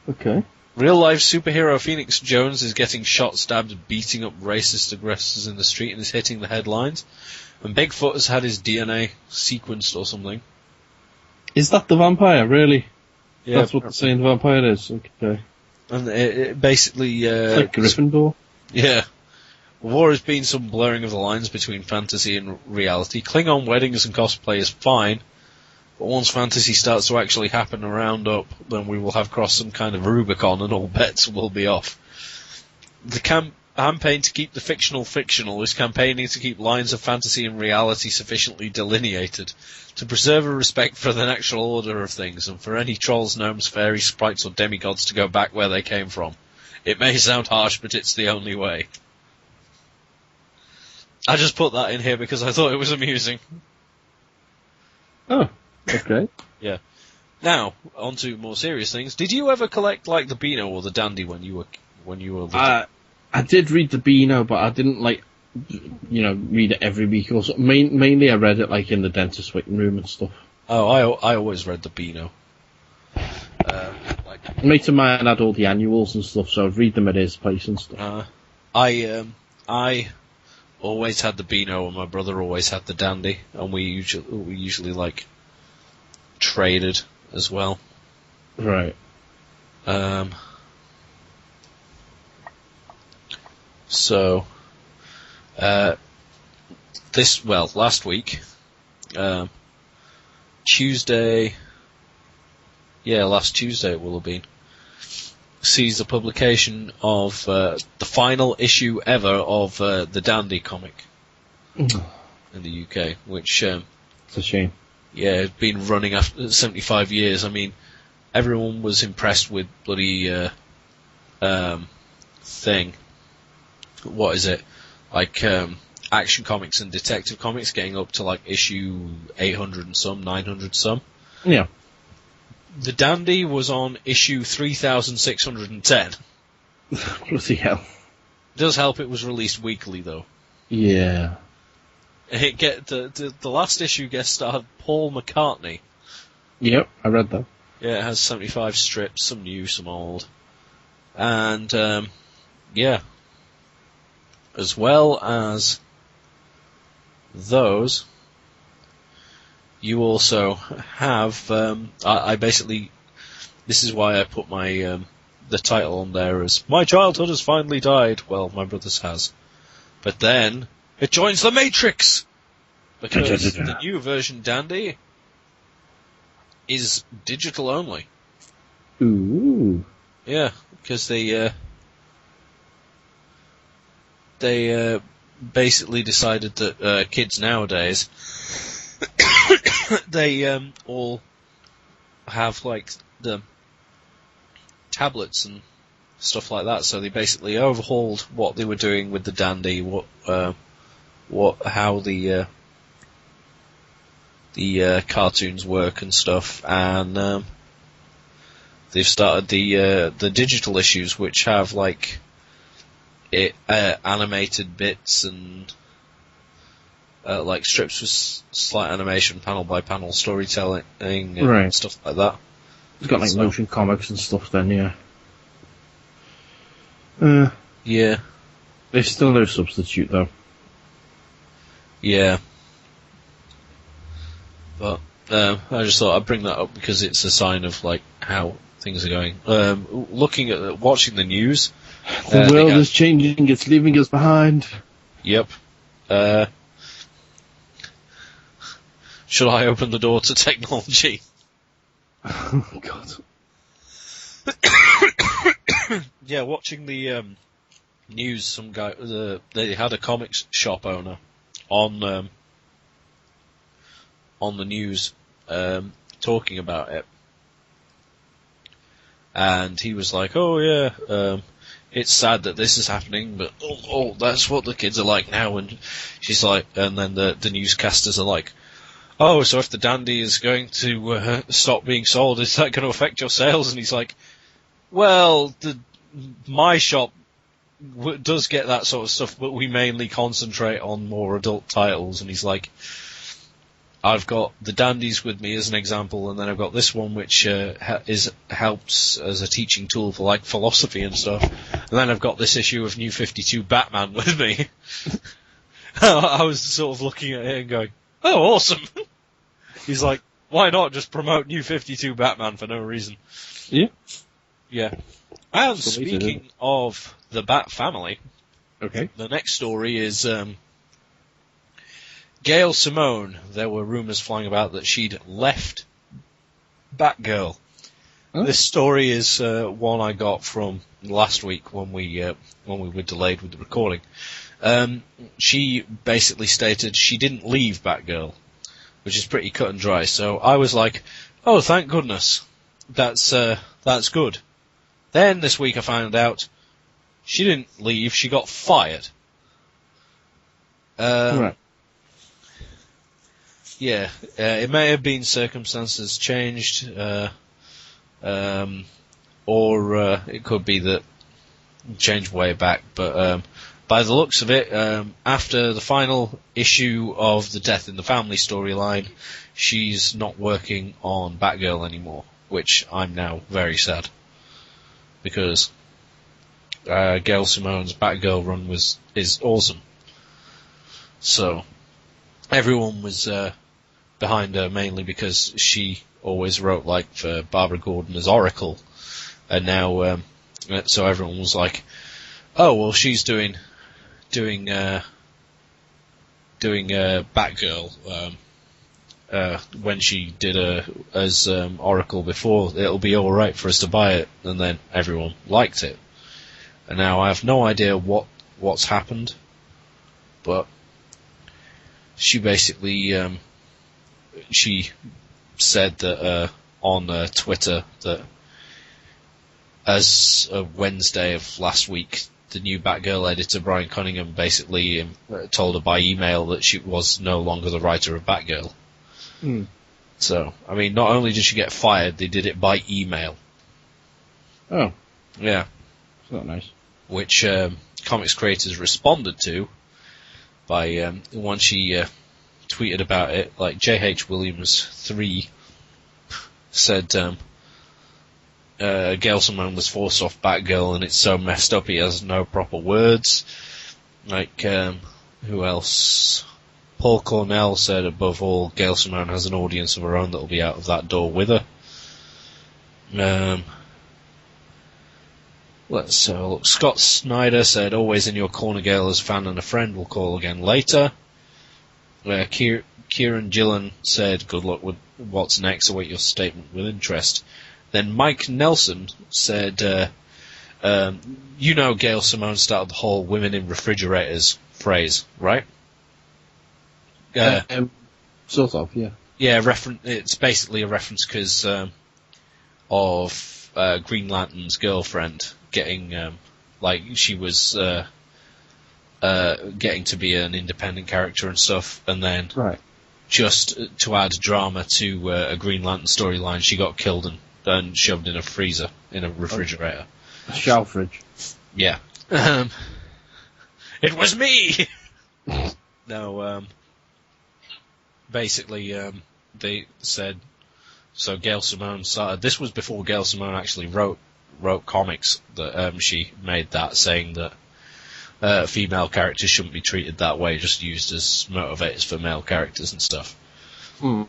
Okay. Real-life superhero Phoenix Jones is getting shot, stabbed, beating up racist aggressors in the street and is hitting the headlines. And Bigfoot has had his DNA sequenced or something. Is that the vampire, really? Yeah. That's what they're saying the vampire is, okay. And it basically... it's like Gryffindor. Yeah. War has been some blurring of the lines between fantasy and reality. Klingon weddings and cosplay is fine, but once fantasy starts to actually happen around up, then we will have crossed some kind of Rubicon and all bets will be off. The campaign to keep the fictional is campaigning to keep lines of fantasy and reality sufficiently delineated, to preserve a respect for the natural order of things, and for any trolls, gnomes, fairies, sprites, or demigods to go back where they came from. It may sound harsh, but it's the only way. I just put that in here because I thought it was amusing. Oh, okay. Yeah. Now, on to more serious things. Did you ever collect, like, the Beano or the Dandy when you were little? I did read the Beano, but I didn't, like, read it every week or so. Mainly I read it, like, in the dentist waiting room and stuff. Oh, I always read the Beano. A mate of mine had all the annuals and stuff, so I'd read them at his place and stuff. I always had the Beano, and my brother always had the Dandy, and we usually like traded as well. Right. So, last week, Tuesday, last Tuesday it will have been, sees the publication of the final issue ever of the Dandy comic in the UK, which it's a shame. Yeah, it's been running after 75 years. I mean, everyone was impressed with bloody thing. What is it? Like Action Comics and Detective Comics getting up to like issue 800 and some, 900 some. Yeah. The Dandy was on issue 3610. Bloody hell. Does help it was released weekly though. Yeah. The last issue guest starred Paul McCartney. Yep, I read that. Yeah, it has 75 strips, some new, some old. And, as well as those, you also have, I basically, this is why I put my, the title on there as, My Childhood Has Finally Died. Well, my brother's has. But then, it joins the Matrix! Because the new version Dandy is digital only. Ooh. Yeah, because they basically decided that kids nowadays they all have like the tablets and stuff like that, so they basically overhauled what they were doing with the Dandy, how the cartoons work and stuff, and they've started the digital issues, which have like animated bits and like strips with slight animation, panel by panel storytelling, and stuff like that. It's got like motion comics and stuff then, yeah. Yeah. There's still no substitute though. Yeah. But I just thought I'd bring that up because it's a sign of like how things are going. Watching the news. The world is changing, it's leaving us behind. Yep. Should I open the door to technology? Oh, God. Yeah, watching the news, some guy, they had a comics shop owner on the news talking about it. And he was like, oh yeah, it's sad that this is happening, but that's what the kids are like now. And she's like, and then the newscasters are like, oh, so if the Dandy is going to stop being sold, is that going to affect your sales? And he's like, well, my shop does get that sort of stuff, but we mainly concentrate on more adult titles. And he's like, I've got the Dandies with me as an example, and then I've got this one which helps as a teaching tool for like philosophy and stuff, and then I've got this issue of New 52 Batman with me. I was sort of looking at it and going, oh, awesome. He's like, why not just promote New 52 Batman for no reason? Yeah. Yeah. And speaking of the Bat family, Okay. The next story is Gail Simone. There were rumours flying about that she'd left Batgirl. Oh. This story is one I got from last week when we were delayed with the recording. She basically stated she didn't leave Batgirl, which is pretty cut and dry. So I was like, oh, thank goodness. That's good. Then this week I found out she didn't leave, she got fired. Right. Yeah, it may have been circumstances changed, or it could be that changed way back, but by the looks of it, after the final issue of the Death in the Family storyline, she's not working on Batgirl anymore, which I'm now very sad, because Gail Simone's Batgirl run is awesome. So everyone was behind her mainly because she always wrote like for Barbara Gordon as Oracle, and now so everyone was like, oh well, she's doing Batgirl when she did as Oracle before, it'll be all right for us to buy it, and then everyone liked it. And now I have no idea what's happened, but she basically she said that on Twitter that as of Wednesday of last week, the new Batgirl editor Brian Cunningham basically told her by email that she was no longer the writer of Batgirl. Mm. So, I mean, not only did she get fired, they did it by email. Oh. Yeah. It's not nice. Which comics creators responded to by when she tweeted about it, like J.H. Williams 3 said Gail Simone was forced off Batgirl and it's so messed up he has no proper words. Like, who else? Paul Cornell said, above all, Gail Simone has an audience of her own that'll be out of that door with her. Let's look. Scott Snyder said, always in your corner, Gail, as a fan and a friend. We'll call again later. Kieran Gillen said, good luck with what's next. Await your statement with interest. Then Mike Nelson said, you know Gail Simone started the whole women in refrigerators phrase, right? Sort of, yeah. Yeah, it's basically a reference because of Green Lantern's girlfriend getting, she was getting to be an independent character and stuff, and then just to add drama to a Green Lantern storyline, she got killed and shoved in a freezer, in a refrigerator. A shower fridge. Yeah. It was me! No, basically, they said, so Gail Simone started, this was before Gail Simone actually wrote comics, that she made that saying that female characters shouldn't be treated that way, just used as motivators for male characters and stuff. Mm.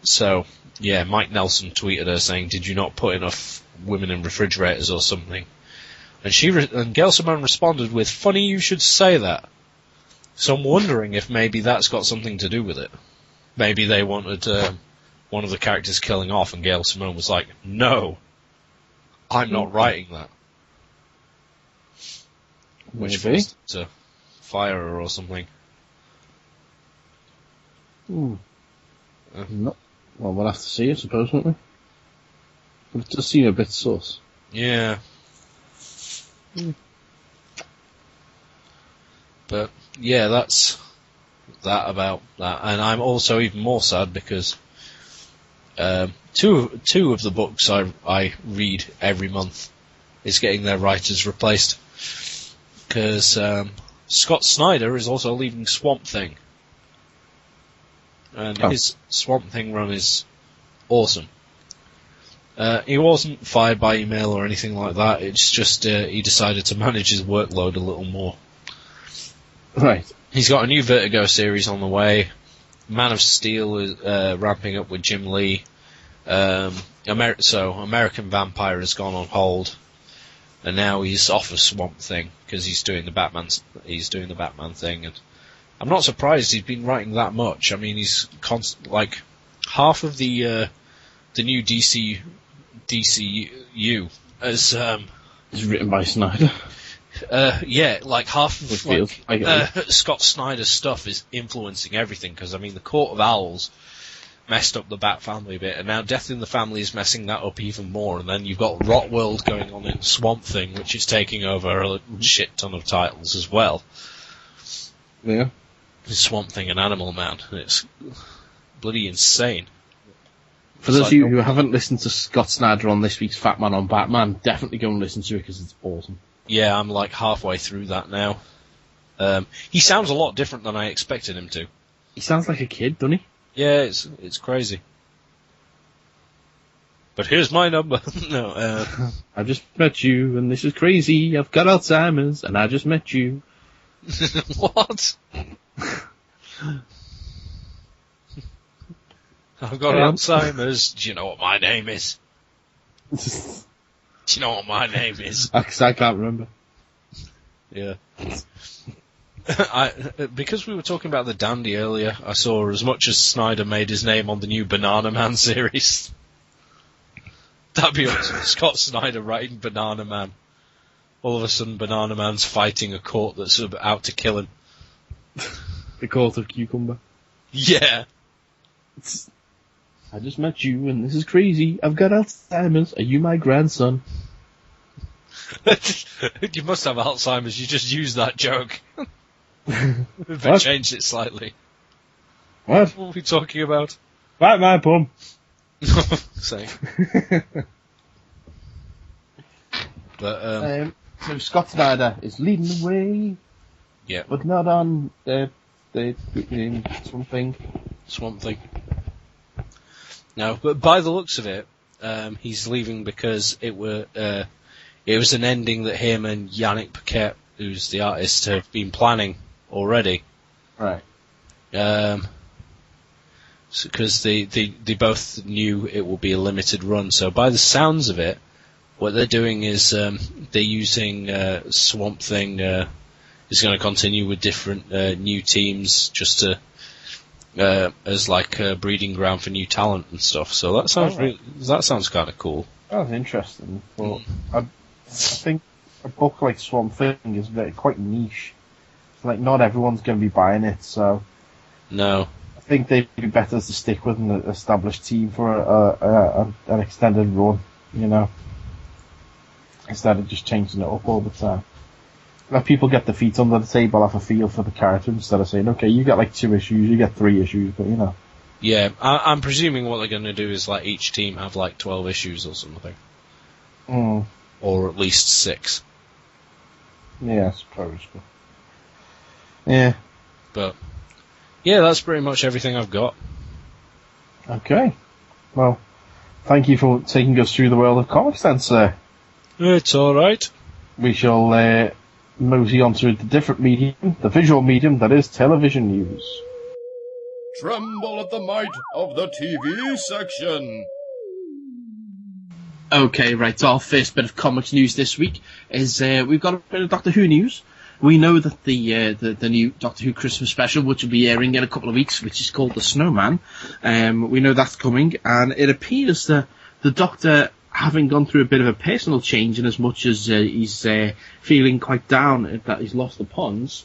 So, yeah, Mike Nelson tweeted her saying, did you not put enough women in refrigerators or something? And Gail Simone responded with, funny you should say that. So I'm wondering if maybe that's got something to do with it. Maybe they wanted one of the characters killing off, and Gail Simone was like, no, I'm not writing that. Which forced to fire her or something. No. Well, we'll have to see, I suppose, won't we? But it does seem a bit sus. Yeah. But, yeah, that's that about that. And I'm also even more sad because two of the books I read every month is getting their writers replaced. Because Scott Snyder is also leaving Swamp Thing. And his Swamp Thing run is awesome. He wasn't fired by email or anything like that, it's just he decided to manage his workload a little more. Right. He's got a new Vertigo series on the way. Man of Steel is ramping up with Jim Lee. So American Vampire has gone on hold. and now he's off of Swamp Thing because he's doing the Batman thing, and I'm not surprised he's been writing that much. I mean, he's like half of the new DCU as It's written by Snyder. yeah, like half of feels Scott Snyder's stuff is influencing everything, because I mean the Court of Owls messed up the Bat family a bit, and now Death in the Family is messing that up even more, and then you've got Rot World going on in Swamp Thing, which is taking over a shit ton of titles as well. Yeah. Swamp Thing and Animal Man. It's bloody insane. For those of you who haven't listened to Scott Snyder on this week's Fat Man on Batman, definitely go and listen to it because it's awesome. Yeah, I'm like halfway through that now. He sounds a lot different than I expected him to. He sounds like a kid, doesn't he? Yeah, it's crazy. But here's my number. No, I just met you, and this is crazy. I've got Alzheimer's, and I just met you. What? I've got Alzheimer's. Do you know what my name is? Do you know what my name is? Because I can't remember. Yeah. Because we were talking about the Dandy earlier, I saw as much as Snyder made his name on the new Banana Man series. That'd be awesome. Scott Snyder writing Banana Man. All of a sudden, Banana Man's fighting a court that's out to kill him. The Court of Cucumber. Yeah. I just met you, and this is crazy. I've got Alzheimer's. Are you my grandson? You must have Alzheimer's. You just used that joke. But changed it slightly. What? What are we talking about? Right, my bum. Same. But so Scott Snyder is leading the way. Yeah. But not on the Swamp Thing. No, but by the looks of it, he's leaving because it was an ending that him and Yannick Paquette, who's the artist, have been planning already. Right. Because they both knew it will be a limited run. So by the sounds of it, what they're doing is they're using Swamp Thing is going to continue with different new teams just to as like a breeding ground for new talent and stuff. So that sounds that sounds kind of cool. That's interesting. But I think a book like Swamp Thing is quite niche. Like not everyone's going to be buying it, so no. I think they'd be better to stick with an established team for an extended run, you know, instead of just changing it up all the time. Let people get their feet under the table, have a feel for the character, instead of saying, okay, you get like 2 issues, you get 3 issues, but you know. Yeah, I'm presuming what they're going to do is like each team have like 12 issues or something. Or at least 6. Yeah, I suppose. But yeah. But yeah, that's pretty much everything I've got. Okay. Well, thank you for taking us through the world of comics then, sir. It's alright. We shall mosey on to the different medium, the visual medium that is television news. Tremble at the might of the TV section. Okay, right, our first bit of comics news this week is we've got a bit of Doctor Who news. We know that the new Doctor Who Christmas special, which will be airing in a couple of weeks, which is called The Snowman, we know that's coming, and it appears that the Doctor, having gone through a bit of a personal change in as much as he's feeling quite down that he's lost the ponds,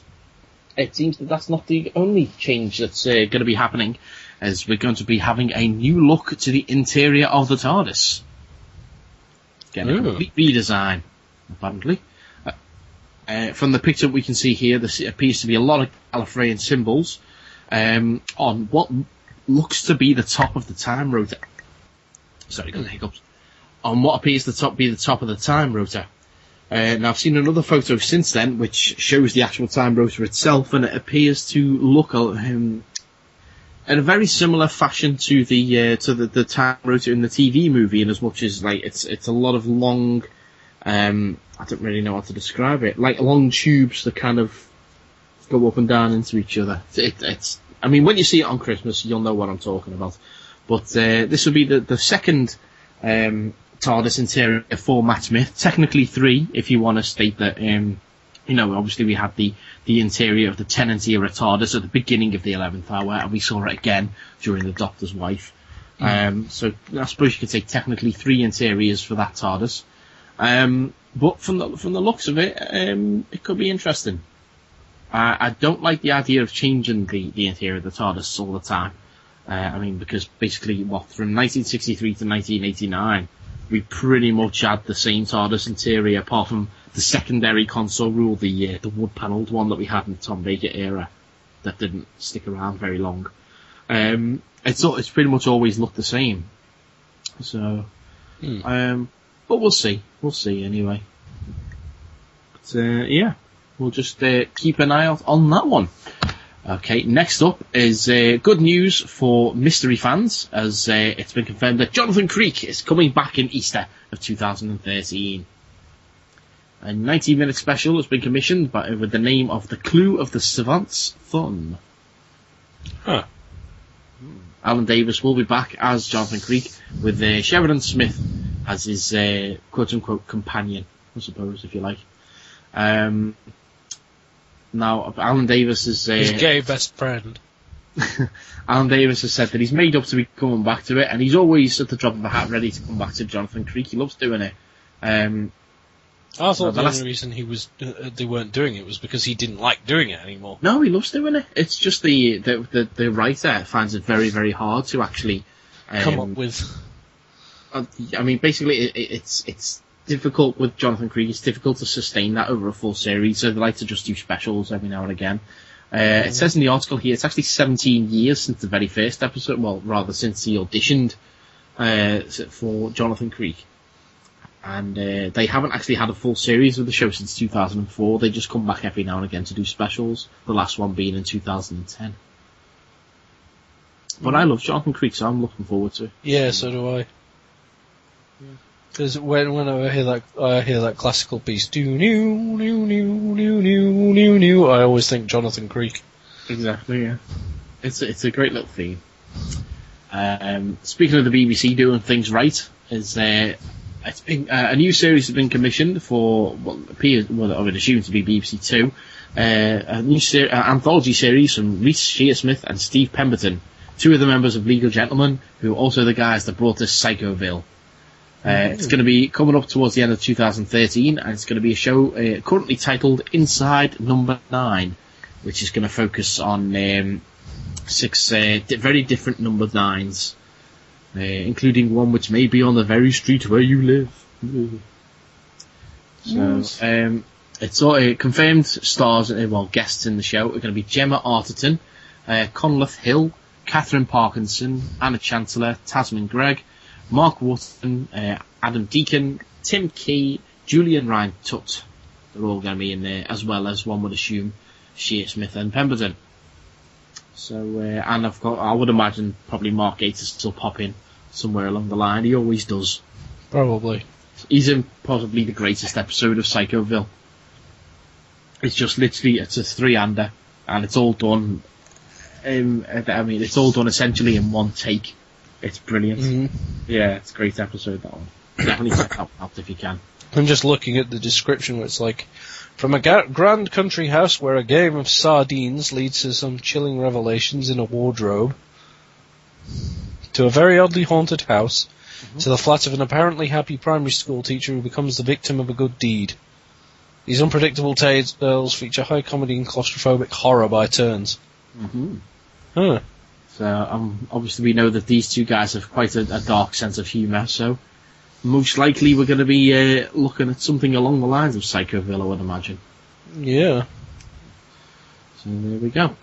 it seems that that's not the only change that's going to be happening, as we're going to be having a new look to the interior of the TARDIS. Getting a complete redesign, apparently. From the picture we can see here, there appears to be a lot of Gallifreyan symbols on what looks to be the top of the time rotor. Sorry, got the hiccups. On what appears to be the top of the time rotor. Now, I've seen another photo since then, which shows the actual time rotor itself, and it appears to look in a very similar fashion to the time rotor in the TV movie, in as much as like it's a lot of long. I don't really know how to describe it. Like long tubes that kind of go up and down into each other. It's. I mean, when you see it on Christmas, you'll know what I'm talking about. But this will be the second time TARDIS interior for Matt Smith. Technically 3, if you want to state that, obviously we had the interior of the Tennant era TARDIS at the beginning of the 11th hour, and we saw it again during the Doctor's Wife. So I suppose you could say technically 3 interiors for that TARDIS. But from the looks of it, it could be interesting. I don't like the idea of changing the interior of the TARDIS all the time. Because basically, from 1963 to 1989, we pretty much had the same TARDIS interior, apart from the secondary console rule, the wood-panelled one that we had in the Tom Baker era, that didn't stick around very long. It's pretty much always looked the same. So, but we'll see. We'll see anyway. But, we'll just keep an eye out on that one. Okay, next up is good news for mystery fans, as it's been confirmed that Jonathan Creek is coming back in Easter of 2013. A 90-minute special has been commissioned with the name of The Clue of the Savant's Thumb. Huh. Alan Davis will be back as Jonathan Creek, with Sheridan Smith as his quote-unquote companion, I suppose, if you like. Now, Alan Davis is... his gay best friend. Alan Davis has said that he's made up to be coming back to it, and he's always at the drop of a hat ready to come back to Jonathan Creek. He loves doing it. I thought the only reason they weren't doing it was because he didn't like doing it anymore. No, he loves doing it. It's just the writer finds it very, very hard to actually... come up with... basically, it's difficult with Jonathan Creek. It's difficult to sustain that over a full series, so they like to just do specials every now and again. It says in the article here it's actually 17 years since the very first episode, well, rather since he auditioned for Jonathan Creek. And they haven't actually had a full series of the show since 2004. They just come back every now and again to do specials, the last one being in 2010. But I love Jonathan Creek, so I'm looking forward to it. Yeah, so do I. Because when I hear that classical piece, I always think Jonathan Creek. Exactly, yeah. It's a great little theme. Speaking of the BBC doing things right, it's been a new series has been commissioned for I would assume to be BBC Two, a new anthology series from Rhys Shearsmith and Steve Pemberton, 2 of the members of Legal Gentlemen, who are also the guys that brought us Psychoville. It's going to be coming up towards the end of 2013, and it's going to be a show currently titled Inside Number 9, which is going to focus on 6 very different number 9s, including one which may be on the very street where you live. So, it's confirmed stars, guests in the show are going to be Gemma Arterton, Conleth Hill, Catherine Parkinson, Anna Chancellor, Tasman Gregg, Mark Wharton, Adam Deacon, Tim Key, Julian Ryan Tutt. They're all going to be in there, as well as, one would assume, Shearsmith and Pemberton. So, and I would imagine probably Mark Gatiss will pop in somewhere along the line. He always does. Probably. He's in possibly the greatest episode of Psychoville. It's just literally, it's a 3-hander, and it's all done, it's all done essentially in one take. It's brilliant. Mm-hmm. Yeah, it's a great episode, that one. Definitely check that out if you can. I'm just looking at the description where it's like, from a grand country house where a game of sardines leads to some chilling revelations in a wardrobe, to a very oddly haunted house, to the flat of an apparently happy primary school teacher who becomes the victim of a good deed. These unpredictable tales feature high comedy and claustrophobic horror by turns. Mm-hmm. Huh. So, obviously we know that these 2 guys have quite a dark sense of humour, so most likely we're going to be looking at something along the lines of Psychoville, I would imagine. Yeah. So there we go.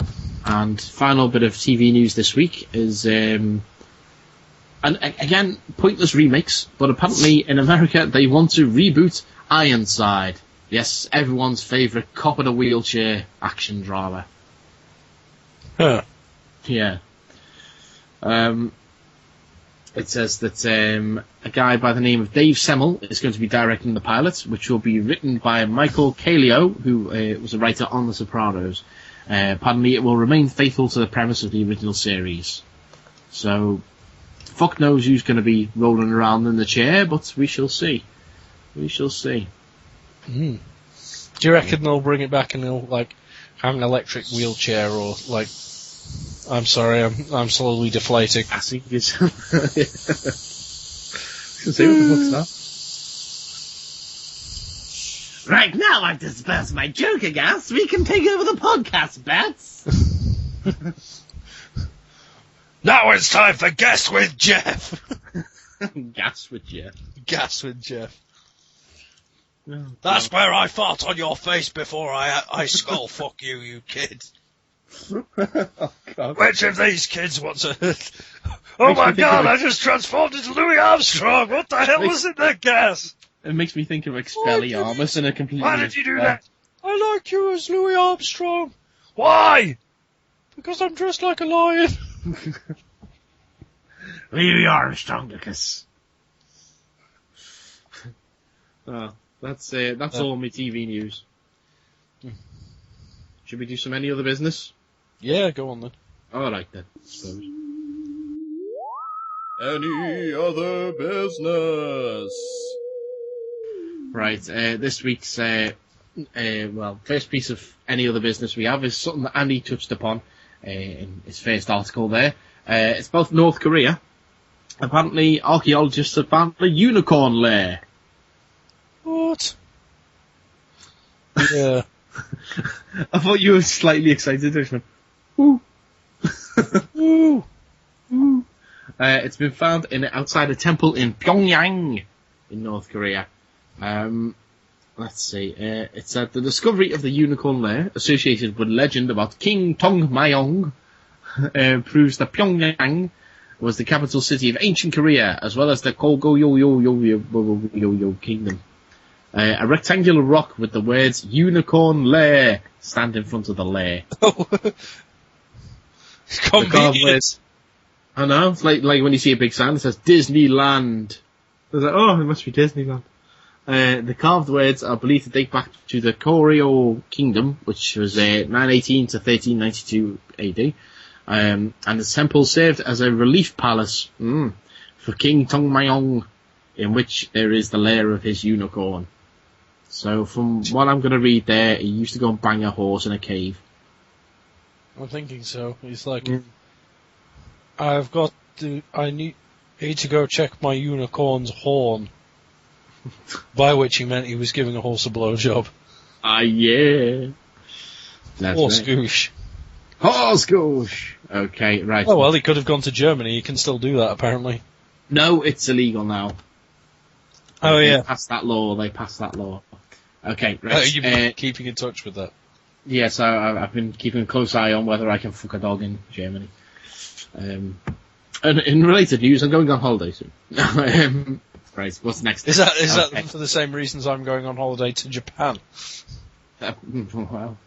And final bit of TV news this week is, and again, pointless remakes, but apparently in America they want to reboot Ironside. Yes, everyone's favourite cop in a wheelchair action drama. Huh. Yeah. It says that a guy by the name of Dave Semmel is going to be directing the pilot, which will be written by Michael Calio, who was a writer on The Sopranos. It will remain faithful to the premise of the original series. So, fuck knows who's going to be rolling around in the chair, but we shall see. We shall see. Do you reckon they'll bring it back and they'll like have an electric wheelchair or like? I'm sorry, I'm slowly deflating. I think it's. See what the fuck's that? Right now I've dispersed my joker gas, we can take over the podcast, Bats. Now it's time for Guess with Geoff. Gas with Geoff. Gas with Geoff. Oh, That's where I fart on your face before I skull fuck you, you kid. oh, God. Which of these kids wants a... Oh my God, I just transformed into Louis Armstrong. What the hell was in that gas? It makes me think of Expelliarmus in a completely... Why did you do that? I like you as Louis Armstrong. Why? Because I'm dressed like a lion. Louis Armstrong, Lucas. Oh, that's all my TV news. Should we do some any other business? Yeah, go on then. Alright then, I suppose. Any other business? Right, this week's, first piece of any other business we have is something that Andy touched upon in his first article there. It's about North Korea. Apparently, archaeologists have found a unicorn lair. What? Yeah. I thought you were slightly excited, Richmond. Ooh. Ooh. Ooh. It's been found outside a temple in Pyongyang, in North Korea. Let's see. It said the discovery of the unicorn lair, associated with legend about King Tongmayong, proves that Pyongyang was the capital city of ancient Korea, as well as the Goguryeo kingdom. A rectangular rock with the words "Unicorn Lair" stand in front of the lair. Convenient. I know, it's like when you see a big sign that says Disneyland. I was like, oh, it must be Disneyland. The carved words are believed to date back to the Goryeo kingdom, which was 918 to 1392 AD. And the temple served as a relief palace for King Tongmayong, in which there is the lair of his unicorn. So from what I'm going to read there, he used to go and bang a horse in a cave. I'm thinking so. He's like, I need to go check my unicorn's horn. By which he meant he was giving a horse a blowjob. Ah, yeah. Horse goosh. Horse goosh! Okay, right. Oh, well, he could have gone to Germany. He can still do that, apparently. No, it's illegal now. Oh, yeah. They passed that law. Okay, right. You've been keeping in touch with that? Yes, I've been keeping a close eye on whether I can fuck a dog in Germany. And in related news, I'm going on holiday soon. Right, what's next? Is that for the same reasons I'm going on holiday to Japan? Well, I want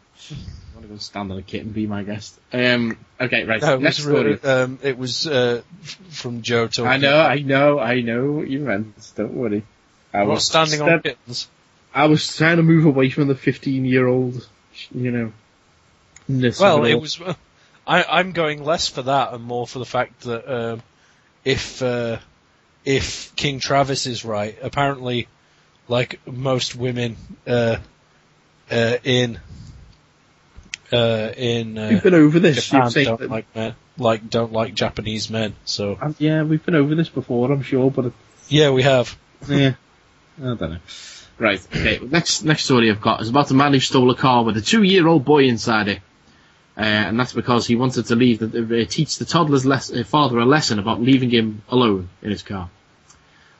to go stand on a kit and be my guest. Okay, right. No, next story. It was from Joe talking. I know what you meant. Don't worry. I was standing on kittens. I was trying to move away from the 15-year-old, Well, it was. I'm going less for that and more for the fact that if King Travis is right, apparently, like most women in we've been over this. Japan don't like Japanese men. So yeah, we've been over this before, I'm sure, but yeah, we have. Yeah, I don't know. Right. Okay. Next story I've got is about a man who stole a car with a 2-year-old boy inside it. And that's because he wanted to teach the toddler's father a lesson about leaving him alone in his car.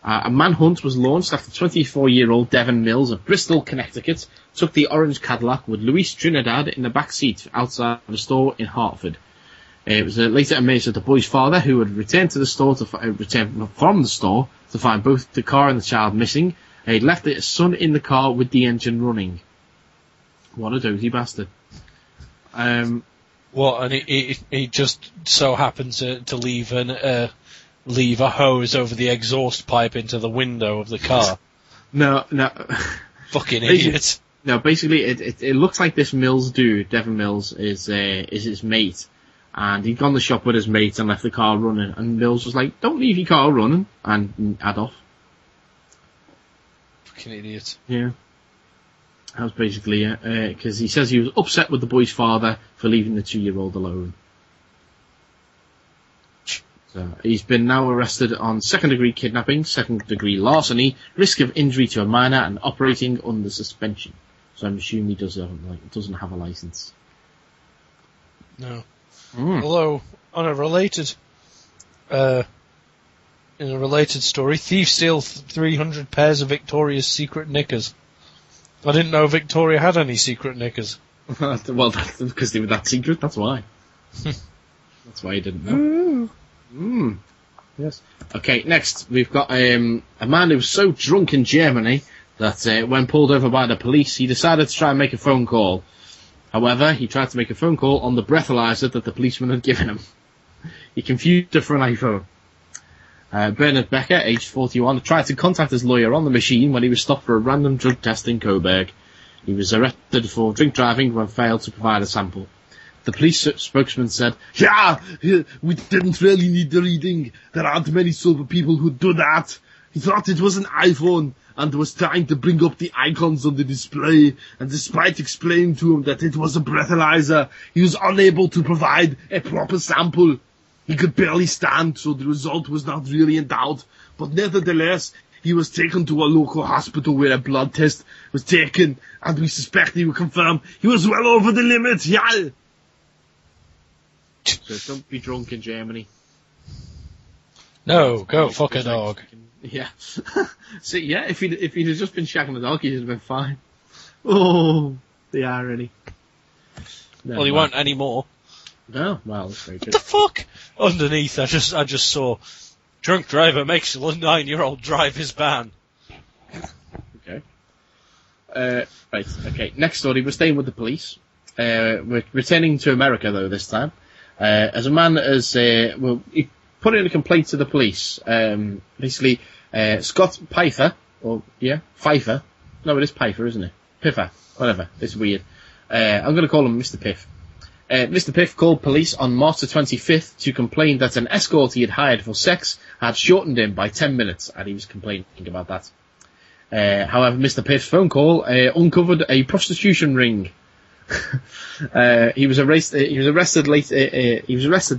A manhunt was launched after 24-year-old Devon Mills of Bristol, Connecticut, took the orange Cadillac with Luis Trinidad in the back seat outside the store in Hartford. It was later amazed that the boy's father, who had returned from the store to find both the car and the child missing, had left his son in the car with the engine running. What a dozy bastard. And he just so happened to leave a hose over the exhaust pipe into the window of the car. No. Fucking idiot. No, basically it looks like this Mills dude, Devon Mills, is his mate. And he'd gone to the shop with his mate and left the car running. And Mills was like, don't leave your car running. And had off. Fucking idiot. Yeah. That was basically it. Because he says he was upset with the boy's father for leaving the 2-year-old alone. So he's been now arrested on second-degree kidnapping, second-degree larceny, risk of injury to a minor, and operating under suspension. So I'm assuming he doesn't have a license. No. Although, on a related, in a related story, thieves steal 300 pairs of Victoria's secret knickers. I didn't know Victoria had any secret knickers. Well, that's because they were that secret, that's why. That's why you didn't know. Yes. Okay, next, we've got a man who was so drunk in Germany that when pulled over by the police, he decided to try and make a phone call. However, he tried to make a phone call on the breathalyzer that the policeman had given him. He confused it for an iPhone. Bernard Becker, aged 41, tried to contact his lawyer on the machine when he was stopped for a random drug test in Coburg. He was arrested for drink driving when failed to provide a sample. The police spokesman said, Yeah, we didn't really need the reading. There aren't many sober people who do that. He thought it was an iPhone and was trying to bring up the icons on the display, and despite explaining to him that it was a breathalyzer, he was unable to provide a proper sample. He could barely stand, so the result was not really in doubt, but nevertheless, he was taken to a local hospital where a blood test was taken, and we suspect he will confirm he was well over the limit, yeah! So don't be drunk in Germany. No, go fuck a dog. Yeah. See, yeah, if he'd have just been shagging the dog, he'd have been fine. Oh, the irony. No, Well, he won't anymore. No, well, that's very What true. the fuck? Underneath, I just saw, drunk driver makes 9-year-old drive his van. Okay. Right, okay. Next story, we're staying with the police. We're returning to America, though, this time. As a man has, he put in a complaint to the police. Basically, Scott Pfeiffer, Pfeiffer. No, it is Pfeiffer, isn't it? Piffer, whatever. It's weird. I'm going to call him Mr. Piff. Mr. Piff called police on March the 25th to complain that an escort he had hired for sex had shortened him by 10 minutes, and he was complaining about that. However, Mr. Piff's phone call uncovered a prostitution ring. He was arrested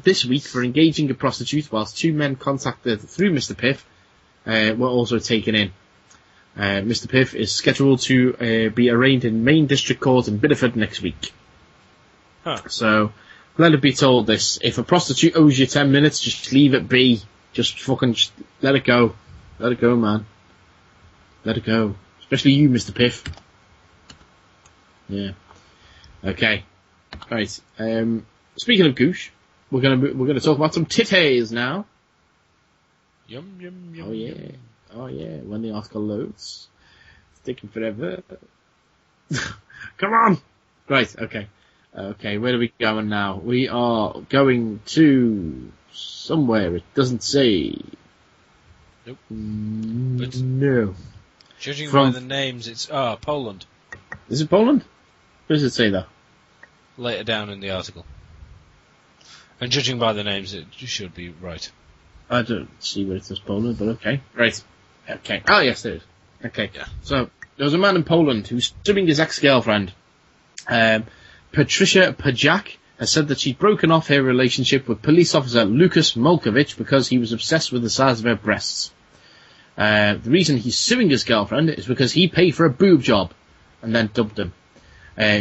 this week for engaging a prostitute, whilst 2 men contacted through Mr. Piff were also taken in. Mr. Piff is scheduled to be arraigned in Main District Court in Biddeford next week. Huh. So, let it be told this: if a prostitute owes you 10 minutes, just leave it be. Just let it go. Let it go, man. Let it go. Especially you, Mr. Piff. Yeah. Okay. Right. Speaking of goosh, we're gonna talk about some titties now. Yum, yum, yum. Oh yeah. Oh yeah. When the article loads, it's taking forever. Come on. Right. Okay. Okay. Where are we going now? We are going to somewhere. It doesn't say. Nope. But no. Judging by the names, it's Poland. Is it Poland? Where does it say that? Later down in the article. And judging by the names, it should be right. I don't see where it says Poland, but okay. Right. Okay. Oh, yes, there is. Okay. Yeah. So, there was a man in Poland who's suing his ex-girlfriend. Patricia Pajak has said that she'd broken off her relationship with police officer Lukas Molkovich because he was obsessed with the size of her breasts. The reason he's suing his girlfriend is because he paid for a boob job and then dumped him.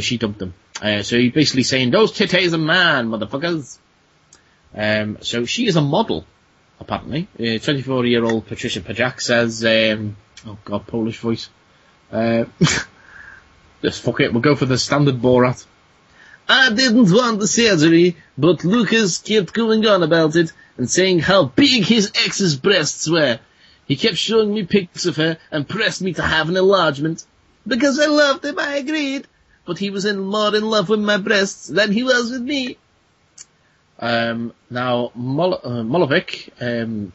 She dumped him. So he's basically saying, those titties are mine, motherfuckers. So she is a model, apparently. 24-year-old Patricia Pajak says, oh god, Polish voice. Just fuck it, we'll go for the standard Borat. I didn't want the surgery, but Lucas kept going on about it and saying how big his ex's breasts were. He kept showing me pics of her and pressed me to have an enlargement. Because I loved him, I agreed. But he was more in love with my breasts than he was with me. Now, Molovic,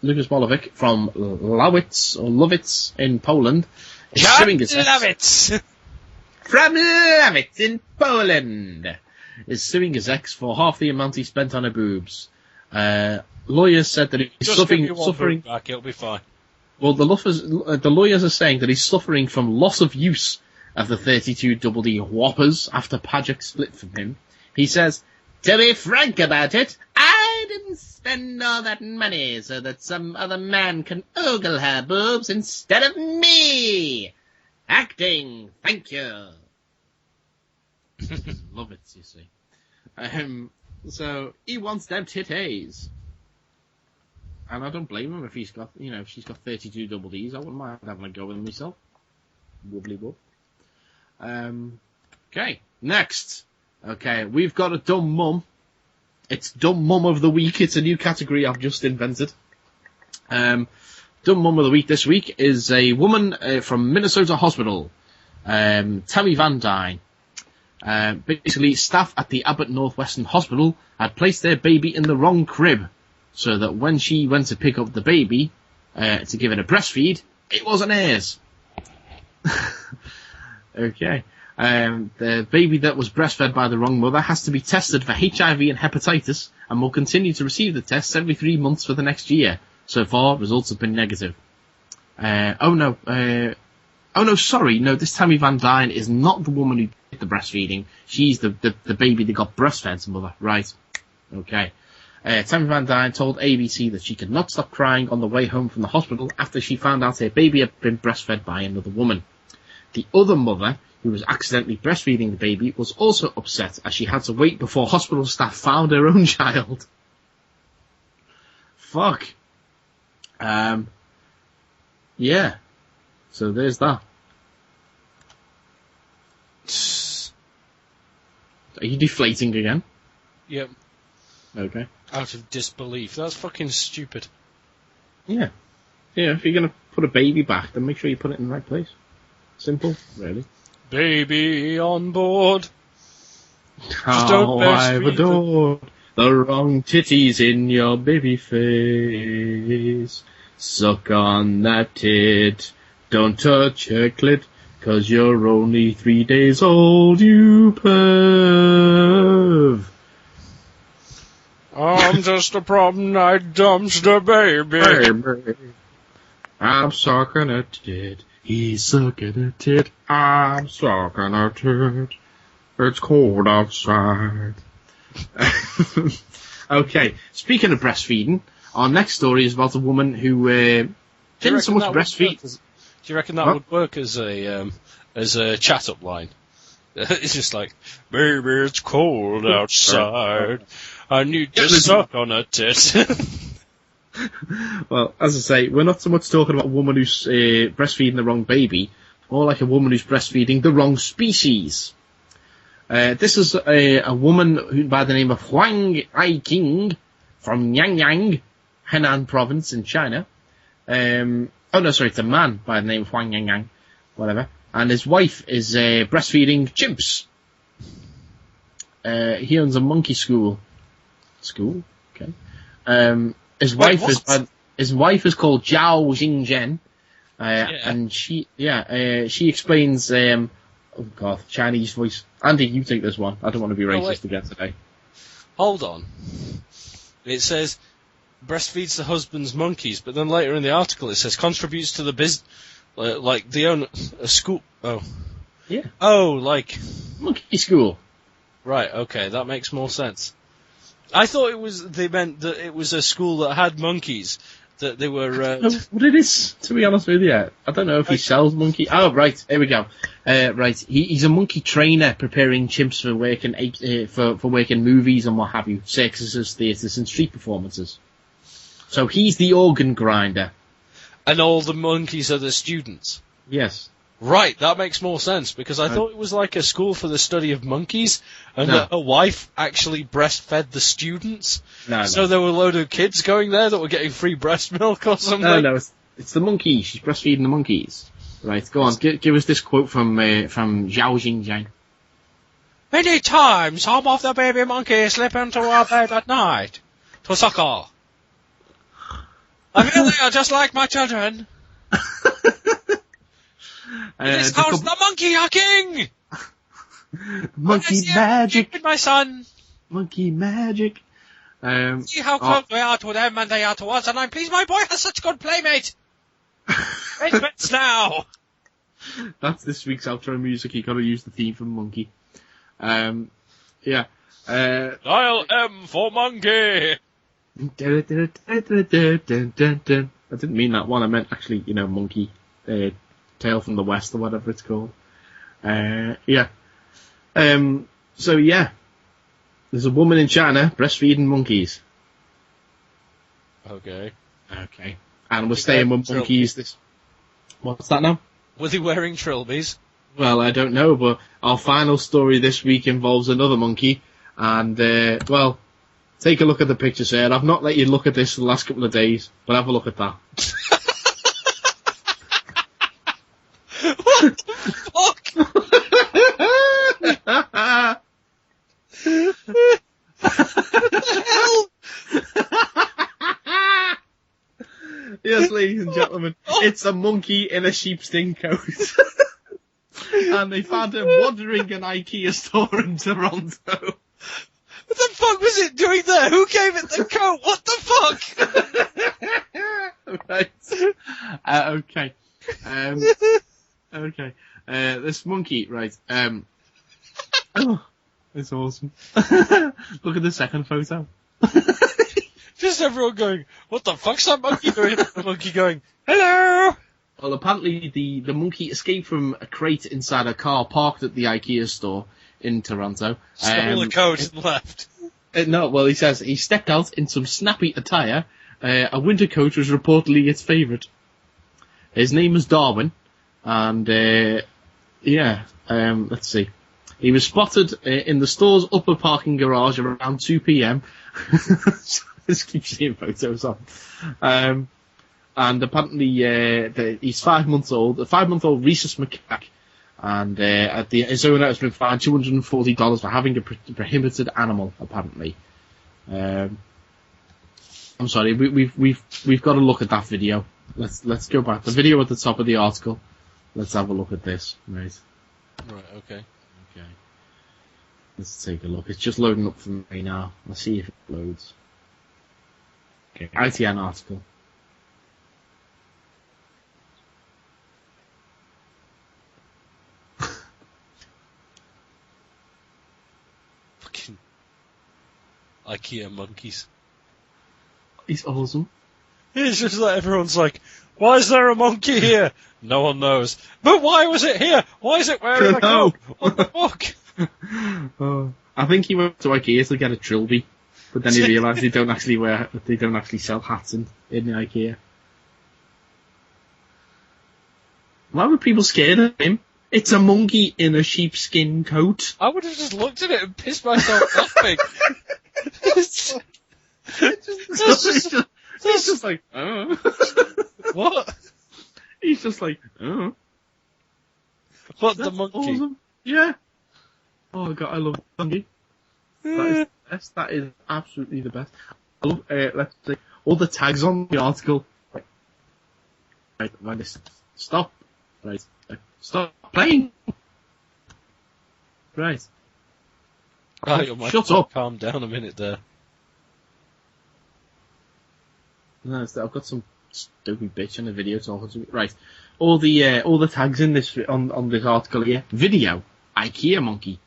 Lucas Molovic from Lowitz in Poland, is suing his ex. Lowitz! From Lowitz in Poland, is suing his ex for half the amount he spent on her boobs. Lawyers said that he's suffering. Back, it'll be fine. Well, the lawyers are saying that he's suffering from loss of use of the 32DD whoppers after Paget split from him. He says, "To be frank about it, I didn't spend all that money so that some other man can ogle her boobs instead of me. Acting, thank you." Love it, you see. So he wants them titties. And I don't blame him if he's got, if she's got 32DDs. I wouldn't mind having a go with them myself. Wobbly wub. Okay, next. Okay, we've got a dumb mum. It's Dumb Mum of the Week. It's a new category I've just invented. Dumb Mum of the Week this week is a woman from Minnesota Hospital, Tammy Van Dyne. Basically, staff at the Abbott Northwestern Hospital had placed their baby in the wrong crib, so that when she went to pick up the baby to give it a breastfeed, it wasn't hers. Okay. The baby that was breastfed by the wrong mother has to be tested for HIV and hepatitis and will continue to receive the tests every 3 months for the next year. So far, results have been negative. Sorry, this Tammy Van Dyne is not the woman who did the breastfeeding. She's the baby that got breastfed's mother. Right. Okay. Tammy Van Dyne told ABC that she could not stop crying on the way home from the hospital after she found out her baby had been breastfed by another woman. The other mother, who was accidentally breastfeeding the baby, was also upset as she had to wait before hospital staff found her own child. Fuck. Yeah. So there's that. Are you deflating again? Yep. Okay. Out of disbelief. That's fucking stupid. Yeah. Yeah, if you're going to put a baby back, then make sure you put it in the right place. Simple, really. Baby on board. How I've adored the wrong titties in your baby face. Suck on that tit. Don't touch her clit, 'cause you're only 3 days old, you perv. I'm just a problem night dumpster baby. I'm sucking a tit. He's sucking a tit. I'm sucking a tit. It's cold outside. Okay, speaking of breastfeeding, our next story is about a woman who didn't so much breastfeed. Do you reckon that would work as a chat-up line? It's just like, baby, it's cold outside. I need to suck on a tit. Well, as I say, we're not so much talking about a woman who's breastfeeding the wrong baby, more like a woman who's breastfeeding the wrong species. This is a woman by the name of Huang Aiking from Yangyang, Henan province in China. It's a man by the name of Huang Yangyang, whatever. And his wife is breastfeeding chimps. He owns a monkey school. School? Okay. His wife is called Zhao Xingzhen, and she explains. Chinese voice. Andy, you take this one. I don't want to be racist again today. Hold on. It says breastfeeds the husband's monkeys, but then later in the article it says contributes to the like they own a school. Oh. Yeah. Oh, like monkey school. Right. Okay, that makes more sense. I thought they meant that it was a school that had monkeys, that they were... what it is, to be honest with you. I don't know if he sells monkeys. Oh, right, here we go. Right, he's a monkey trainer preparing chimps for working for working movies and what have you, circuses, theatres and street performances. So he's the organ grinder. And all the monkeys are the students? Yes. Right, that makes more sense, because I thought it was like a school for the study of monkeys, and that a wife actually breastfed the students. So there were a load of kids going there that were getting free breast milk or something. No, it's the monkeys. She's breastfeeding the monkeys. Right, go on, give us this quote from Zhao Xingzhen. Many times, some of the baby monkeys slip into our bed at night to suckle. I feel they are just like my children. It is called the monkey hacking! Monkey magic. My son. Monkey magic. See how close we are to them and they are to us, and I'm pleased my boy has such good playmate. Basements now. That's this week's outro music. You got to use the theme from Monkey. Yeah. Dial M for monkey. I didn't mean that one. I meant actually, Monkey, Tale from the West or whatever it's called. Yeah. So yeah, there's a woman in China breastfeeding monkeys. Okay. And we're staying with monkeys. What's that now? Was he wearing trilbies? Well, I don't know, but our final story this week involves another monkey. And, take a look at the picture, sir. I've not let you look at this for the last couple of days, but have a look at that. What the fuck? What the hell? Yes, ladies and gentlemen, it's a monkey in a sheepskin coat. And they found him wandering an IKEA store in Toronto. What the fuck was it doing there? Who gave it the coat? What the fuck? Right. Okay. Okay. This monkey, right. Oh, it's awesome. Look at the second photo. Just everyone going, what the fuck's that monkey doing? The monkey going, hello! Well, apparently the monkey escaped from a crate inside a car parked at the IKEA store in Toronto. Stole the coat and left. No, well, he says he stepped out in some snappy attire. A winter coat was reportedly its favourite. His name is Darwin, and let's see. He was spotted in the store's upper parking garage around 2 p.m. Just keep seeing photos on. And apparently he's 5 months old. A 5-month-old rhesus macaque. And his owner has been fined $240 for having a prohibited animal, apparently. I'm sorry, we've got to look at that video. Let's go back. The video at the top of the article. Let's have a look at this. Right, okay. Let's take a look. It's just loading up for me now. Let's see if it loads. Okay, ITN article. Fucking IKEA monkeys. He's awesome. It's just like everyone's like, why is there a monkey here? No one knows. But why was it here? Why is it wearing a coat? What the fuck? I think he went to IKEA to get a trilby, but then he realised they don't actually sell hats in the IKEA. Why were people scared of him? It's a monkey in a sheepskin coat. I would have just looked at it and pissed myself laughing. He's just like, oh. What? He's just like, oh. What, the monkey? Awesome. Yeah. Oh god, I love the monkey. That is the best. That is absolutely the best. I love, let's see, all the tags on the article. Right, stop. Right, stop playing. Right. Oh, you might shut up. Calm down a minute there. No, I've got some stupid bitch in the video talking to me. Right, all the tags in this on this article here. Video: IKEA monkey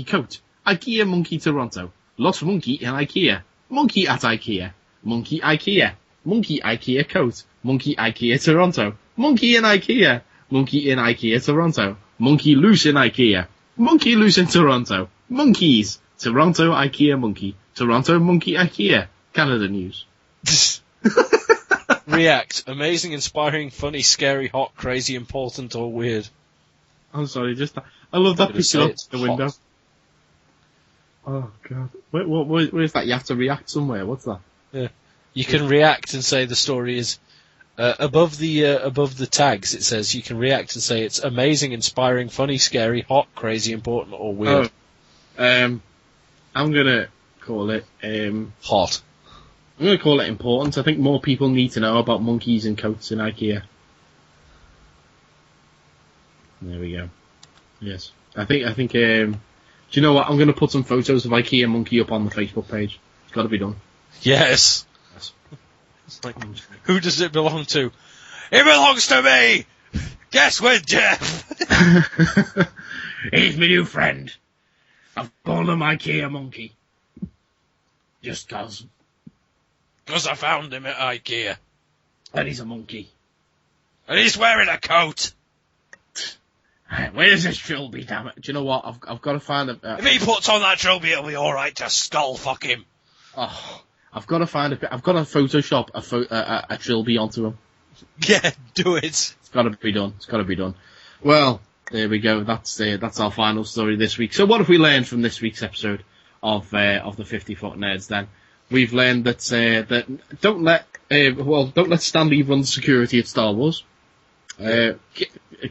coat, IKEA monkey Toronto, lost monkey in IKEA, monkey at IKEA, monkey IKEA coat, monkey IKEA Toronto, monkey in IKEA Toronto, monkey loose in IKEA, monkey loose in Toronto, monkeys, Toronto IKEA monkey, Toronto monkey IKEA, Canada News. React: amazing, inspiring, funny, scary, hot, crazy, important, or weird. I'm sorry, just that. I love that picture up the window. Hot. Oh god, where's that? You have to react somewhere. What's that? Yeah, you can react and say the story is above the tags. It says you can react and say it's amazing, inspiring, funny, scary, hot, crazy, important, or weird. I'm gonna call it hot. I'm going to call it important. I think more people need to know about monkeys and coats in IKEA. There we go. Yes. I think. Do you know what? I'm going to put some photos of IKEA Monkey up on the Facebook page. It's got to be done. Yes. It's like, who does it belong to? It belongs to me! Guess with Geoff! He's my new friend. I've called him IKEA Monkey. Just 'cause. 'Cause I found him at IKEA. And he's a monkey. And he's wearing a coat. Where's this trilby, damn it? Do you know what? I've got to find a... If he puts on that trilby, it'll be alright to skull fuck him. Oh, I've got to find a... I've got to Photoshop a trilby onto him. Yeah, do it. It's got to be done. It's got to be done. Well, there we go. That's our final story this week. So what have we learned from this week's episode of the 50-foot Nerds then? We've learned that don't let Stan Lee run security at Star Wars.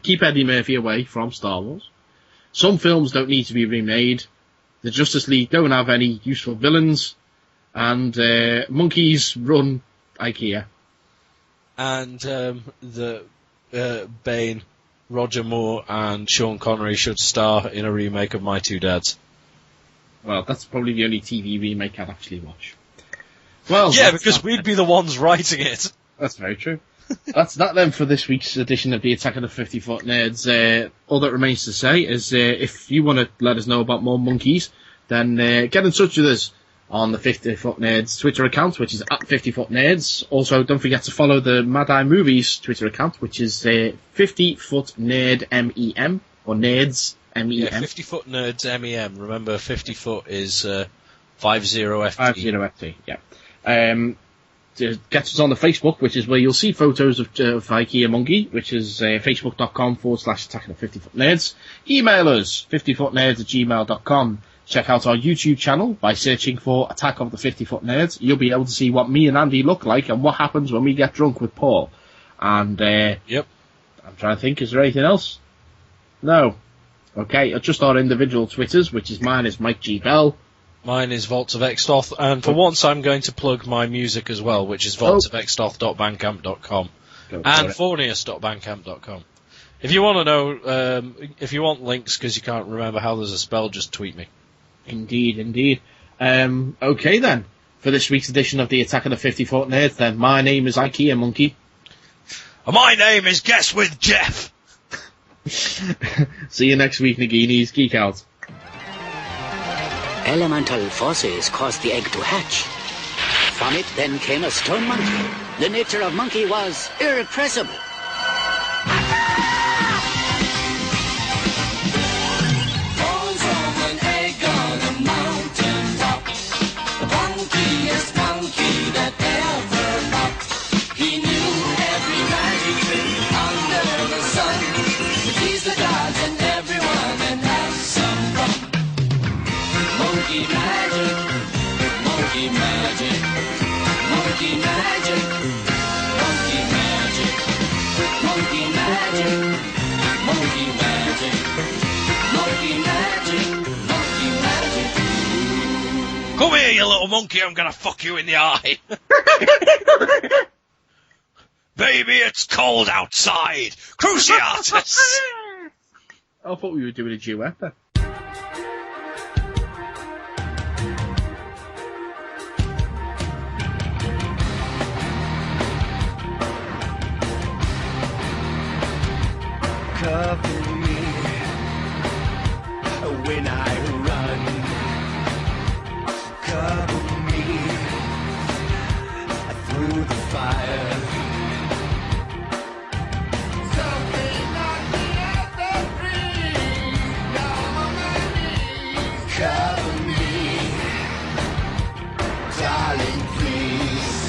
Keep Eddie Murphy away from Star Wars. Some films don't need to be remade. The Justice League don't have any useful villains. And monkeys run IKEA. And Bane, Roger Moore, and Sean Connery should star in a remake of My Two Dads. Well, that's probably the only TV remake I'd actually watch. Well, yeah, because we'd be the ones writing it. That's very true. That's that then for this week's edition of the Attack of the 50-Foot Nerds. All that remains to say is if you want to let us know about more monkeys, then get in touch with us on the 50-Foot Nerds Twitter account, which is at 50-Foot Nerds. Also, don't forget to follow the Mad Eye Movies Twitter account, which is 50-Foot Nerd MEM, or Nerds MEM. Yeah, 50-Foot Nerds MEM. Remember, 50 foot is 50FT. 50FT, yeah. Get us on the Facebook, which is where you'll see photos of IKEA Monkey, which is facebook.com/Attack of the 50-Foot Nerds. Email us, 50footnerds@gmail.com. Check out our YouTube channel by searching for Attack of the 50-Foot Nerds. You'll be able to see what me and Andy look like and what happens when we get drunk with Paul. And, yep. I'm trying to think, is there anything else? No. Okay, just our individual Twitters, which is mine is Mike G. Bell. Mine is Vaults of Extoth, and for once I'm going to plug my music as well, which is vaultsofextoth.bandcamp.com and Fornius.bandcamp.com. If you want to know, if you want links because you can't remember how there's a spell, just tweet me. Indeed. Okay then, for this week's edition of the Attack of the 50-Foot Nerds then, my name is IKEA Monkey. My name is Guess with Geoff. See you next week, Naginis. Geek out. Elemental forces caused the egg to hatch. From it then came a stone monkey. The nature of monkey was irrepressible. Bones of an egg on a mountain top. The funkiest monkey that ever popped. He knew every magic trick under the sun. To tease the gods and everyone and have some fun. Monkey magic, monkey magic, monkey magic, monkey magic, monkey magic, monkey magic, monkey magic, monkey magic. Come here, you little monkey, I'm gonna fuck you in the eye. Baby, it's cold outside. Cruciatus. I thought we were doing a duet then. Cover me when I run. Cover me through the fire. Something knocked me out the breeze. Down on my knees. Cover me, darling, please.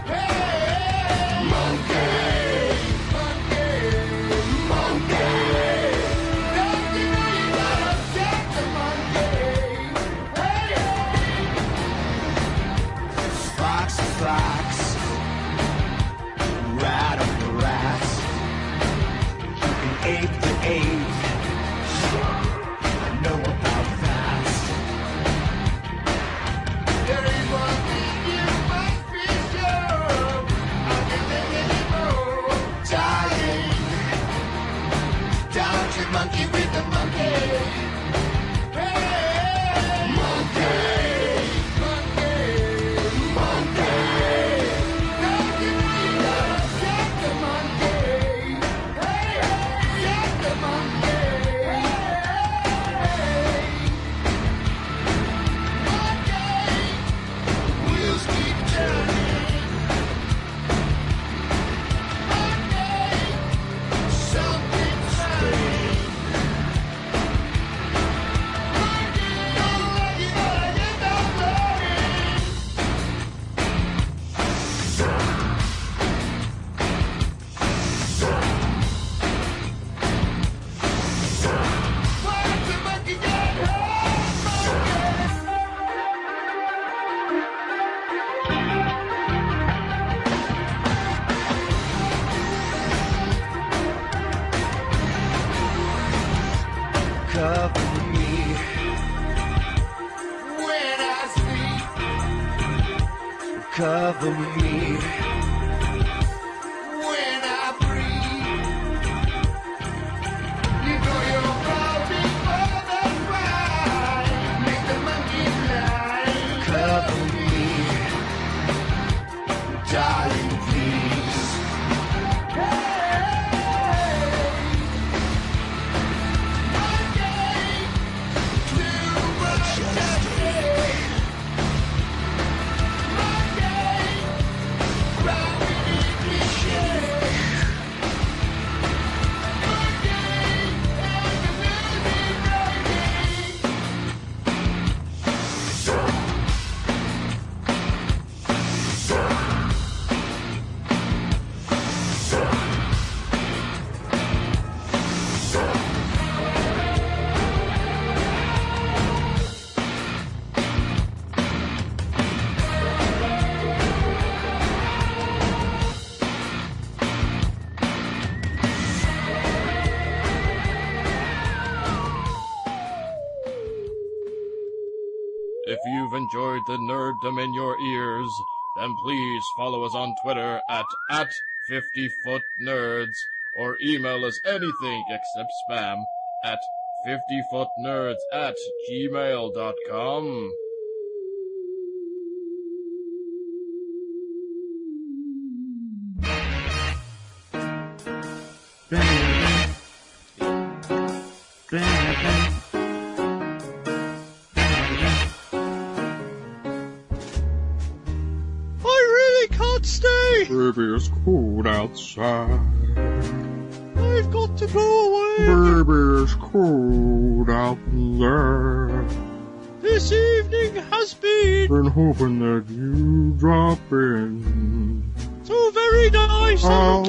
Hey, monkey. Fox, rat of the rats. You can ape the ape. I know about that. There is one thing you must be sure of. I can take anymore. Darling, don't you monkey with the monkey. Cover me when I sleep. Cover me when I breathe. You know you're proud before the ride. Make the monkeys lie. Cover me, darling, please. If you've enjoyed the nerddom in your ears, then please follow us on Twitter at 50footnerds, or email us anything except spam at 50footnerds@gmail.com. Baby, it's cold outside. I've got to go away. Baby, it's cold out there. This evening has been hoping that you drop in. so very nice. Oh,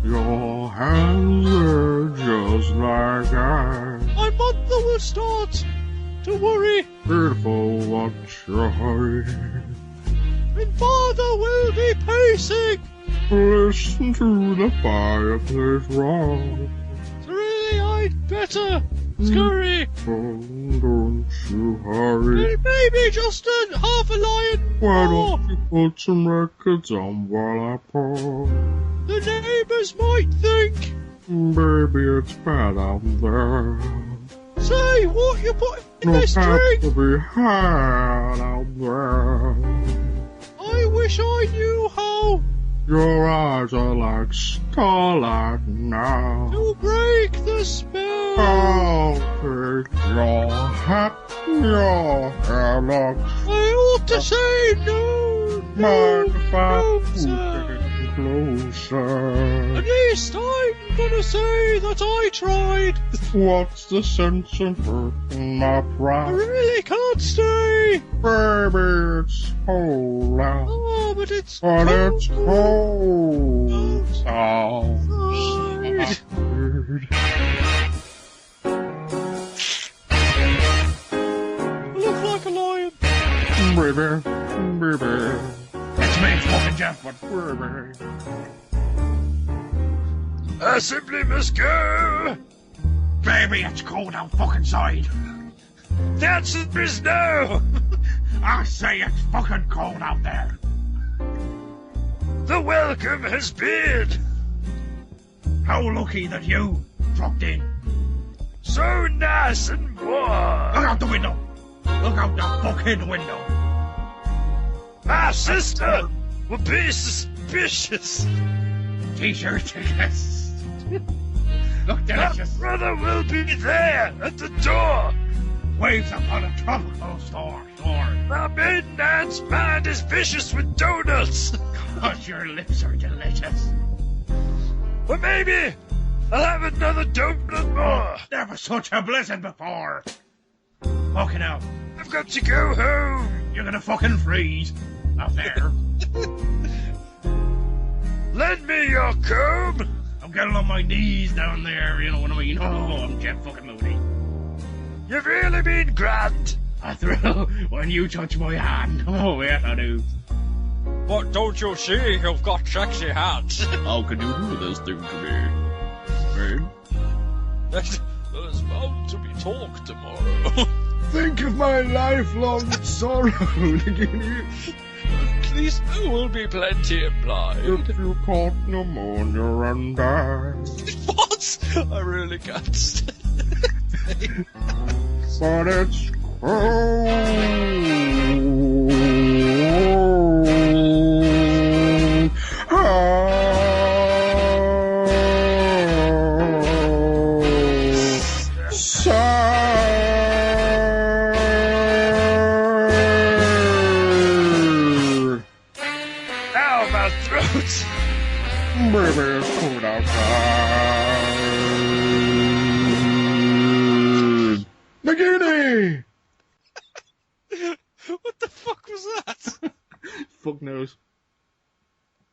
your hands are just like ice. My mother will start to worry. Beautiful, what's your hurry? And father will be pacing. Listen to the fireplace rock. So really I'd better scurry. Oh, don't you hurry. And maybe just half a lion Why more. don't you put some records on while I pour? The neighbours might think, Baby, it's bad out there. say what you put in No this have drink. to be had out there. I wish I knew how Your eyes are like starlight now. to break the spell. I'll take your hat, your hairlocks. I ought to say no, Mind if I no, move sir. in closer? At least I'm gonna say that I tried. What's the sense in hurting my I pride? really can't stay. Baby, it's cold out. Oh, but it's But cold it's cold outside. I look like a lion. Baby, baby, It's me, it's fucking Geoff, but baby. I simply must go. baby, it's cold out fucking side. The answer is no. I say it's fucking cold out there. The welcome has been How lucky that you dropped in. so nice and warm. Look out the window. Look out the fucking window. My sister will be suspicious. T-shirt tickets. Look My delicious. brother will be there at the door. Waves upon a tropical storm. My maiden aunt's mind is vicious with donuts. Cause your lips are delicious. Or maybe I'll have another donut more. Never such a blizzard before. Fucking hell. I've got to go home. You're gonna fucking freeze out there. Lend me your comb. I'm getting on my knees down there, you know what I mean? Oh, I'm Geoff fucking Moody. You've really been grand. I thrill when you touch my hand. Oh, yes, I do. But don't you see you've got sexy hands? How can you do this thing to me? Babe? There's bound to be talk tomorrow. Think of my lifelong sorrow, Nagini. At least there will be plenty implied. If you caught pneumonia and died. What? I really can't stay. But it's cold. Ow, my throat! Baby, it's cold outside. Nagini! What the fuck was that? Fuck knows.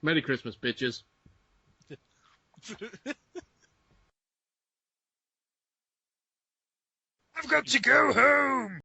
Merry Christmas, bitches. I've got to go home!